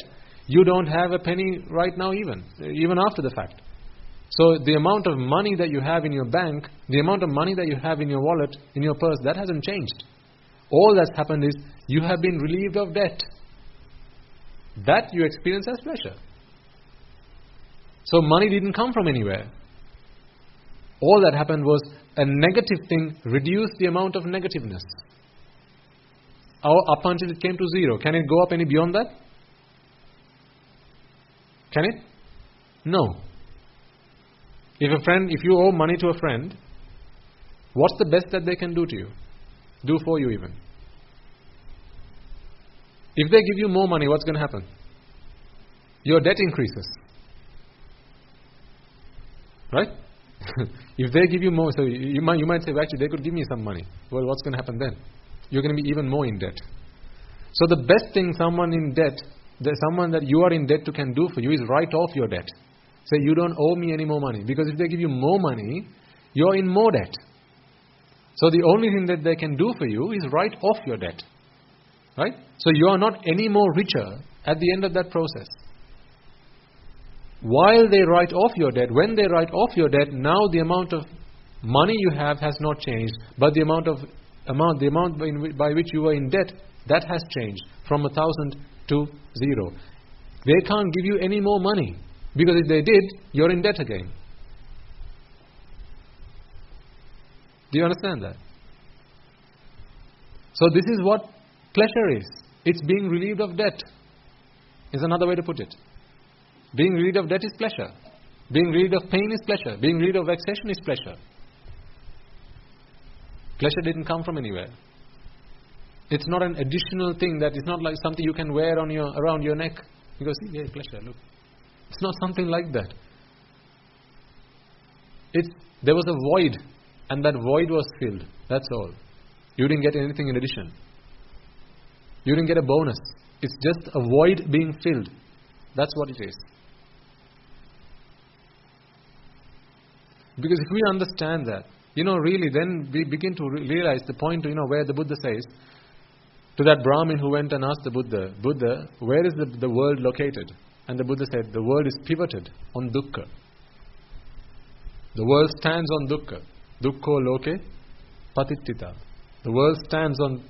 you don't have a penny right now even after the fact. So the amount of money that you have in your bank, the amount of money that you have in your wallet, in your purse, that hasn't changed. All that's happened is you have been relieved of debt. That you experience as pleasure. So money didn't come from anywhere. All that happened was a negative thing reduced the amount of negativeness. Up until it came to zero. Can it go up any beyond that? Can it? No. If you owe money to a friend, what's the best that they can do to you? Do for you even. If they give you more money, what's going to happen? Your debt increases. Right? If they give you more, so you might say, well, actually, they could give me some money. Well, what's going to happen then? You're going to be even more in debt. So the best thing someone that you are in debt to can do for you is write off your debt. Say, you don't owe me any more money. Because if they give you more money, you're in more debt. So the only thing that they can do for you is write off your debt. Right? So you are not any more richer at the end of that process. While they write off your debt, when they write off your debt, now the amount of money you have has not changed, but the amount by which you were in debt, that has changed from 1,000 to 0. They can't give you any more money, because if they did, you're in debt again. Do you understand that? So this is what pleasure is. It's being relieved of debt. Is another way to put it. Being relieved of debt is pleasure. Being relieved of pain is pleasure. Being relieved of vexation is pleasure. Pleasure didn't come from anywhere. It's not an additional thing that is not like something you can wear around your neck. You go, see, yeah, pleasure, look. It's not something like that. There was a void, and that void was filled. That's all. You didn't get anything in addition. You didn't get a bonus. It's just a void being filled. That's what it is. Because if we understand that, really, then we begin to realize the point, where the Buddha says, to that Brahmin who went and asked the Buddha, Buddha, where is the world located? And the Buddha said, the world is pivoted on dukkha. The world stands on dukkha. Dukkho loke patittita. The world stands on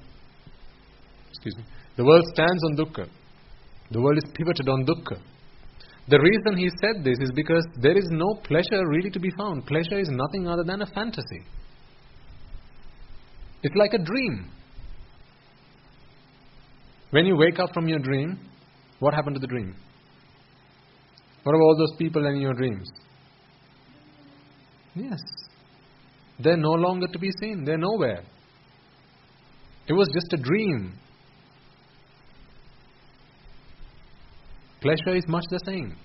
dukkha. The world is pivoted on dukkha. The reason he said this is because there is no pleasure really to be found. Pleasure is nothing other than a fantasy. It's like a dream. When you wake up from your dream, what happened to the dream? What about all those people in your dreams? Yes. They're no longer to be seen. They're nowhere. It was just a dream. Pleasure is much the same.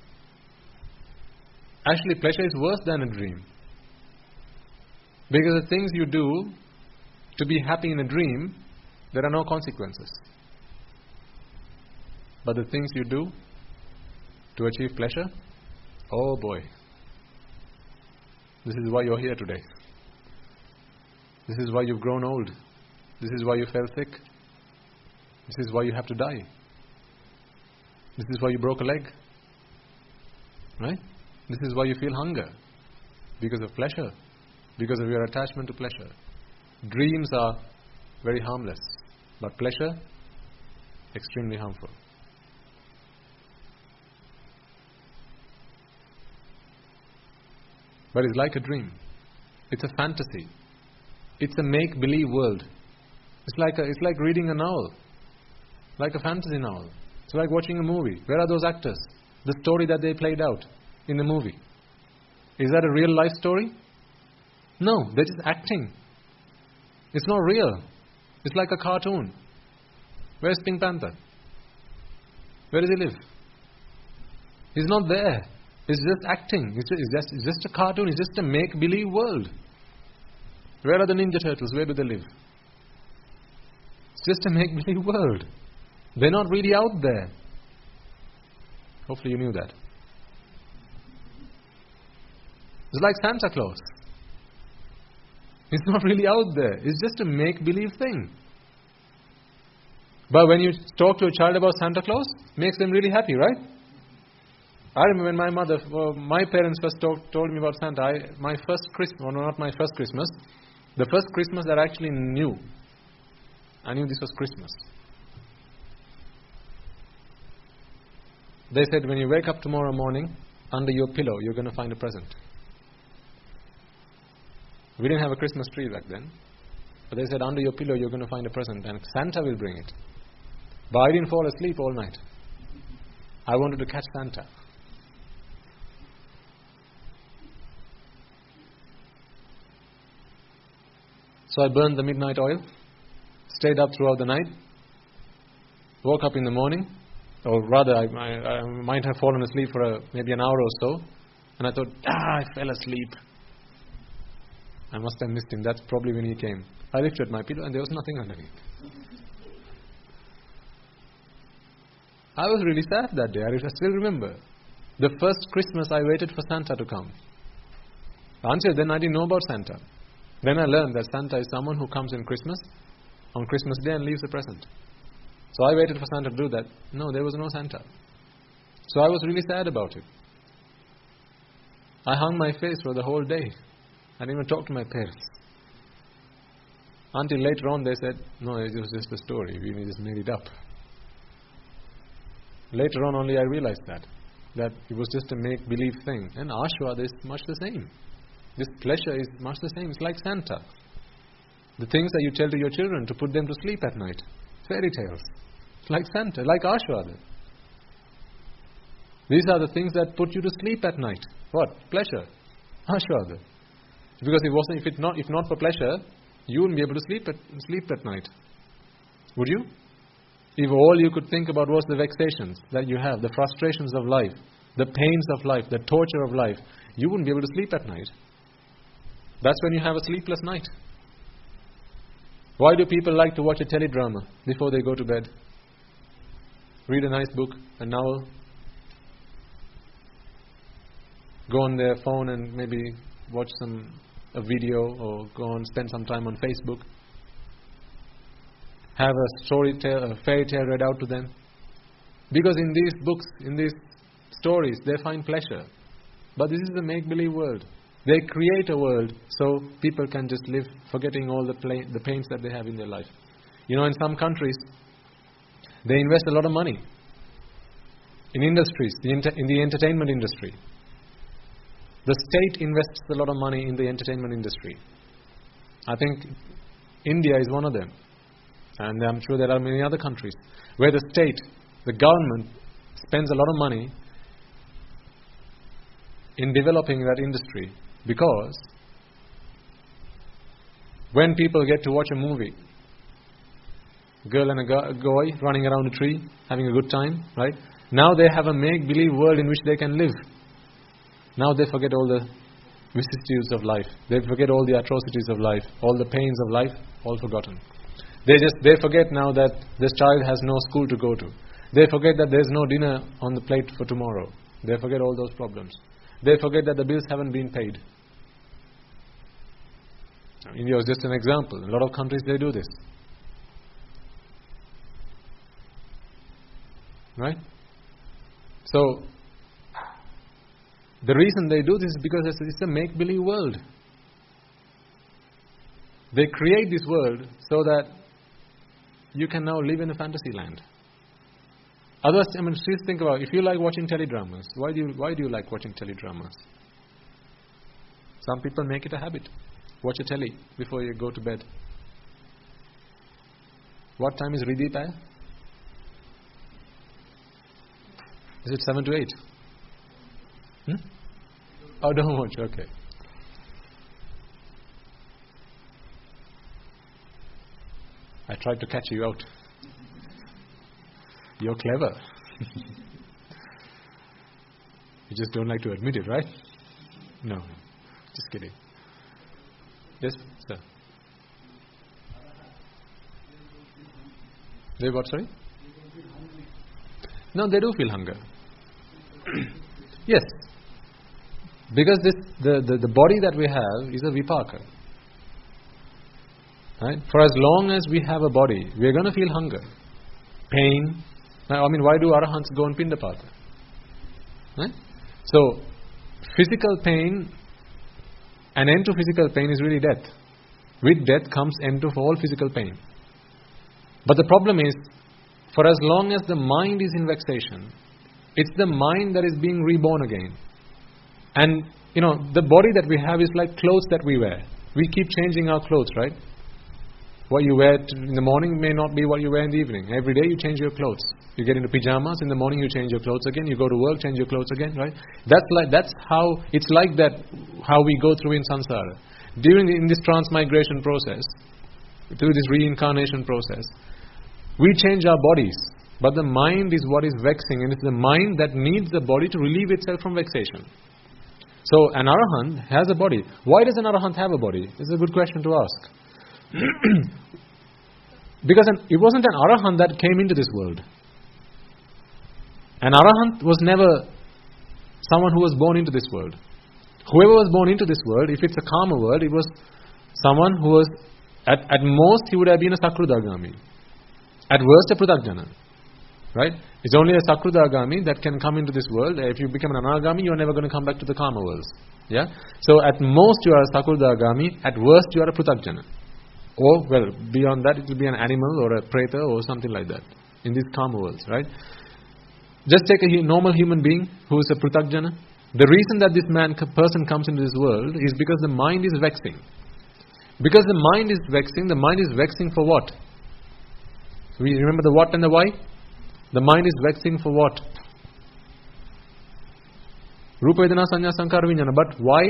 Actually, pleasure is worse than a dream. Because the things you do to be happy in a dream, there are no consequences. But the things you do to achieve pleasure, oh boy. This is why you're here today. This is why you've grown old. This is why you fell sick. This is why you have to die. This is why you broke a leg. Right? This is why you feel hunger. Because of pleasure. Because of your attachment to pleasure. Dreams are very harmless. But pleasure, extremely harmful. But it's like a dream. It's a fantasy. It's a make-believe world. It's like reading a novel, like a fantasy novel. It's like watching a movie. Where are those actors? The story that they played out in the movie. Is that a real life story? No, they're just acting. It's not real. It's like a cartoon. Where's Pink Panther? Where does he live? He's not there. It's just acting. It's just a cartoon. It's just a make-believe world. Where are the Ninja Turtles? Where do they live? It's just a make-believe world. They're not really out there. Hopefully you knew that. It's like Santa Claus. He's not really out there. It's just a make-believe thing. But when you talk to a child about Santa Claus, it makes them really happy, right? I remember when my parents first told me about Santa, my first Christmas, or not my first Christmas, the first Christmas that I actually knew, I knew this was Christmas. They said, when you wake up tomorrow morning, under your pillow, you're going to find a present. We didn't have a Christmas tree back then. But they said, under your pillow, you're going to find a present, and Santa will bring it. But I didn't fall asleep all night. I wanted to catch Santa. So I burned the midnight oil, stayed up throughout the night, woke up in the morning, or rather I might have fallen asleep for maybe an hour or so, and I thought, I fell asleep. I must have missed him. That's probably when he came. I lifted my pillow and there was nothing underneath. I was really sad that day. I still remember. The first Christmas I waited for Santa to come. Until then I didn't know about Santa. Then I learned that Santa is someone who comes on Christmas Day and leaves a present. So I waited for Santa to do that. No, there was no Santa. So I was really sad about it. I hung my face for the whole day. I didn't even talk to my parents. Until later on they said, no, it was just a story. We just made it up. Later on only I realized that it was just a make-believe thing. And Ashwad is much the same. This pleasure is much the same. It's like Santa. The things that you tell to your children to put them to sleep at night. Fairy tales. It's like Santa, like Ashwad. These are the things that put you to sleep at night. What? Pleasure. Ashwad. Because if not for pleasure, you wouldn't be able to sleep at night. Would you? If all you could think about was the vexations that you have, the frustrations of life, the pains of life, the torture of life, you wouldn't be able to sleep at night. That's when you have a sleepless night. Why do people like to watch a teledrama before they go to bed? Read a nice book, a novel, go on their phone and maybe watch a video, or go and spend some time on Facebook. Have a fairy tale read out to them. Because in these books, in these stories, they find pleasure. But this is a make-believe world. They create a world so people can just live forgetting all the pains that they have in their life. In some countries, they invest a lot of money in industries, in the entertainment industry. The state invests a lot of money in the entertainment industry. I think India is one of them. And I'm sure there are many other countries where the state, the government, spends a lot of money in developing that industry, because when people get to watch a movie, a girl and a guy running around a tree, having a good time, right? Now they have a make-believe world in which they can live. Now they forget all the vicissitudes of life. They forget all the atrocities of life, all the pains of life, all forgotten. They forget now that this child has no school to go to. They forget that there's no dinner on the plate for tomorrow. They forget all those problems. They forget that the bills haven't been paid. India is just an example. In a lot of countries they do this. Right? So, the reason they do this is because it's a make-believe world. They create this world so that you can now live in a fantasy land. Otherwise, just think about, if you like watching teledramas, why do you like watching teledramas? Some people make it a habit. Watch a telly before you go to bed. What time is Ridipaya? Is it 7 to 8? Oh, don't watch, okay. I tried to catch you out. You're clever. You just don't like to admit it, right? No, just kidding. Yes, sir. They what, sorry? No, they do feel hunger. Yes. Because the body that we have is a vipaka. Right? For as long as we have a body, we are going to feel hunger, pain. Now, I mean, why do arahants go on pindapata? Right? So, physical pain, an end to physical pain is really death. With death comes end to all physical pain. But the problem is, for as long as the mind is in vexation, it's the mind that is being reborn again. And, the body that we have is like clothes that we wear. We keep changing our clothes, right? What you wear in the morning may not be what you wear in the evening. Every day you change your clothes. You get into pajamas, in the morning you change your clothes again. You go to work, change your clothes again, right? That's how, it's like that, how we go through in samsara. In this transmigration process, through this reincarnation process, we change our bodies. But the mind is what is vexing, and it's the mind that needs the body to relieve itself from vexation. So an arahant has a body. Why does an arahant have a body? This is a good question to ask. Because it wasn't an arahant that came into this world. An arahant was never someone who was born into this world. Whoever was born into this world, if it's a karma world, it was someone who was, at most, he would have been a sakrudagami. At worst, a pruthakjana. Right? It's only a sakrudagami that can come into this world. If you become an anagami, you are never going to come back to the karma worlds. Yeah? So at most, you are a sakrudagami. At worst, you are a pruthakjana. Or, well, beyond that, it will be an animal or a preta or something like that in these karma worlds, right? Just take a normal human being who is a pruthakjana. The reason that this person comes into this world is because the mind is vexing. Because the mind is vexing for what? We remember the what and the why? The mind is vexing for what? Rupa Vedana Sanya Sankara Vijnana. But why?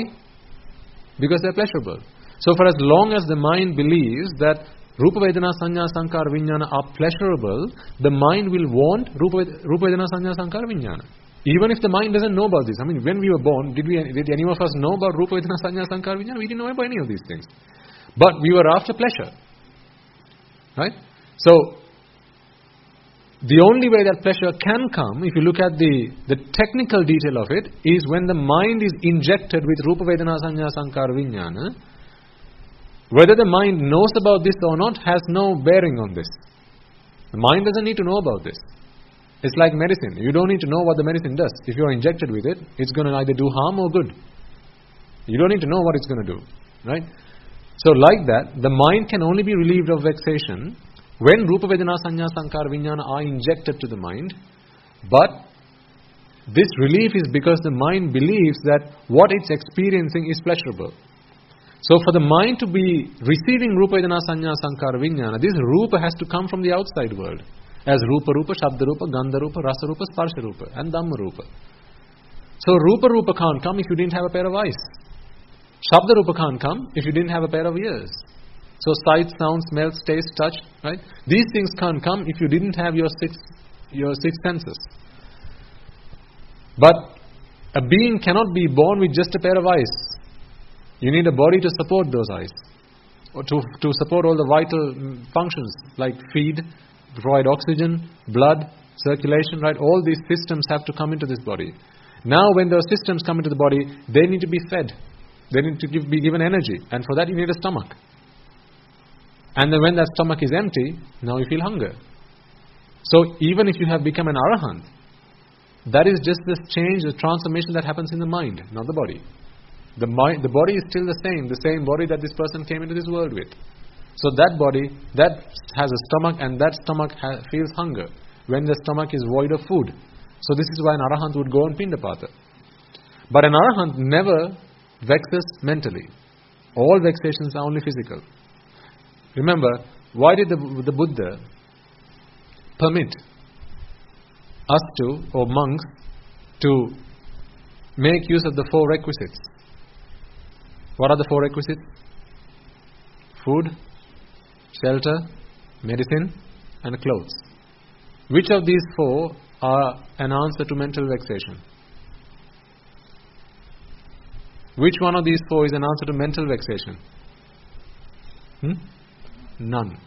Because they are pleasurable. So for as long as the mind believes that Rupa Vedana Sanya Sankara Vijnana are pleasurable, the mind will want Rupa Vedana Sanya Sankara Vijnana. Even if the mind doesn't know about this. I mean, when we were born, did any of us know about Rupa Vedana Sanya Sankara Vijnana? We didn't know about any of these things. But we were after pleasure. Right? So, the only way that pleasure can come, if you look at the technical detail of it, is when the mind is injected with Rupa Vedana Sanya Sankara Vijnana. Whether the mind knows about this or not has no bearing on this. The mind doesn't need to know about this. It's like medicine. You don't need to know what the medicine does. If you're injected with it, it's going to either do harm or good. You don't need to know what it's going to do. Right? So like that, the mind can only be relieved of vexation when Rupa Vedana Sanya Sankara Vijnana are injected to the mind. But this relief is because the mind believes that what it's experiencing is pleasurable. So for the mind to be receiving Rupa Vedana Sanya Sankara Vijnana, this Rupa has to come from the outside world. As Rupa Rupa, Shabda Rupa, Gandha Rupa, Rasa Rupa, Sparsha Rupa and Dhamma Rupa. So Rupa Rupa can't come if you didn't have a pair of eyes. Shabda Rupa can't come if you didn't have a pair of ears. So sight, sound, smell, taste, touch, right? These things can't come if you didn't have your six senses. But a being cannot be born with just a pair of eyes. You need a body to support those eyes, or to support all the vital functions like feed, provide oxygen, blood, circulation, right? All these systems have to come into this body. Now when those systems come into the body, they need to be fed. They need to be given energy, and for that you need a stomach. And then when that stomach is empty, now you feel hunger. So even if you have become an arahant, that is just this change, the transformation that happens in the mind, not the body. The body is still the same body that this person came into this world with. So that body, that has a stomach, and that stomach feels hunger when the stomach is void of food. So this is why an arahant would go on pindapata. But an arahant never vexes mentally. All vexations are only physical. Remember, why did the Buddha permit us to, or monks, to make use of the 4 requisites? What are the 4 requisites? Food, shelter, medicine, and clothes. Which of these 4 are an answer to mental vexation? Which one of these 4 is an answer to mental vexation? None.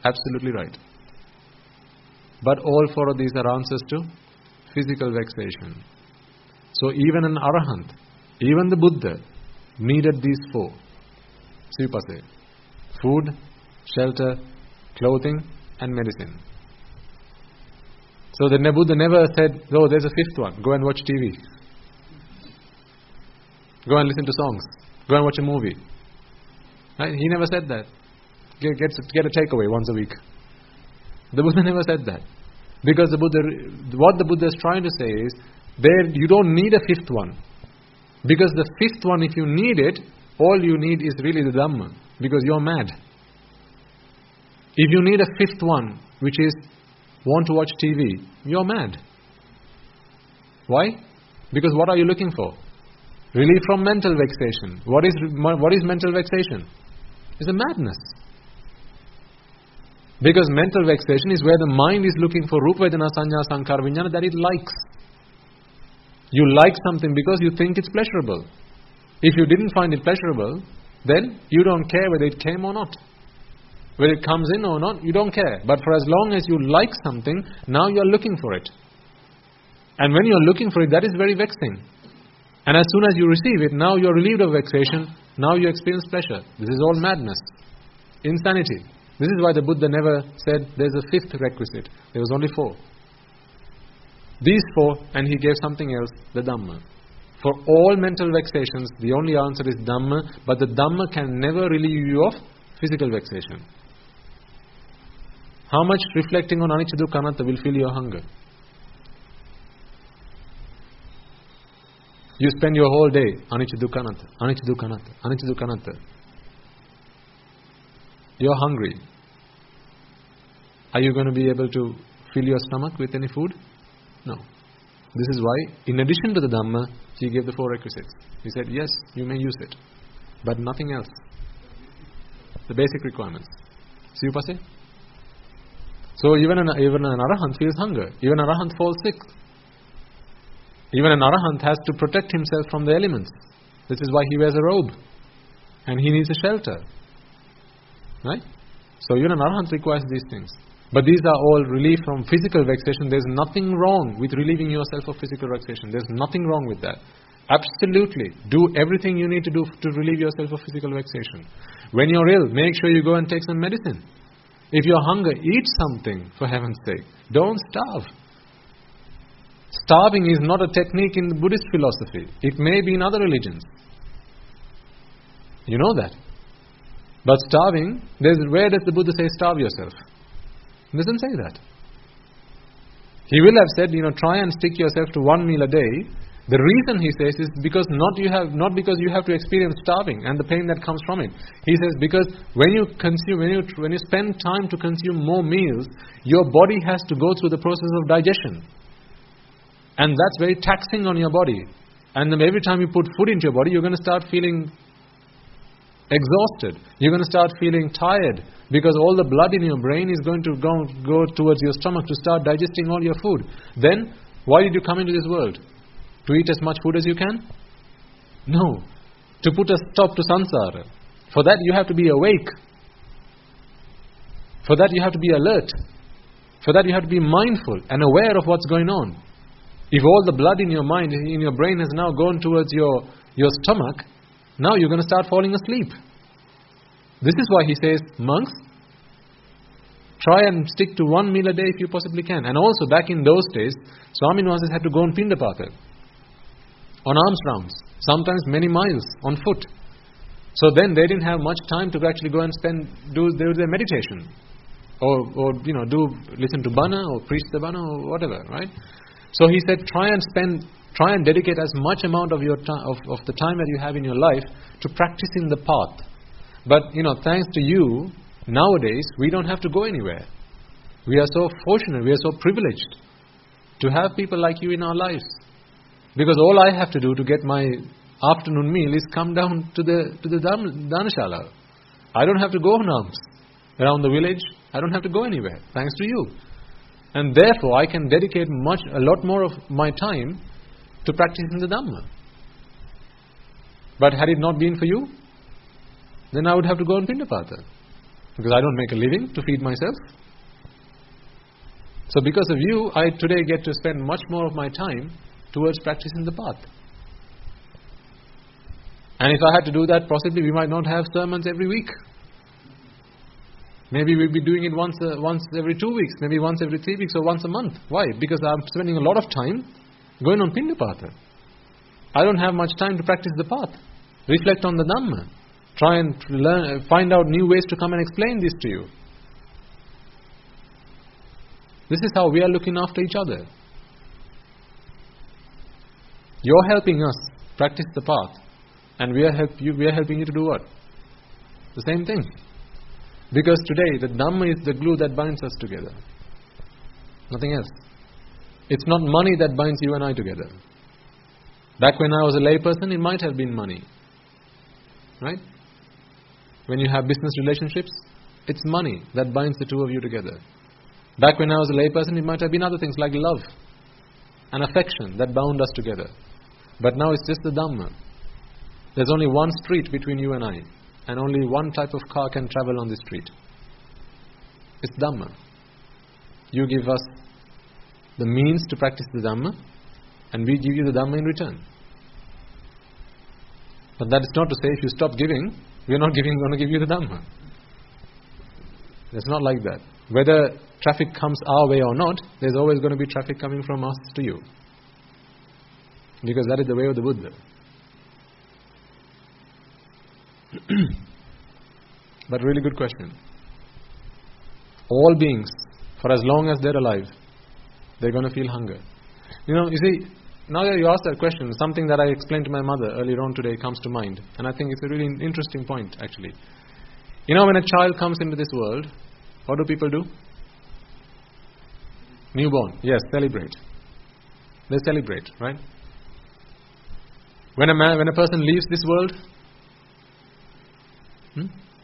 Absolutely right. But all 4 of these are answers to physical vexation. So even an Arahant, even the Buddha, needed these 4. Sivapase. Food, shelter, clothing, and medicine. So the Buddha never said, oh, there's a 5th one, go and watch TV. Go and listen to songs. Go and watch a movie. Right? He never said that. Get a takeaway once a week. The Buddha never said that. Because what the Buddha is trying to say is, you don't need a 5th one. Because the 5th one, if you need it, all you need is really the Dhamma. Because you're mad. If you need a 5th one, which is want to watch TV, you're mad. Why? Because what are you looking for? Relief from mental vexation. What is mental vexation? It's a madness. Because mental vexation is where the mind is looking for Rupa Vedana Sanya Sankara Vijnana that it likes. You like something because you think it's pleasurable. If you didn't find it pleasurable, then you don't care whether it came or not. Whether it comes in or not, you don't care. But for as long as you like something, now you are looking for it. And when you are looking for it, that is very vexing. And as soon as you receive it, now you are relieved of vexation, now you experience pleasure. This is all madness. Insanity. This is why the Buddha never said there's a 5th requisite. There was only 4. These 4, and he gave something else, the Dhamma. For all mental vexations, the only answer is Dhamma, but the Dhamma can never relieve you of physical vexation. How much reflecting on Anicca Dukkha Anatta will fill your hunger? You spend your whole day, Anicca Dukkha Anatta, Anicca Dukkha Anatta, Anicca Dukkha Anatta. You're hungry. Are you going to be able to fill your stomach with any food? No. This is why, in addition to the Dhamma, he gave the 4 requisites. He said, yes, you may use it, but nothing else. The basic requirements. See you passe? So even an Arahant feels hunger. Even an Arahant falls sick. Even an Arahant has to protect himself from the elements. This is why he wears a robe. And he needs a shelter. Right? So even an Arahant requires these things. But these are all relief from physical vexation. There's nothing wrong with relieving yourself of physical vexation. There's nothing wrong with that. Absolutely. Do everything you need to do to relieve yourself of physical vexation. When you're ill, make sure you go and take some medicine. If you're hungry, eat something, for heaven's sake. Don't starve. Starving is not a technique in the Buddhist philosophy. It may be in other religions. You know that. But starving, where does the Buddha say starve yourself? He doesn't say that. He will have said, try and stick yourself to 1 meal a day. The reason he says is because not because you have to experience starving and the pain that comes from it. He says because when you spend time to consume more meals, your body has to go through the process of digestion. And that's very taxing on your body. And then every time you put food into your body, you're going to start feeling exhausted. You're going to start feeling tired because all the blood in your brain is going to go towards your stomach to start digesting all your food. Then, why did you come into this world? To eat as much food as you can? No. To put a stop to samsara. For that you have to be awake. For that you have to be alert. For that you have to be mindful and aware of what's going on. If all the blood in your mind, in your brain has now gone towards your stomach, now you're going to start falling asleep. This is why he says, monks, try and stick to 1 meal a day if you possibly can. And also back in those days, Swamin Wasis had to go on Pindapata, on alms rounds, sometimes many miles on foot. So then they didn't have much time to actually go and do their meditation, or listen to Bana or preach the Bana or whatever, right? So he said, try and dedicate as much amount of your time, of the time that you have in your life to practicing the path, But, thanks to you, nowadays, we don't have to go anywhere. We are so fortunate, we are so privileged to have people like you in our lives. Because all I have to do to get my afternoon meal is come down to the Dhanashala. I don't have to go on arms around the village. I don't have to go anywhere, thanks to you. And therefore, I can dedicate a lot more of my time to practicing the Dhamma. But had it not been for you, then I would have to go on Pindapata. Because I don't make a living to feed myself. So because of you, I today get to spend much more of my time towards practicing the path. And if I had to do that, possibly we might not have sermons every week. Maybe we'll be doing it once every 2 weeks, maybe once every 3 weeks, or once a month. Why? Because I'm spending a lot of time going on Pindapata. I don't have much time to practice the path, reflect on the Dhamma, try and learn, find out new ways to come and explain this to you. This is how we are looking after each other. You're helping us practice the path, and we are helping you to do what? The same thing. Because today, the Dhamma is the glue that binds us together. Nothing else. It's not money that binds you and I together. Back when I was a layperson, it might have been money. Right? When you have business relationships, it's money that binds the two of you together. Back when I was a layperson, it might have been other things like love and affection that bound us together. But now it's just the Dhamma. There's only one street between you and I, and only one type of car can travel on this street. It's Dhamma. You give us the means to practice the Dhamma, and we give you the Dhamma in return. But that is not to say if you stop giving, we are not going to give you the Dhamma. It's not like that. Whether traffic comes our way or not, there's always going to be traffic coming from us to you. Because that is the way of the Buddha. But really good question. All beings, for as long as they're alive, they're going to feel hunger. You see, now that you asked that question, something that I explained to my mother earlier on today comes to mind. And I think it's a really interesting point, actually. When a child comes into this world, what do people do? Newborn. Yes, celebrate. They celebrate, right? When a person leaves this world,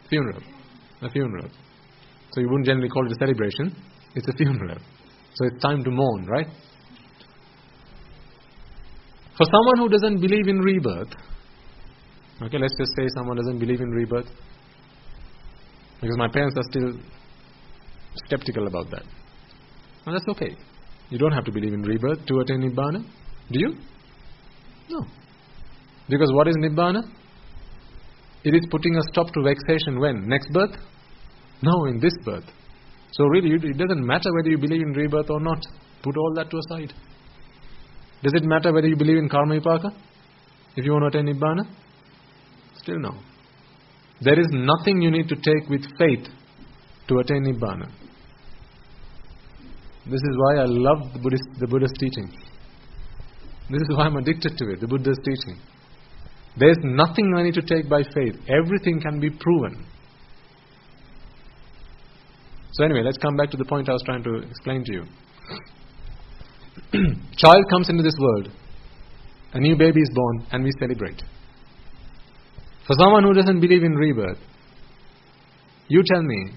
funeral. A funeral. So you wouldn't generally call it a celebration. It's a funeral. So it's time to mourn, right? For someone who doesn't believe in rebirth, okay, let's just say someone doesn't believe in rebirth, because my parents are still skeptical about that. And that's okay. You don't have to believe in rebirth to attain Nibbana. Do you? No. Because what is Nibbana? It is putting a stop to vexation when? Next birth? No, in this birth. So really, it doesn't matter whether you believe in rebirth or not. Put all that to aside. Does it matter whether you believe in karma vipaka? If you want to attain Nibbana? Still no. There is nothing you need to take with faith to attain Nibbana. This is why I love the Buddha's teaching. This is why I'm addicted to it, the Buddha's teaching. There's nothing I need to take by faith. Everything can be proven. So anyway, let's come back to the point I was trying to explain to you. Child comes into this world. A new baby is born and we celebrate. For someone who doesn't believe in rebirth, you tell me,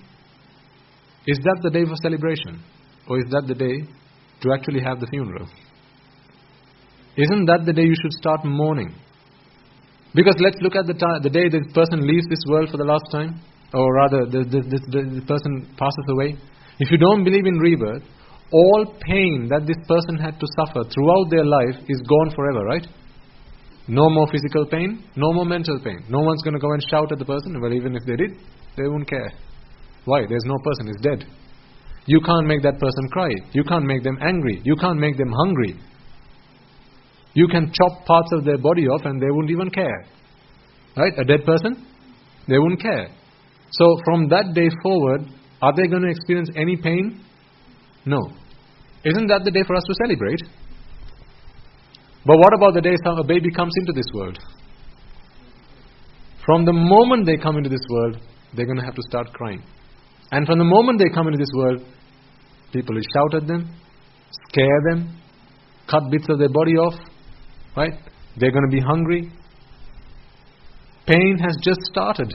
is that the day for celebration? Or is that the day to actually have the funeral? Isn't that the day you should start mourning? Because let's look at the day this person leaves this world for the last time, or rather this person passes away. If you don't believe in rebirth, all pain that this person had to suffer throughout their life is gone forever, right? No more physical pain, no more mental pain. No one's going to go and shout at the person. Well, even if they did, they won't care. Why? There's no person, he's dead. You can't make that person cry. You can't make them angry. You can't make them hungry. You can chop parts of their body off and they won't even care. Right? A dead person? They won't care. So from that day forward, are they going to experience any pain? No. Isn't that the day for us to celebrate? But what about the day a baby comes into this world? From the moment they come into this world, they're going to have to start crying. And from the moment they come into this world, people will shout at them, scare them, cut bits of their body off, right? They're going to be hungry. Pain has just started.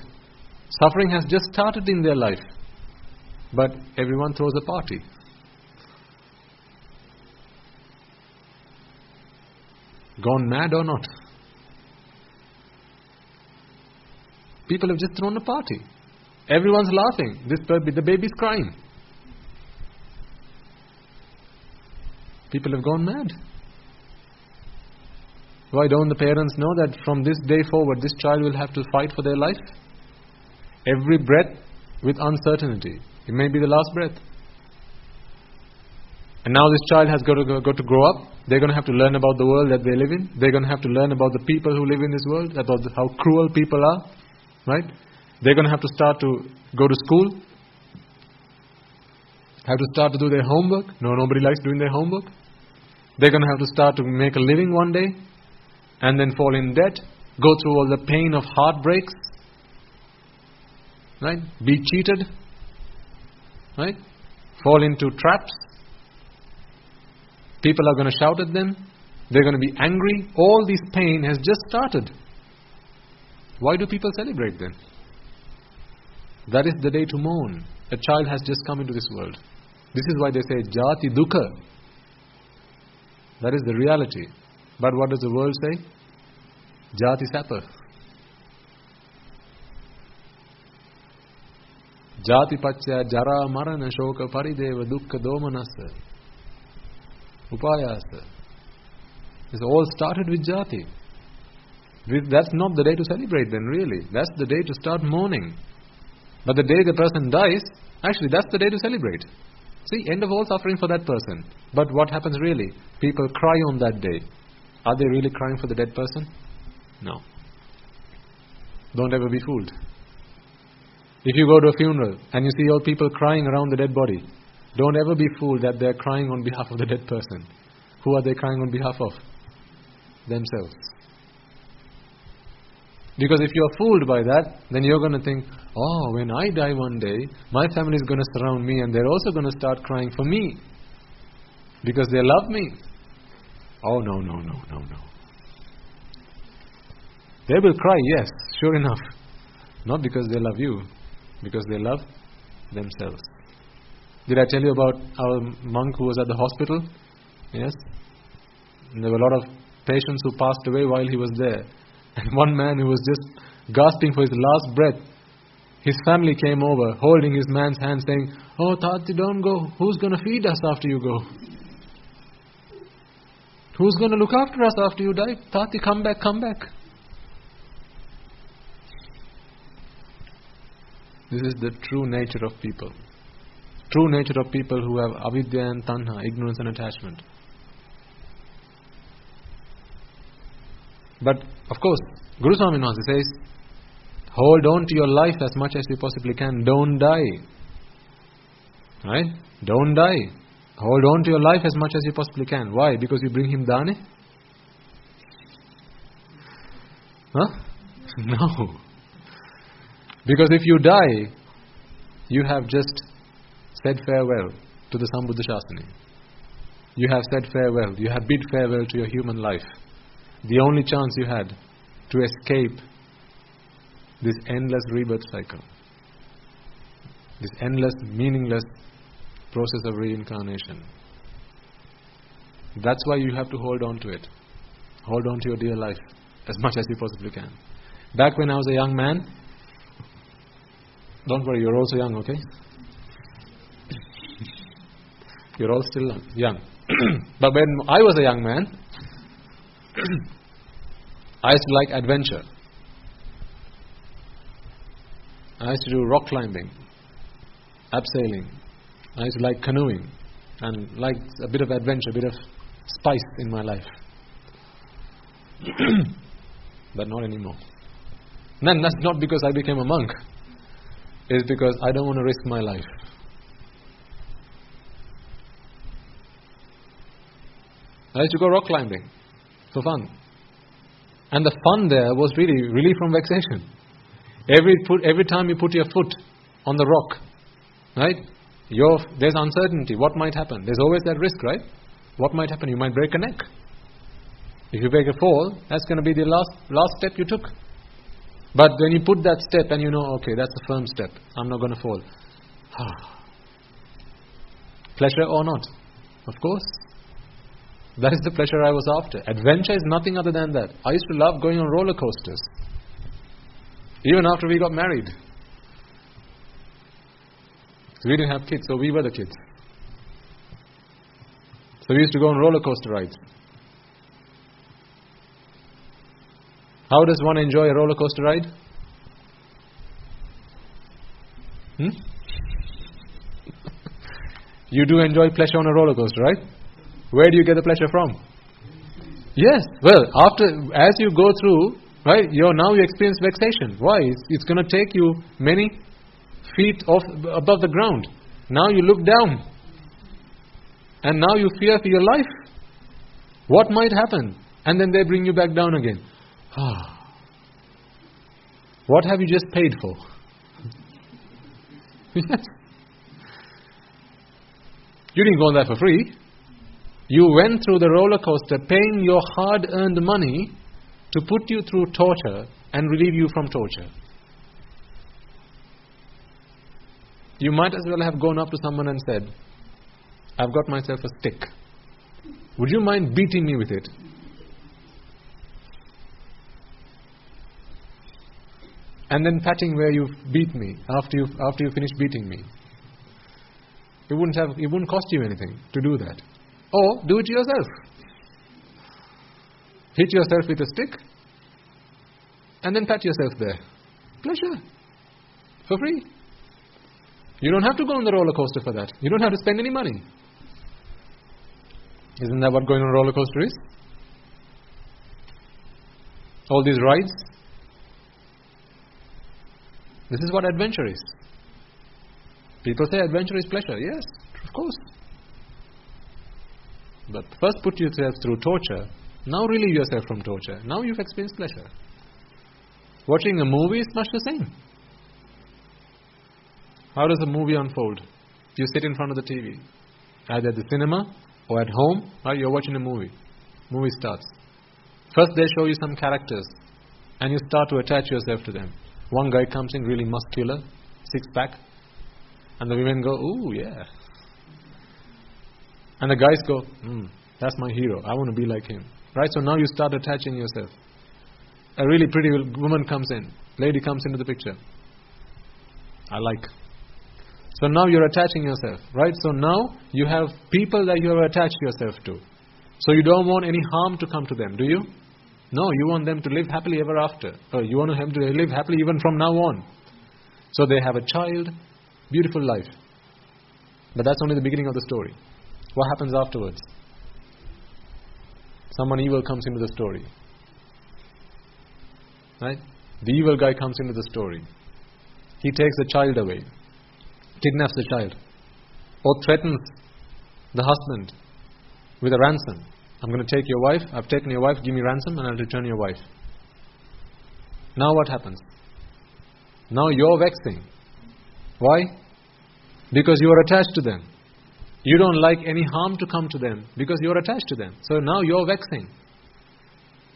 Suffering has just started in their life. But everyone throws a party. Gone mad or not? People have just thrown a party. Everyone's laughing. The baby's crying. People have gone mad. Why don't the parents know that from this day forward, this child will have to fight for their life? Every breath with uncertainty. It may be the last breath. And now this child has got to grow up. They're going to have to learn about the world that they live in. They're going to have to learn about the people who live in this world, about how cruel people are. Right? They're going to have to start to go to school. Have to start to do their homework. Nobody likes doing their homework. They're going to have to start to make a living one day. And then fall in debt. Go through all the pain of heartbreaks. Right? Be cheated. Right? Fall into traps. People are going to shout at them. They're going to be angry. All this pain has just started. Why do people celebrate then? That is the day to mourn. A child has just come into this world. This is why they say Jati Dukkha. That is the reality. But what does the world say? Jati Sapa. Jati Pachya Jara Marana Shoka Parideva Dukkha Domanasa Upayasa. It's all started with Jati. That's not the day to celebrate then, really. That's the day to start mourning. But the day the person dies, actually that's the day to celebrate. See, end of all suffering for that person. But what happens really? People cry on that day. Are they really crying for the dead person? No. Don't ever be fooled. If you go to a funeral and you see all people crying around the dead body, don't ever be fooled that they're crying on behalf of the dead person. Who are they crying on behalf of? Themselves. Because if you're fooled by that, then you're going to think, oh, when I die one day, my family is going to surround me and they're also going to start crying for me. Because they love me. Oh, no. They will cry, yes, sure enough. Not because they love you, because they love themselves. Did I tell you about our monk who was at the hospital? Yes. And there were a lot of patients who passed away while he was there. And one man who was just gasping for his last breath, his family came over, holding his man's hand, saying, oh, Tati, don't go. Who's going to feed us after you go? Who's going to look after us after you die? Tati, come back. This is the true nature of people. True nature of people who have avidya and tanha, ignorance and attachment. But, of course, Guru Swami says, hold on to your life as much as you possibly can. Don't die. Right? Don't die. Hold on to your life as much as you possibly can. Why? Because you bring him dane? Huh? No. Because if you die, you have just said farewell to the Sambuddha Shasana. You have said farewell. You have bid farewell to your human life. The only chance you had to escape this endless rebirth cycle. This endless, meaningless process of reincarnation. That's why you have to hold on to it. Hold on to your dear life as much as you possibly can. Back when I was a young man, don't worry, you're also young, okay? You're all still young. But when I was a young man, I used to like adventure. I used to do rock climbing, abseiling. I used to like canoeing and like a bit of adventure, a bit of spice in my life. But not anymore. And that's not because I became a monk. It's because I don't want to risk my life. I used to go rock climbing for fun. And the fun there was really relief from vexation. Every time you put your foot on the rock, right? There's uncertainty. What might happen? There's always that risk, right? What might happen? You might break a neck. If you break a fall, that's going to be the last step you took. But when you put that step and you know, okay, that's a firm step, I'm not going to fall. Pleasure or not? Of course. That is the pleasure I was after. Adventure is nothing other than that. I used to love going on roller coasters. Even after we got married. So we didn't have kids, so we were the kids. So we used to go on roller coaster rides. How does one enjoy a roller coaster ride? You do enjoy pleasure on a roller coaster, right? Where do you get the pleasure from? Yes. Well, as you go through, right, now you experience vexation. Why? It's going to take you many feet above the ground. Now you look down. And now you fear for your life. What might happen? And then they bring you back down again. What have you just paid for? Yes. You didn't go on that for free. You went through the roller coaster paying your hard-earned money to put you through torture and relieve you from torture. You might as well have gone up to someone and said, I've got myself a stick. Would you mind beating me with it? And then patting where you've beat me after you finish beating me. It wouldn't cost you anything to do that. Or do it yourself. Hit yourself with a stick and then pat yourself there. Pleasure. For free. You don't have to go on the roller coaster for that. You don't have to spend any money. Isn't that what going on a roller coaster is? All these rides. This is what adventure is. People say adventure is pleasure. Yes, of course. But first put yourself through torture. Now relieve yourself from torture. Now you've experienced pleasure. Watching a movie is much the same. How does a movie unfold? You sit in front of the TV. Either at the cinema or at home, or you're watching a movie. Movie starts. First they show you some characters and you start to attach yourself to them. One guy comes in really muscular, six-pack, and the women go, ooh, yeah. And the guys go, that's my hero. I want to be like him. Right? So now you start attaching yourself. A really pretty woman comes in. Lady comes into the picture. I like. So now you're attaching yourself. Right? So now you have people that you have attached yourself to. So you don't want any harm to come to them, do you? No, you want them to live happily ever after. Or you want them to live happily even from now on. So they have a child, beautiful life. But that's only the beginning of the story. What happens afterwards? Someone evil comes into the story. Right? The evil guy comes into the story. He takes the child away. Kidnaps the child. Or threatens the husband with a ransom. I'm going to take your wife. I've taken your wife. Give me ransom and I'll return your wife. Now what happens? Now you're vexing. Why? Because you are attached to them. You don't like any harm to come to them because you're attached to them. So now you're vexing.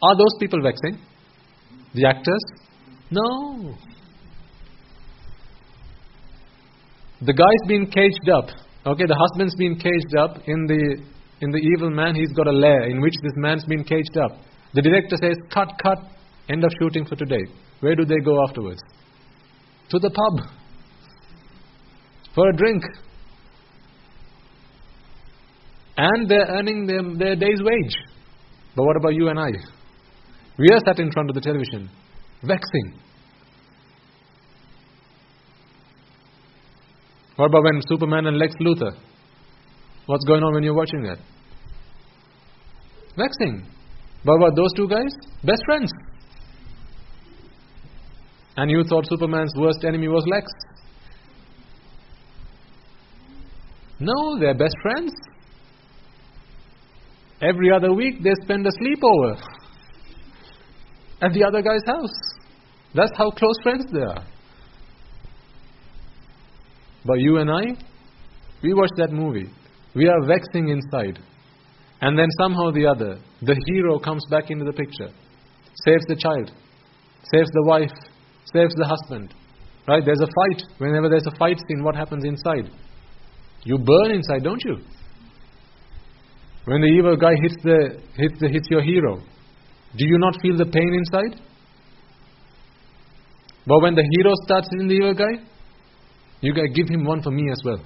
Are those people vexing? The actors? No. The guy's been caged up. Okay, the husband's been caged up in the evil man. He's got a lair in which this man's been caged up. The director says, cut, end of shooting for today. Where do they go afterwards? To the pub. For a drink. And they're earning their day's wage. But what about you and I? We are sat in front of the television, vexing. What about when Superman and Lex Luthor? What's going on when you're watching that? Vexing. But what about those two guys? Best friends. And you thought Superman's worst enemy was Lex? No, they're best friends. Every other week they spend a sleepover at the other guy's house. That's how close friends they are. But you and I, we watch that movie. We are vexing inside. And then somehow or the other, the hero comes back into the picture. Saves the child. Saves the wife. Saves the husband. Right? There's a fight. Whenever there's a fight scene, what happens inside? You burn inside, don't you? When the evil guy hits your hero, do you not feel the pain inside? But when the hero starts hitting the evil guy, you gotta give him one for me as well.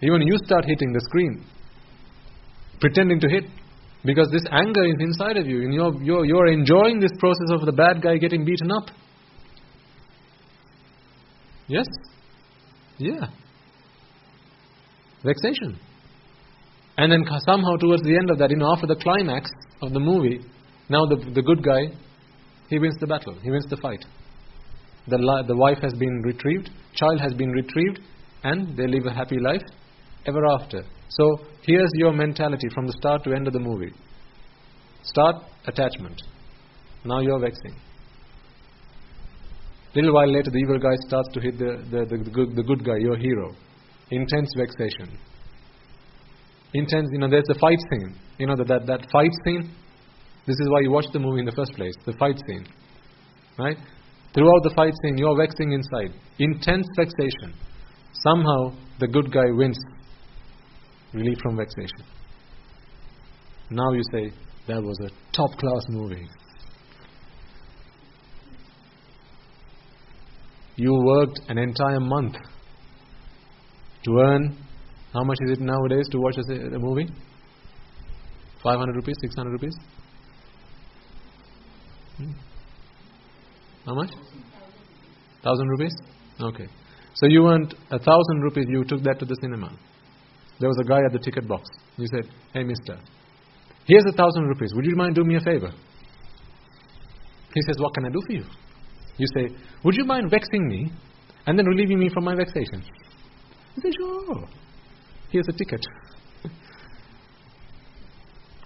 Even you start hitting the screen, pretending to hit, because this anger is inside of you, and you're enjoying this process of the bad guy getting beaten up. Yes? Yeah. Vexation. And then somehow towards the end of that, after the climax of the movie, now the good guy, he wins the battle, he wins the fight. The wife has been retrieved, child has been retrieved, and they live a happy life ever after. So here's your mentality from the start to end of the movie. Start, attachment. Now you're vexing. Little while later, the evil guy starts to hit the good guy, your hero. Intense vexation. Intense, there's the fight scene. That fight scene. This is why you watch the movie in the first place. The fight scene. Right? Throughout the fight scene, you're vexing inside. Intense vexation. Somehow, the good guy wins. Relief from vexation. Now you say, that was a top-class movie. You worked an entire month to earn, how much is it nowadays to watch a movie? 500 rupees, 600 rupees? How much? 1,000 rupees? Okay. So you earned 1,000 rupees, you took that to the cinema. There was a guy at the ticket box. You said, hey mister, here's 1,000 rupees. Would you mind doing me a favor? He says, what can I do for you? You say, would you mind vexing me and then relieving me from my vexation? He says, sure. Here's a ticket.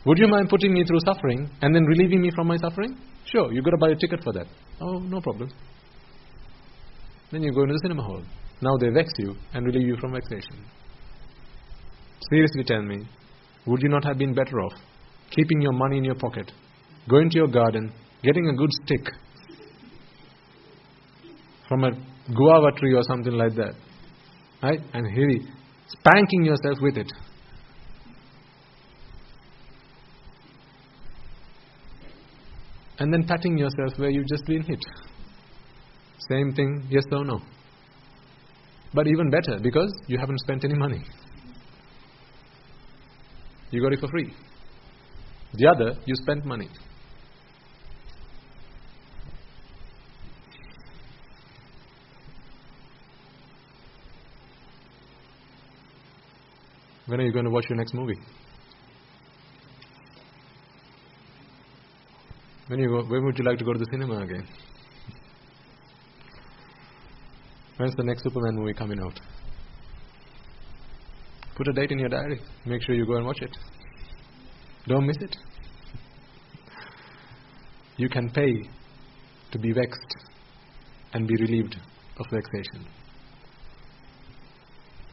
Would you mind putting me through suffering and then relieving me from my suffering? Sure, you've got to buy a ticket for that. Oh, no problem. Then you go into the cinema hall. Now they vex you and relieve you from vexation. Seriously tell me, would you not have been better off keeping your money in your pocket, going to your garden, getting a good stick from a guava tree or something like that, right? And really spanking yourself with it. And then patting yourself where you've just been hit. Same thing, yes or no. But even better, because you haven't spent any money. You got it for free. The other, you spent money. When are you going to watch your next movie? When would you like to go to the cinema again? When's the next Superman movie coming out? Put a date in your diary. Make sure you go and watch it. Don't miss it. You can pay to be vexed and be relieved of vexation.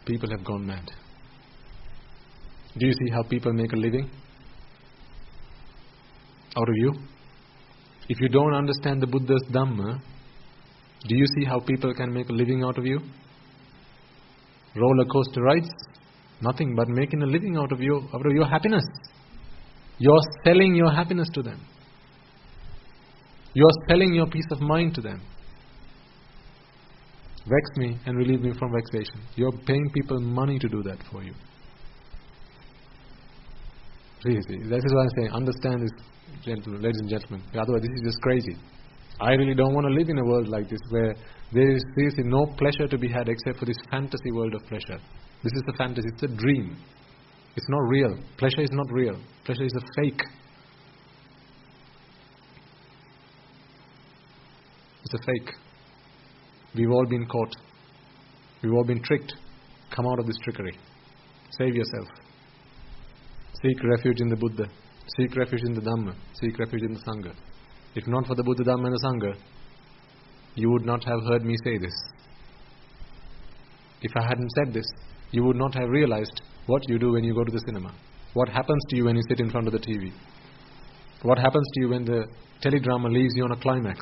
People have gone mad. Do you see how people make a living out of you? If you don't understand the Buddha's Dhamma, do you see how people can make a living out of you? Roller coaster rides? Nothing but making a living out of your happiness. You're selling your happiness to them. You're selling your peace of mind to them. Vex me and relieve me from vexation. You're paying people money to do that for you. Seriously, that is why I'm saying, understand this, ladies and gentlemen. Otherwise, this is just crazy. I really don't want to live in a world like this where there is seriously no pleasure to be had except for this fantasy world of pleasure. This is a fantasy, it's a dream. It's not real. Pleasure is not real. Pleasure is a fake. It's a fake. We've all been caught. We've all been tricked. Come out of this trickery. Save yourself. Seek refuge in the Buddha. Seek refuge in the Dhamma. Seek refuge in the Sangha. If not for the Buddha, Dhamma and the Sangha, you would not have heard me say this. If I hadn't said this, you would not have realized what you do when you go to the cinema. What happens to you when you sit in front of the TV? What happens to you when the teledrama leaves you on a climax,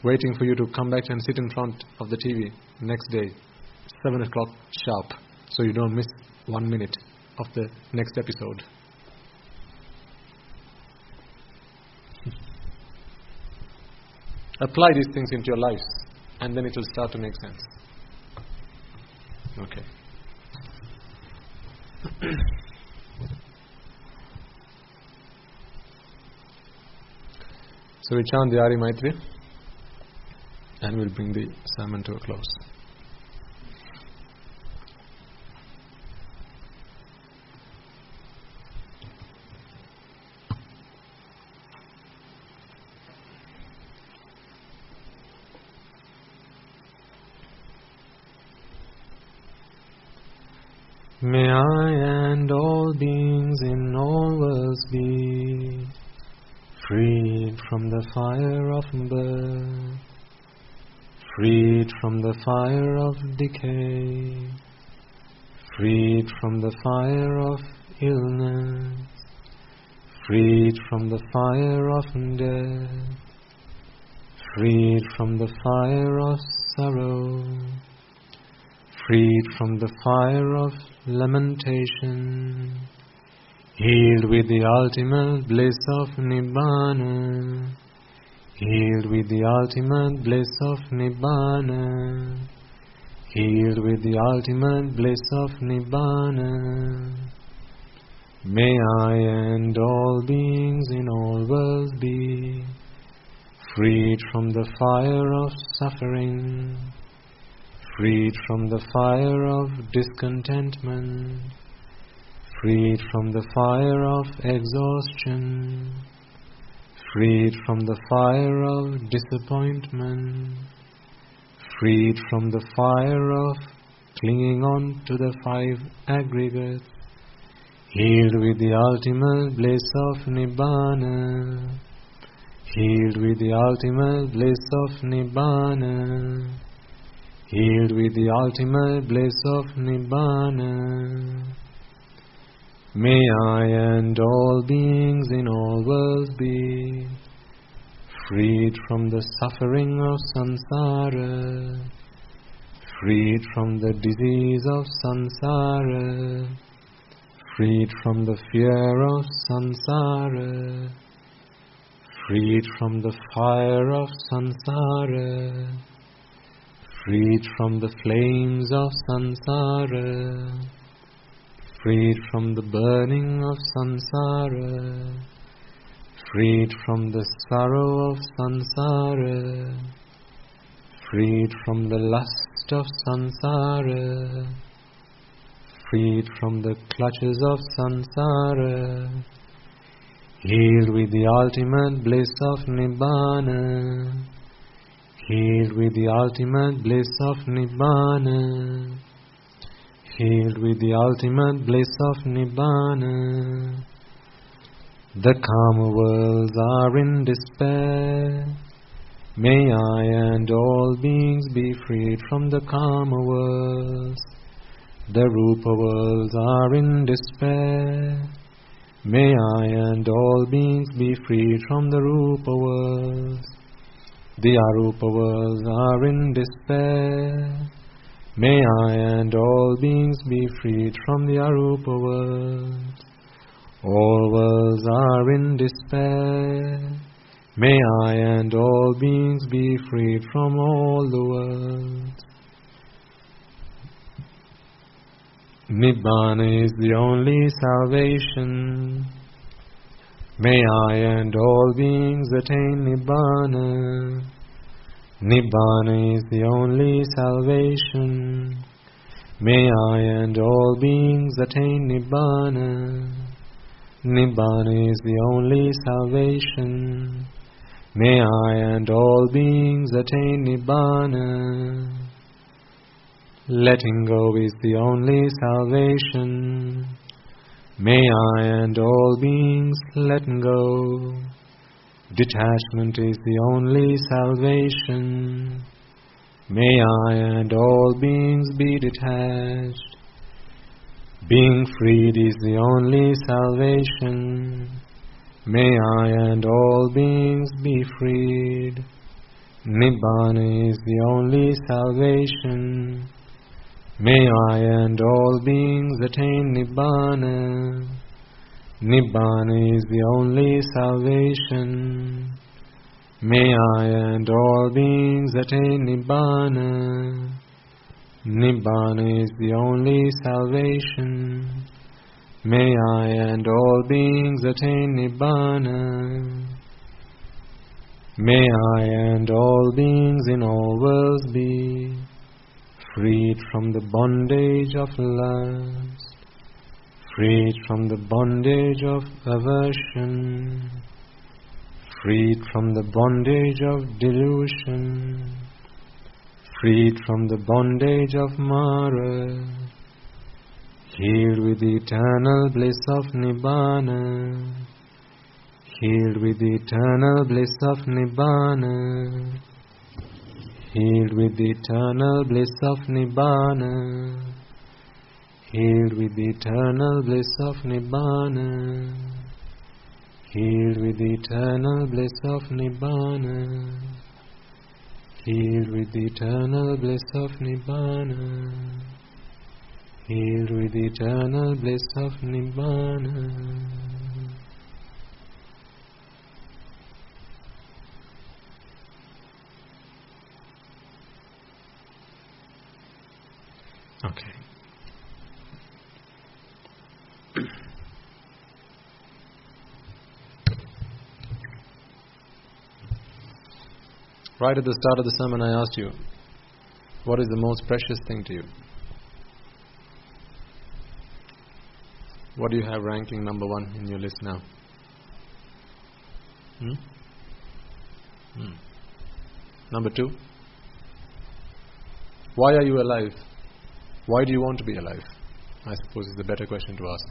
waiting for you to come back and sit in front of the TV next day, 7 o'clock sharp, so you don't miss 1 minute of the next episode. Apply these things into your lives, and then it will start to make sense. Okay. So we chant the Ari Maitri, and we'll bring the sermon to a close. May I and all beings in all worlds be freed from the fire of birth, freed from the fire of decay, freed from the fire of illness, freed from the fire of death, freed from the fire of sorrow, freed from the fire of lamentation, healed with the ultimate bliss of Nibbana, healed with the ultimate bliss of Nibbana, healed with the ultimate bliss of Nibbana. May I and all beings in all worlds be freed from the fire of suffering, freed from the fire of discontentment, freed from the fire of exhaustion, freed from the fire of disappointment, freed from the fire of clinging on to the 5 aggregates, healed with the ultimate bliss of Nibbana, healed with the ultimate bliss of Nibbana, healed with the ultimate bliss of Nibbana. May I and all beings in all worlds be freed from the suffering of samsara, freed from the disease of samsara, freed from the fear of samsara, freed from the fire of samsara, freed from the flames of samsara, freed from the burning of samsara, freed from the sorrow of samsara, freed from the lust of samsara, freed from the clutches of samsara, healed with the ultimate bliss of Nibbana, healed with the ultimate bliss of Nibbana, healed with the ultimate bliss of Nibbana. The karma worlds are in despair. May I and all beings be freed from the karma worlds. The rupa worlds are in despair. May I and all beings be freed from the rupa worlds. The arupa worlds are in despair. May I and all beings be freed from the arupa worlds. All worlds are in despair. May I and all beings be freed from all the worlds. Nibbana is the only salvation. May I and all beings attain Nibbana. Nibbana is the only salvation. May I and all beings attain Nibbana. Nibbana is the only salvation. May I and all beings attain Nibbana. Letting go is the only salvation. May I and all beings let go. Detachment is the only salvation. May I and all beings be detached. Being freed is the only salvation. May I and all beings be freed. Nibbana is the only salvation. May I and all beings attain Nibbana. Nibbana is the only salvation. May I and all beings attain Nibbana. Nibbana is the only salvation. May I and all beings attain Nibbana. May I and all beings in all worlds be freed from the bondage of lust, freed from the bondage of aversion, freed from the bondage of delusion, freed from the bondage of Mara, healed with the eternal bliss of Nibbana, healed with the eternal bliss of Nibbana, healed with the eternal bliss of Nibbana, healed with the eternal bliss of Nibbana, healed with the eternal bliss of Nibbana, healed with the eternal bliss of Nibbana, healed with the eternal bliss of Nibbana. Okay. Right at the start of the sermon I asked you, what is the most precious thing to you? What do you have ranking number 1 in your list now? Number 2? Why are you alive? Why do you want to be alive? I suppose is the better question to ask.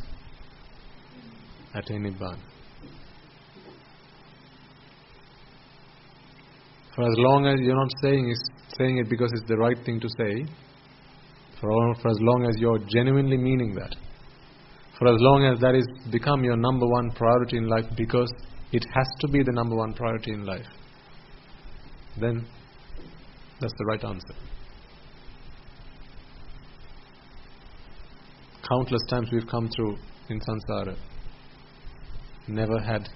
Attain Nibbana. For as long as you're not saying it because it's the right thing to say, for as long as you're genuinely meaning that, for as long as that is become your number 1 priority in life because it has to be the number 1 priority in life, then that's the right answer. Countless times we've come through in samsara, never had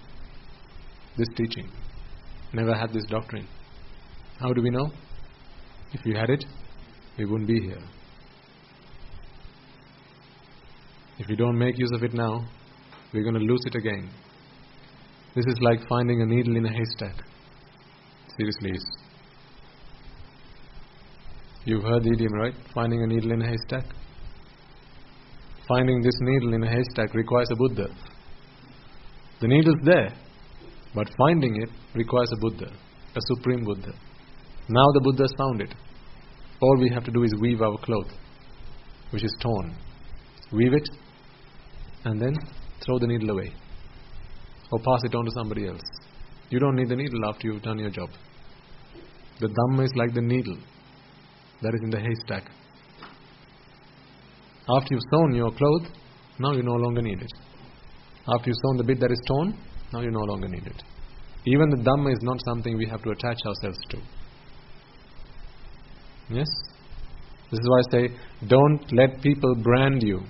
this teaching, never had this doctrine. How do we know? If we had it, we wouldn't be here. If we don't make use of it now, we're going to lose it again. This is like finding a needle in a haystack. Seriously is. You've heard the idiom, right? Finding a needle in a haystack. Finding this needle in a haystack requires a Buddha. The needle's there, but finding it requires a Buddha, a supreme Buddha. Now the Buddha's found it. All we have to do is weave our cloth, which is torn. Weave it, and then throw the needle away. Or pass it on to somebody else. You don't need the needle after you've done your job. The Dhamma is like the needle that is in the haystack. After you've sewn your cloth, now you no longer need it. After you've sewn the bit that is torn, now you no longer need it. Even the Dhamma is not something we have to attach ourselves to. Yes? This is why I say, don't let people brand you.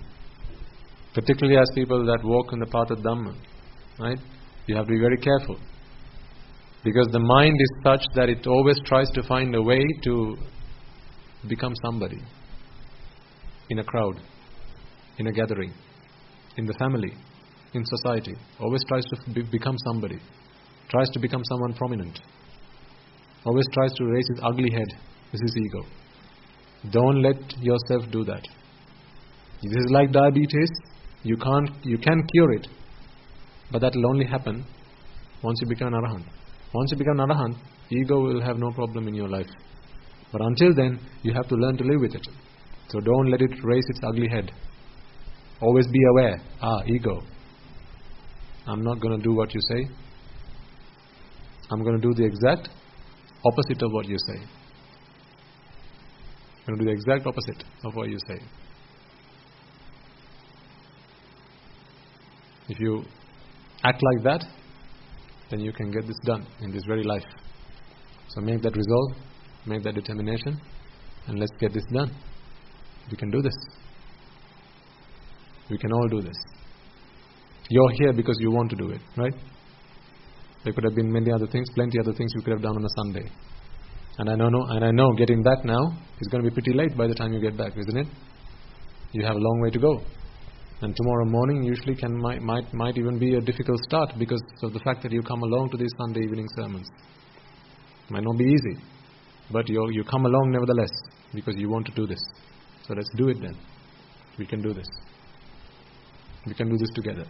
Particularly as people that walk on the path of Dhamma. Right? You have to be very careful. Because the mind is such that it always tries to find a way to become somebody. In a crowd, in a gathering, in the family, in society. Always tries to become somebody. Tries to become someone prominent. Always tries to raise his ugly head. This is ego. Don't let yourself do that. This is like diabetes. You can cure it, but that will only happen once you become an Arahant. Once you become an Arahant, ego will have no problem in your life. But until then, you have to learn to live with it. So don't let it raise its ugly head. Always be aware. Ego. I'm not going to do what you say. I'm going to do the exact opposite of what you say. I'm going to do the exact opposite of what you say. If you act like that, then you can get this done in this very life. So make that resolve, make that determination, and let's get this done. We can do this. We can all do this. You're here because you want to do it, right? There could have been many other things, plenty other things you could have done on a Sunday. And I know getting back now is going to be pretty late by the time you get back, isn't it? You have a long way to go. And tomorrow morning usually might even be a difficult start because of the fact that you come along to these Sunday evening sermons. Might not be easy, but you come along nevertheless because you want to do this. So let's do it then. We can do this. We can do this together.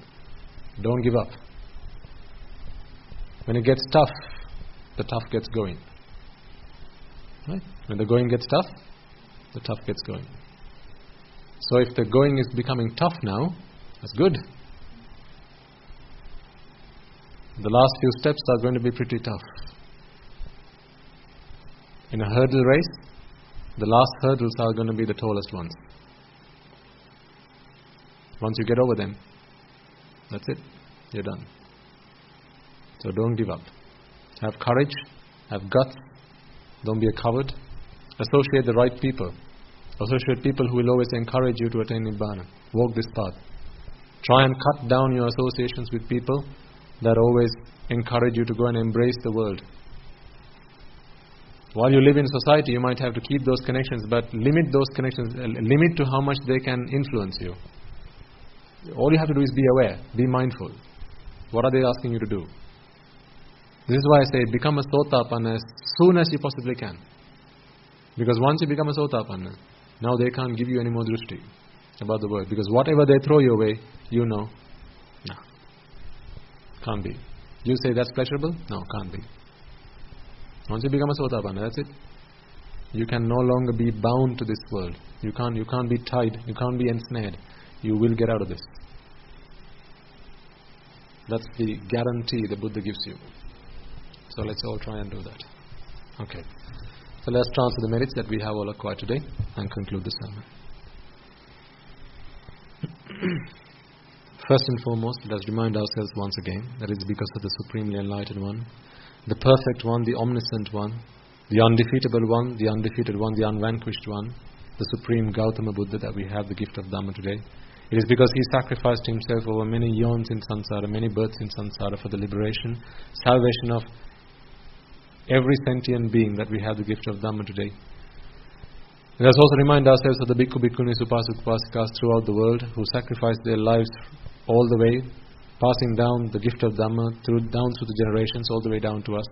Don't give up. When it gets tough, the tough gets going. Right? When the going gets tough, the tough gets going. So if the going is becoming tough now, that's good. The last few steps are going to be pretty tough. In a hurdle race, the last hurdles are going to be the tallest ones. Once you get over them, that's it. You're done. So don't give up. Have courage, have guts. Don't be a coward. Associate the right people. Associate people who will always encourage you to attain Nibbana. Walk this path. Try and cut down your associations with people that always encourage you to go and embrace the world. While you live in society, you might have to keep those connections, but limit those connections, limit to how much they can influence you. All you have to do is be aware, be mindful. What are they asking you to do? This is why I say become a Sotapanna as soon as you possibly can. Because once you become a Sotapanna, now they can't give you any more drushti about the world. Because whatever they throw your way, you know, no, can't be. You say that's pleasurable? No, can't be. Once you become a Sotapanna, that's it. You can no longer be bound to this world. You can't be tied, you can't be ensnared. You will get out of this. That's the guarantee the Buddha gives you. So let's all try and do that. Okay. So let's transfer the merits that we have all acquired today and conclude the sermon. First and foremost, let us remind ourselves once again that it is because of the Supremely Enlightened One, the Perfect One, the Omniscient One, the Undefeatable One, the Undefeated One, the Unvanquished One, the Supreme Gautama Buddha, that we have the gift of Dhamma today. It is because he sacrificed himself over many eons in samsara, many births in samsara, for the liberation, salvation of every sentient being, that we have the gift of Dhamma today. Let us also remind ourselves of the Bhikkhu, Bhikkhunis, Upasaka, Upasikas throughout the world who sacrificed their lives all the way, passing down the gift of Dhamma down through the generations, all the way down to us,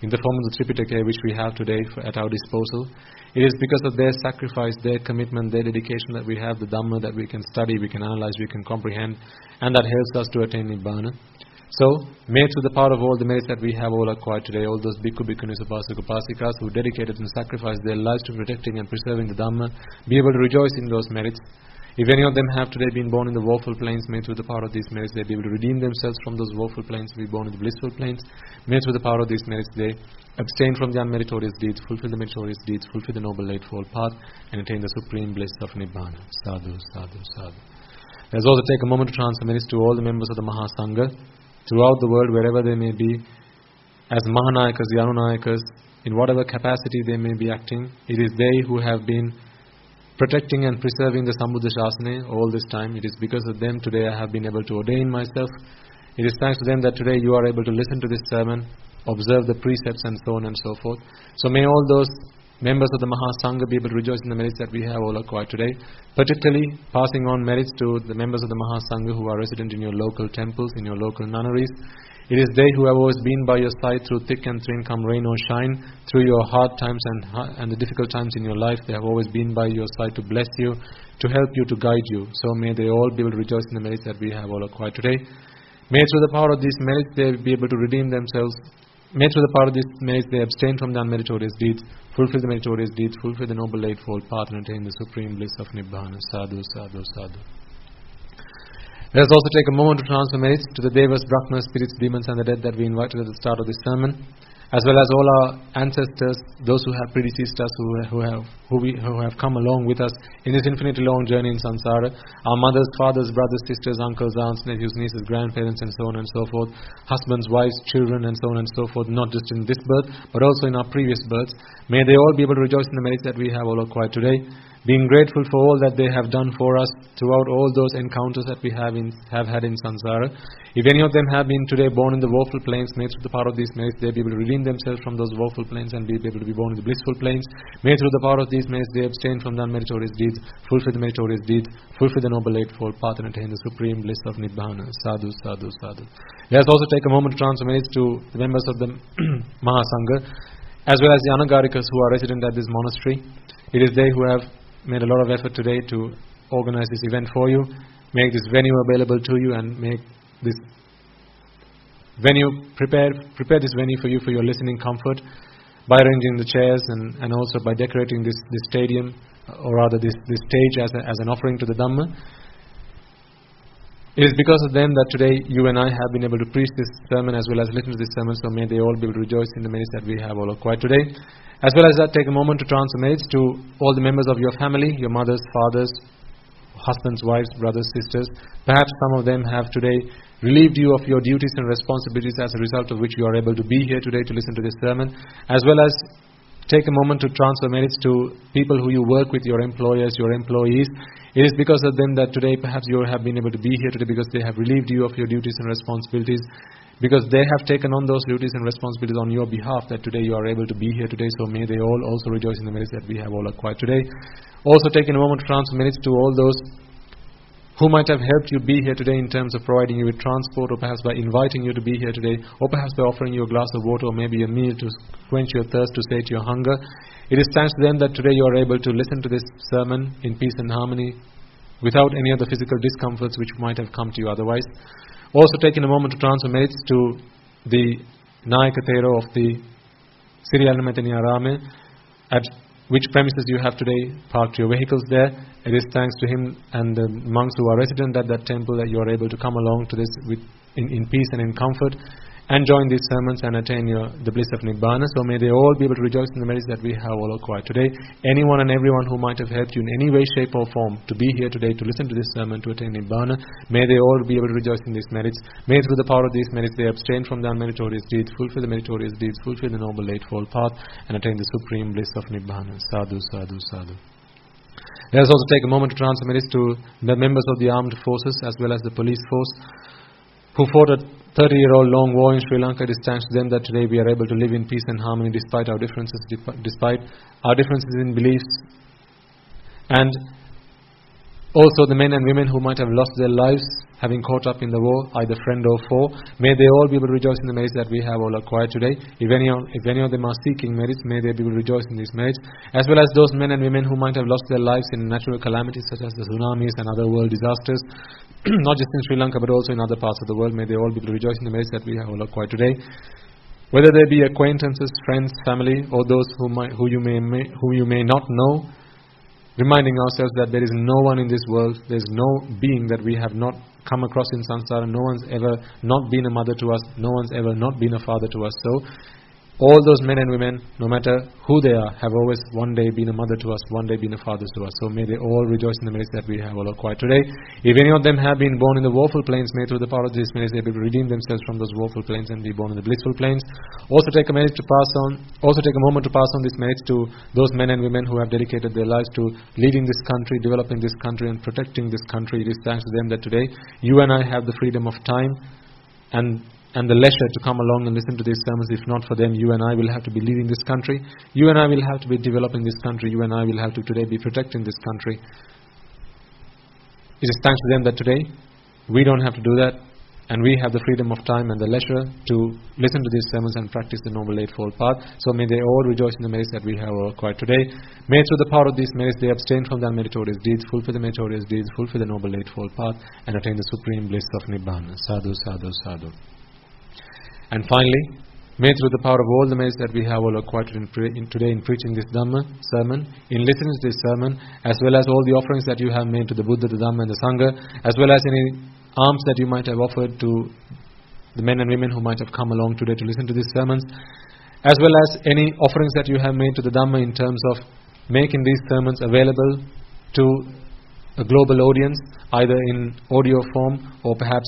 in the form of the Tripitaka which we have today at our disposal. It is because of their sacrifice, their commitment, their dedication that we have the Dhamma that we can study, we can analyze, we can comprehend, and that helps us to attain Nibbana. So, may through the power of all the merits that we have all acquired today, all those Bhikkhu, Bhikkhunis, Upasaka, Upasikas who dedicated and sacrificed their lives to protecting and preserving the Dhamma, be able to rejoice in those merits. If any of them have today been born in the woeful planes, may through the power of these merits they be able to redeem themselves from those woeful planes, be born in the blissful planes. May through the power of these merits they abstain from the unmeritorious deeds, fulfill the meritorious deeds, fulfill the Noble Eightfold Path, and attain the supreme bliss of Nibbana. Sadhu, sadhu, sadhu. Let us also take a moment to transfer merits to all the members of the Mahasangha throughout the world, wherever they may be, as Mahanayakas, the Anunayakas, in whatever capacity they may be acting. It is they who have been protecting and preserving the Sambuddha Shasana all this time. It is because of them today I have been able to ordain myself. It is thanks to them that today you are able to listen to this sermon, observe the precepts and so on and so forth. So may all those members of the Mahasangha be able to rejoice in the merits that we have all acquired today, particularly passing on merits to the members of the Mahasangha who are resident in your local temples, in your local nunneries. It is they who have always been by your side through thick and thin, come rain or shine, through your hard times and the difficult times in your life. They have always been by your side to bless you, to help you, to guide you. So may they all be able to rejoice in the merits that we have all acquired today. May through the power of these merits they be able to redeem themselves. May through the power of these merits they abstain from the unmeritorious deeds, fulfill the meritorious deeds, fulfill the Noble Eightfold Path, and attain the supreme bliss of Nibbana. Sadhu, sadhu, sadhu. Let us also take a moment to transfer merits to the Devas, Brahmas, spirits, demons and the dead that we invited at the start of this sermon, as well as all our ancestors, those who have predeceased us, who have come along with us in this infinitely long journey in samsara, our mothers, fathers, brothers, sisters, uncles, aunts, nephews, nieces, grandparents and so on and so forth, husbands, wives, children and so on and so forth, not just in this birth but also in our previous births. May they all be able to rejoice in the merits that we have all acquired today, being grateful for all that they have done for us throughout all those encounters that we have had in samsara. If any of them have been today born in the woeful planes, may through the power of these merits they be able to redeem themselves from those woeful planes and be able to be born in the blissful planes. May through the power of these merits they abstain from the unmeritorious deeds, fulfill the meritorious deeds, fulfill the noble eightfold path and attain the supreme bliss of Nibbana. Sadhu, sadhu, sadhu. Let us also take a moment to transfer merits to the members of the Mahasangha, as well as the Anagarikas who are resident at this monastery. It is they who have made a lot of effort today to organize this event for you, make this venue available to you, and make this venue prepare this venue for you for your listening comfort by arranging the chairs and also by decorating this stadium, or rather this stage as an offering to the Dhamma. It is because of them that today you and I have been able to preach this sermon as well as listen to this sermon, so may they all be able to rejoice in the merits that we have all acquired today. As well as that, take a moment to transfer merits to all the members of your family, your mothers, fathers, husbands, wives, brothers, sisters. Perhaps some of them have today relieved you of your duties and responsibilities, as a result of which you are able to be here today to listen to this sermon. As well as take a moment to transfer merits to people who you work with, your employers, your employees. It is because of them that today perhaps you have been able to be here today, because they have relieved you of your duties and responsibilities, because they have taken on those duties and responsibilities on your behalf, that today you are able to be here today. So may they all also rejoice in the merits that we have all acquired today. Also taking a moment to transfer merits to all those who might have helped you be here today in terms of providing you with transport, or perhaps by inviting you to be here today, or perhaps by offering you a glass of water or maybe a meal to quench your thirst, to sate your hunger. It is thanks to them that today you are able to listen to this sermon in peace and harmony without any of the physical discomforts which might have come to you otherwise. Also taking a moment to transfer merits to the Nayaka Thero of the Sri Alamatani Arame, at which premises you have today parked your vehicles there. It is thanks to him and the monks who are resident at that temple that you are able to come along to this in peace and in comfort, and join these sermons and attain the bliss of Nibbana. So may they all be able to rejoice in the merits that we have all acquired today. Anyone and everyone who might have helped you in any way, shape or form to be here today to listen to this sermon, to attain Nibbana, may they all be able to rejoice in these merits. May through the power of these merits they abstain from the unmeritorious deeds, fulfill the meritorious deeds, fulfill the noble eightfold path, and attain the supreme bliss of Nibbana. Sadhu, sadhu, sadhu. Let us also take a moment to transfer merits to the members of the armed forces as well as the police force who fought a 30-year-old long war in Sri Lanka. It is thanks to them that today we are able to live in peace and harmony despite our differences, in beliefs. And also the men and women who might have lost their lives having caught up in the war, either friend or foe, may they all be able to rejoice in the merits that we have all acquired today. If any of them are seeking merits, may they be able to rejoice in these merits, as well as those men and women who might have lost their lives in natural calamities such as the tsunamis and other world disasters, not just in Sri Lanka but also in other parts of the world. May they all be able to rejoice in the merits that we have all acquired today. Whether they be acquaintances, friends, family, or those who you may not know, reminding ourselves that there is no one in this world, there is no being that we have not come across in samsara. No one's ever not been a mother to us, no one's ever not been a father to us. So all those men and women, no matter who they are, have always one day been a mother to us, one day been a father to us. So may they all rejoice in the merits that we have all acquired today. If any of them have been born in the woeful planes, may through the power of these merits they be able to redeem themselves from those woeful planes and be born in the blissful planes. Also take a moment to pass on these merits to those men and women who have dedicated their lives to leading this country, developing this country and protecting this country. It is thanks to them that today you and I have the freedom of time and the leisure to come along and listen to these sermons. If not for them, you and I will have to be leading this country. You and I will have to be developing this country. You and I will have to today be protecting this country. It is thanks to them that today we don't have to do that, and we have the freedom of time and the leisure to listen to these sermons and practice the Noble Eightfold Path. So may they all rejoice in the merits that we have acquired today. May through the power of these merits they abstain from the unmeritorious deeds, fulfill the meritorious deeds, fulfill the Noble Eightfold Path, and attain the supreme bliss of Nibbana. Sadhu, sadhu, sadhu. And finally, may through the power of all the merits that we have all acquired today in preaching this Dhamma sermon, in listening to this sermon, as well as all the offerings that you have made to the Buddha, the Dhamma and the Sangha, as well as any alms that you might have offered to the men and women who might have come along today to listen to these sermons, as well as any offerings that you have made to the Dhamma in terms of making these sermons available to a global audience, either in audio form or perhaps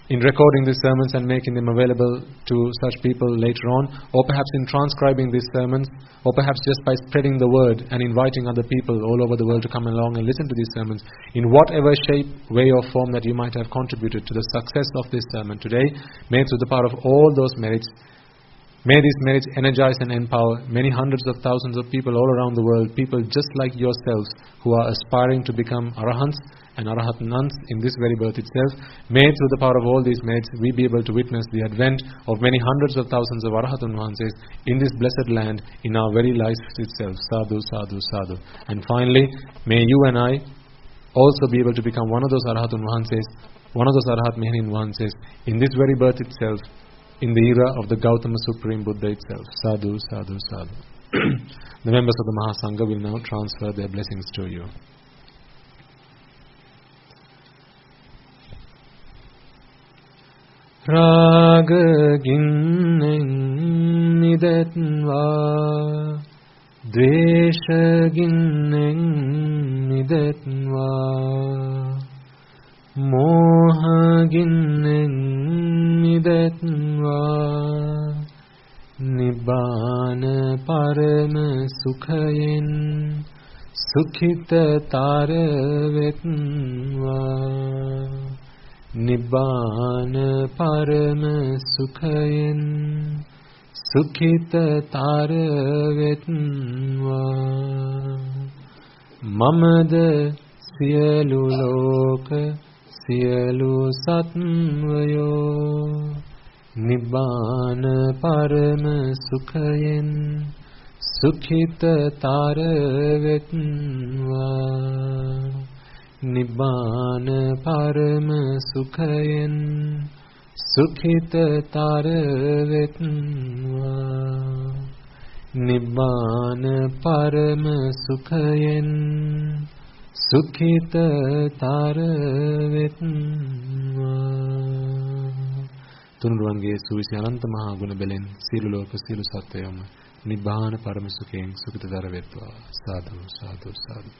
in recording these sermons and making them available to such people later on, or perhaps in transcribing these sermons, or perhaps just by spreading the word and inviting other people all over the world to come along and listen to these sermons. In whatever shape, way or form that you might have contributed to the success of this sermon today, may through the power of all those merits, may these merits energize and empower many hundreds of thousands of people all around the world, people just like yourselves who are aspiring to become Arahants and Arahatans in this very birth itself. May through the power of all these merits we be able to witness the advent of many hundreds of thousands of Arahatun Vahanses in this blessed land, in our very life itself. Sadhu, sadhu, sadhu. And finally, may you and I also be able to become one of those Arahatun Vahanses, one of those Arahat Mehanin Vahanses in this very birth itself, in the era of the Gautama Supreme Buddha itself. Sadhu, sadhu, sadhu. The members of the Mahasangha will now transfer their blessings to you. Raga ginnen nidetva, dvesha ginnen nidetva, moha ginnen nidetva, Nibbana parama sukhayen sukhita taravetva. Nibbana parama sukhayen sukhita taravetva. Mamada siyalu loka siyalu satvayo. Nibbana parama sukhayen sukhita taravetva. Nibbana parama sukhayen sukhita taravetva. Nibbana parama sukhayen sukhita taravetva. තුනුරුවන්ගේ සුවිසි අනන්ත මහා ගුණ බැලෙන් සියලු ලෝක සියලු සත්වයම නිබ්බාන පරම සුඛයෙන් සුඛිතතර වෙත්වා. Sadhu, sadhu, sadhu.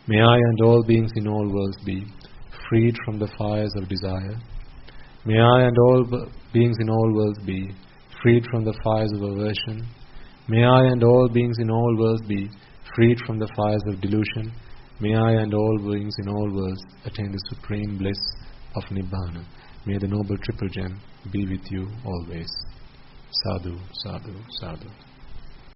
May I and all beings in all worlds be freed from the fires of desire. May I and all beings in all worlds be freed from the fires of aversion. May I and all beings in all worlds be freed from the fires of delusion. May I and all beings in all worlds attain the supreme bliss of Nibbana. May the noble triple gem be with you always. Sadhu, sadhu, sadhu.